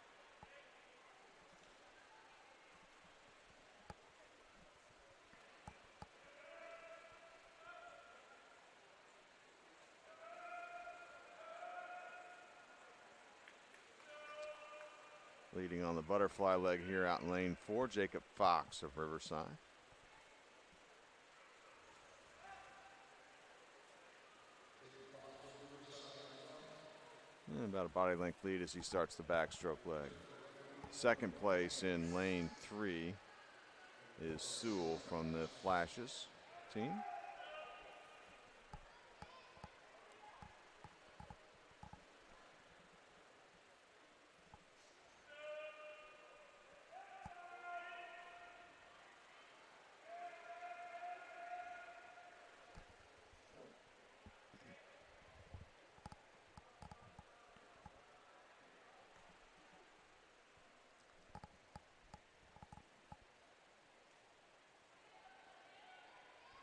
Leading on the butterfly leg here out in lane 4, Jacob Fox of Riverside. And about a body length lead as he starts the backstroke leg. Second place in lane 3 is Sewell from the Flashes team.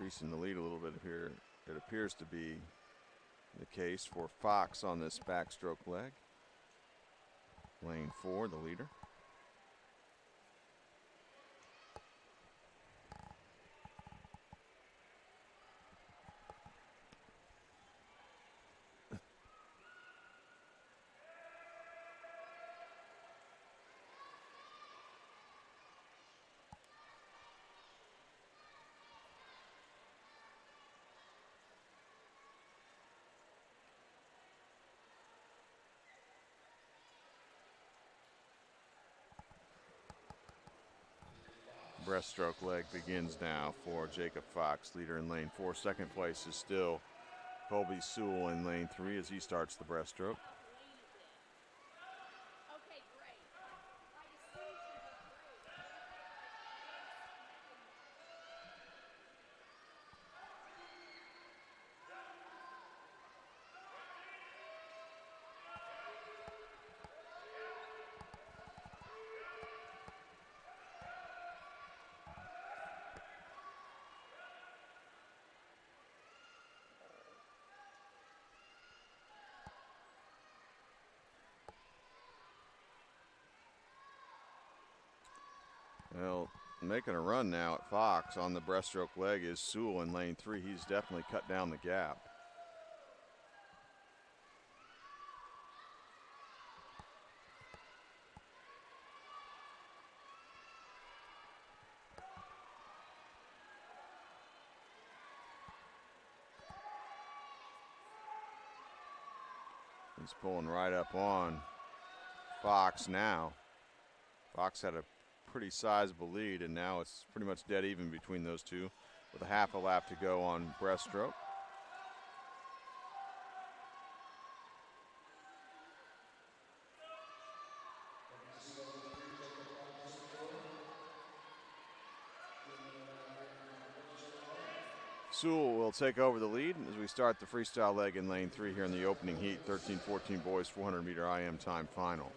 Increasing the lead a little bit here. It appears to be the case for Fox on this backstroke leg. Lane 4, the leader. Breaststroke leg begins now for Jacob Fox, leader in lane 4. Second place is still Colby Sewell in lane 3 as he starts the breaststroke. Well, making a run now at Fox on the breaststroke leg is Sewell in lane 3. He's definitely cut down the gap. He's pulling right up on Fox now. Fox had a pretty sizable lead, and now it's pretty much dead even between those two with a half a lap to go on breaststroke. Sewell will take over the lead as we start the freestyle leg in lane 3 here in the opening heat. 13-14 boys 400 meter IM time final.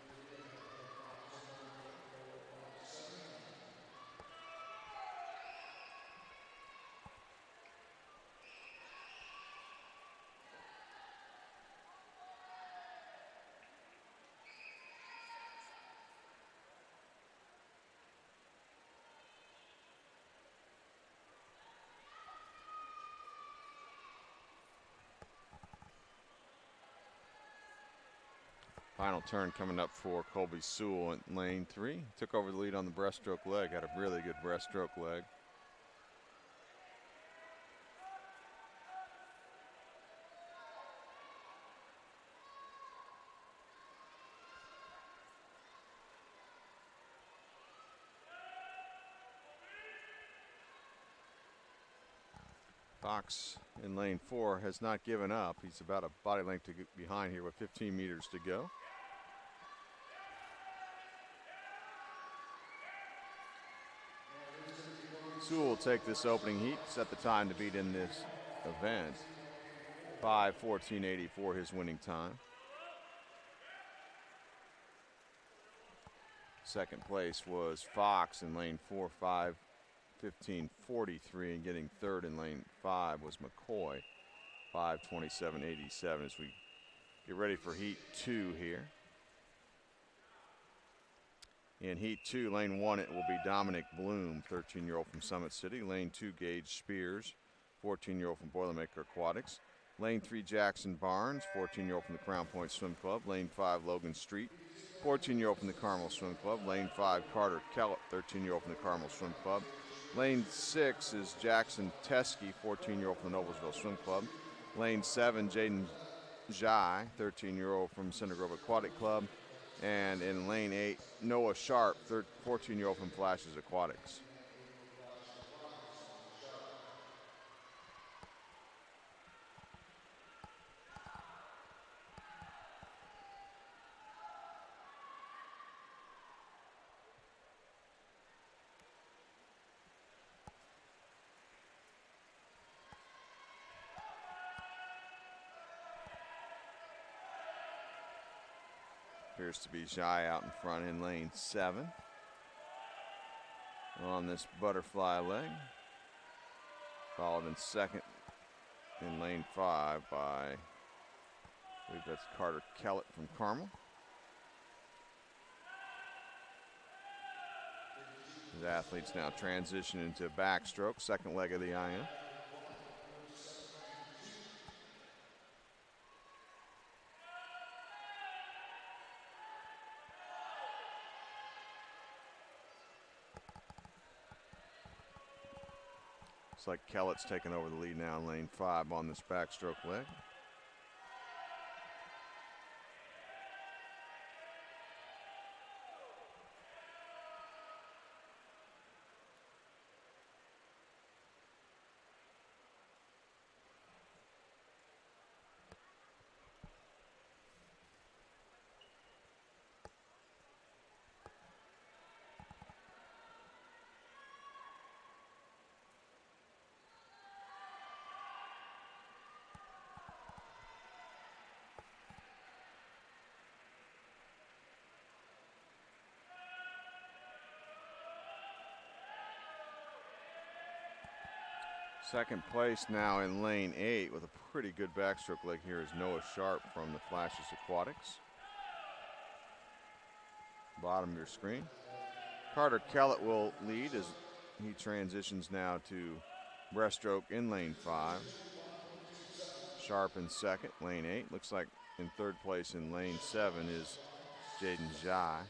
Final turn coming up for Colby Sewell in lane 3. Took over the lead on the breaststroke leg, had a really good breaststroke leg. Fox in lane 4 has not given up. He's about a body length behind here with 15 meters to go. Sewell will take this opening heat, set the time to beat in this event. 5:14.84 his winning time. Second place was Fox in lane 4, 5:15.43, and getting third in lane 5 was McCoy, 5:27.87 as we get ready for heat 2 here. In heat 2, lane 1, it will be Dominic Bloom, 13-year-old from Summit City. Lane 2, Gage Spears, 14-year-old from Boilermaker Aquatics. Lane 3, Jackson Barnes, 14-year-old from the Crown Point Swim Club. Lane 5, Logan Street, 14-year-old from the Carmel Swim Club. Lane 5, Carter Kellett, 13-year-old from the Carmel Swim Club. Lane 6 is Jackson Teskey, 14-year-old from the Noblesville Swim Club. Lane 7, Jaden Jai, 13-year-old from Center Grove Aquatic Club. And in lane 8, Noah Sharp, 14-year-old from Flashes Aquatics. Appears to be Jai out in front in lane 7 on this butterfly leg. Followed in second in lane 5 by, I believe that's Carter Kellett from Carmel. The athletes now transition into backstroke, second leg of the IM. Looks like Kellett's taking over the lead now in lane 5 on this backstroke leg. Second place now in lane 8 with a pretty good backstroke leg here is Noah Sharp from the Flashes Aquatics. Bottom of your screen. Carter Kellett will lead as he transitions now to breaststroke in lane 5. Sharp in second, lane 8. Looks like in third place in lane 7 is Jaden Jai.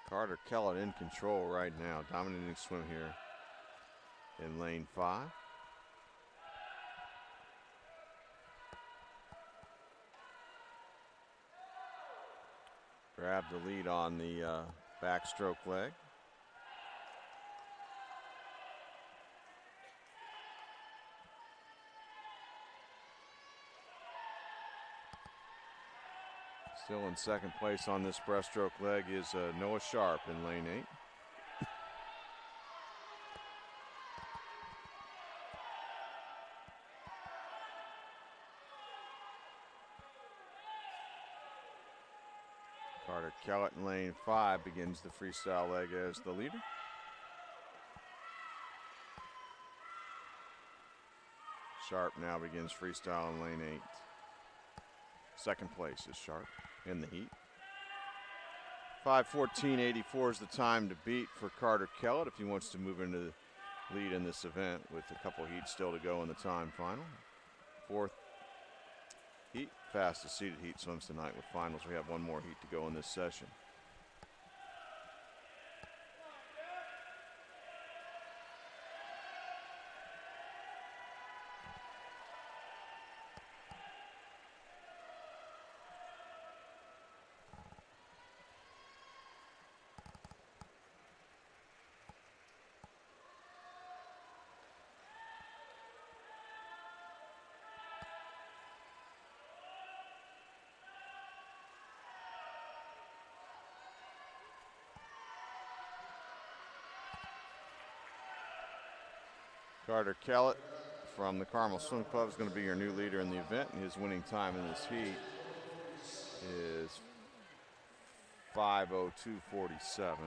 Carter Kellett in control right now, dominating swim here in lane 5. Grabbed the lead on the backstroke leg. Still in second place on this breaststroke leg is Noah Sharp in lane 8. Carter Kellett in lane 5 begins the freestyle leg as the leader. Sharp now begins freestyle in lane 8. Second place is Sharp in the heat. 5:14.84 is the time to beat for Carter Kellett if he wants to move into the lead in this event with a couple heats still to go in the time final. Fourth heat, fastest seeded heat swims tonight with finals. We have one more heat to go in this session. Carter Kellett from the Carmel Swim Club is going to be your new leader in the event, and his winning time in this heat is 5:02.47.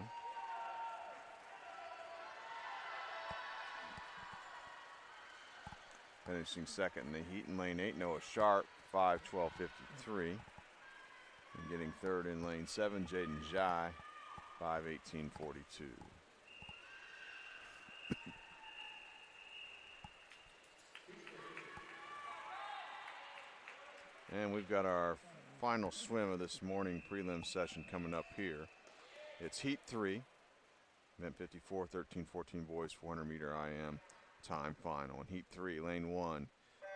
Finishing second in the heat in lane 8, Noah Sharp, 5:12.53. And getting third in lane 7, Jaden Jai, 5:18.42. And we've got our final swim of this morning prelim session coming up here. It's heat 3, event 54, 13-14 boys, 400 meter IM time final. In heat 3, lane 1,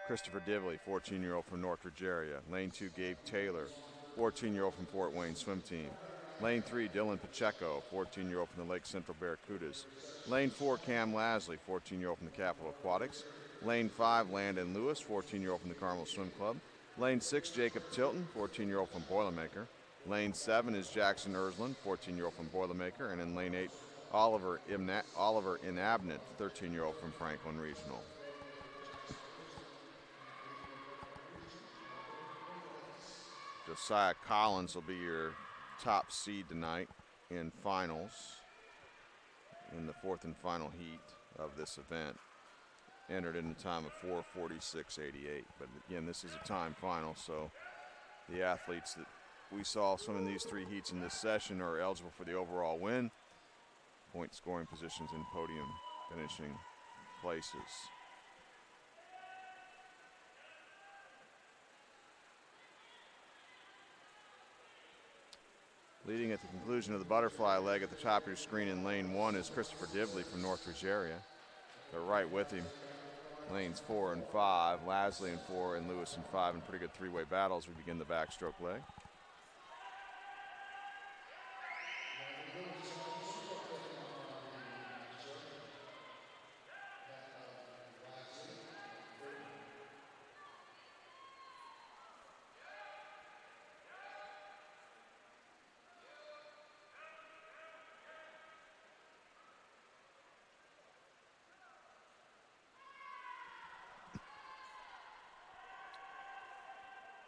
Christopher Divley, 14-year-old from North Ridge. Lane 2, Gabe Taylor, 14-year-old from Fort Wayne swim team. Lane 3, Dylan Pacheco, 14-year-old from the Lake Central Barracudas. Lane 4, Cam Lasley, 14-year-old from the Capital Aquatics. Lane 5, Landon Lewis, 14-year-old from the Carmel Swim Club. Lane 6, Jacob Tilton, 14-year-old from Boilermaker. Lane 7 is Jackson Ersland, 14-year-old from Boilermaker. And in lane 8, Oliver Inabnett, 13-year-old from Franklin Regional. Josiah Collins will be your top seed tonight in finals in the fourth and final heat of this event. Entered in a time of 4:46.88. But again, this is a time final, so the athletes that we saw swimming these 3 heats in this session are eligible for the overall win. Point scoring positions and podium finishing places. Leading at the conclusion of the butterfly leg at the top of your screen in lane 1 is Christopher Divley from North Ridge area. They're right with him. Lanes 4 and 5, Lasley in 4 and Lewis in 5 in pretty good 3-way battles. We begin the backstroke leg.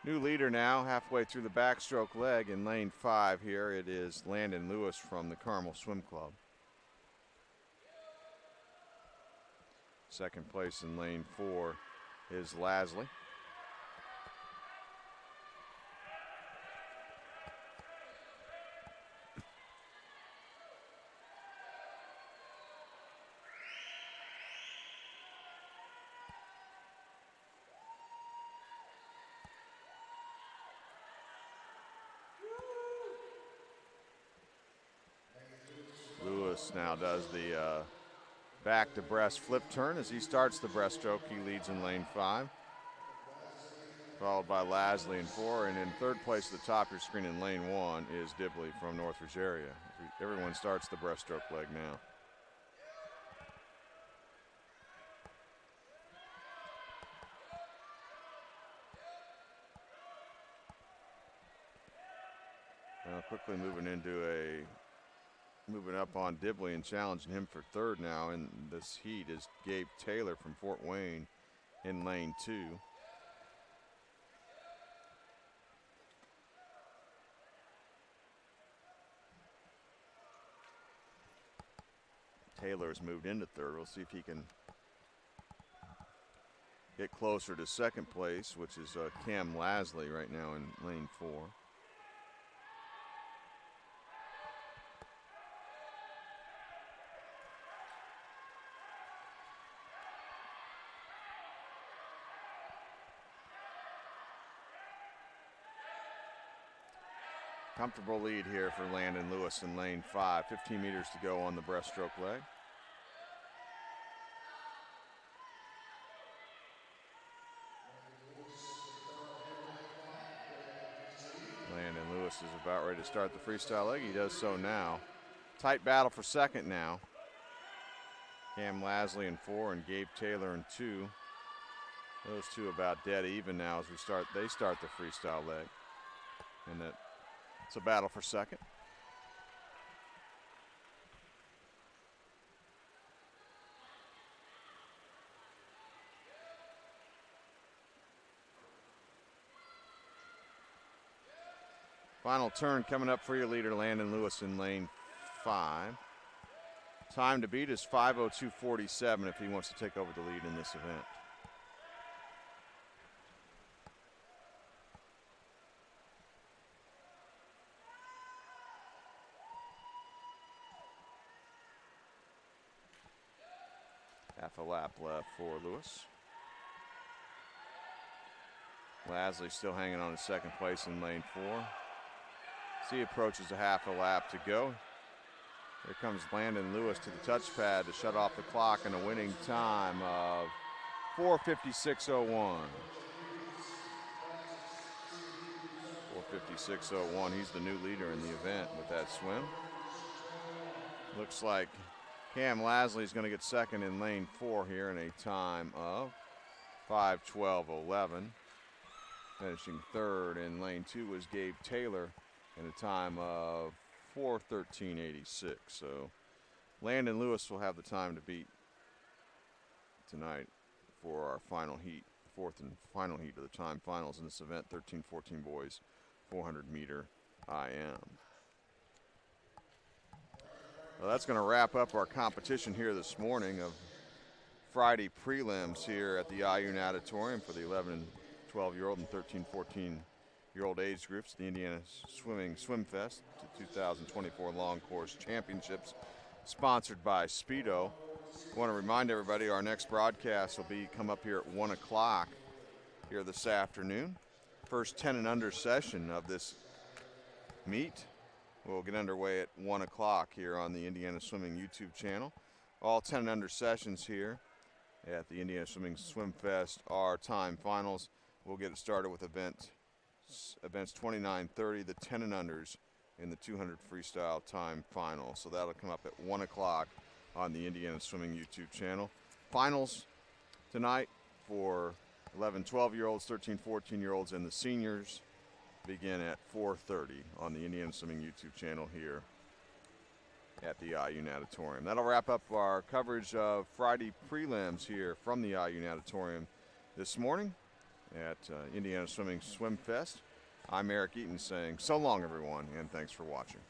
New leader now, halfway through the backstroke leg in lane 5 here. It is Landon Lewis from the Carmel Swim Club. Second place in lane 4 is Lasley. Lewis now does the back to breast flip turn as he starts the breaststroke. He leads in lane 5, followed by Lasley in 4, and in third place at the top of your screen in lane 1 is Dibley from Northridge area. Everyone starts the breaststroke leg now. Now quickly moving up on Dibley and challenging him for third now in this heat is Gabe Taylor from Fort Wayne in lane 2. Taylor has moved into third. We'll see if he can get closer to second place, which is Cam Lasley right now in lane 4. Comfortable lead here for Landon Lewis in lane 5. 15 meters to go on the breaststroke leg. Landon Lewis is about ready to start the freestyle leg. He does so now. Tight battle for second now. Cam Lasley in 4 and Gabe Taylor in 2. Those two about dead even now as they start the freestyle leg. And it's a battle for second. Final turn coming up for your leader, Landon Lewis in lane 5. Time to beat is 5:02:47 if he wants to take over the lead in this event. Half a lap left for Lewis. Lasley still hanging on to second place in lane 4. As he approaches a half a lap to go. Here comes Landon Lewis to the touchpad to shut off the clock and a winning time of 4:56:01. 4:56:01. He's the new leader in the event with that swim. Looks like Cam Lasley is going to get second in lane 4 here in a time of 5:12:11. Finishing third in lane 2 was Gabe Taylor in a time of 4:13:86. So Landon Lewis will have the time to beat tonight for our final heat, fourth and final heat of the time finals in this event, 13-14 boys, 400 meter IM. Well, that's going to wrap up our competition here this morning of Friday prelims here at the IU Natatorium for the 11 and 12-year-old and 13-14-year-old age groups, the Indiana SwimFest 2024 Long Course Championships, sponsored by Speedo. I want to remind everybody our next broadcast will come up here at 1 o'clock here this afternoon. First 10 and under session of this meet will get underway at 1 o'clock here on the Indiana Swimming YouTube channel. All 10 and under sessions here at the Indiana Swimming SwimFest are time finals. We'll get it started with events 29-30, the 10 and unders in the 200 freestyle time final. So that'll come up at 1 o'clock on the Indiana Swimming YouTube channel. Finals tonight for 11, 12-year-olds, 13, 14-year-olds, and the seniors begin at 4:30 on the Indiana Swimming YouTube channel here at the IU Natatorium. That'll wrap up our coverage of Friday prelims here from the IU Natatorium this morning. at Indiana Swimming SwimFest. I'm Eric Eaton saying so long, everyone, and thanks for watching.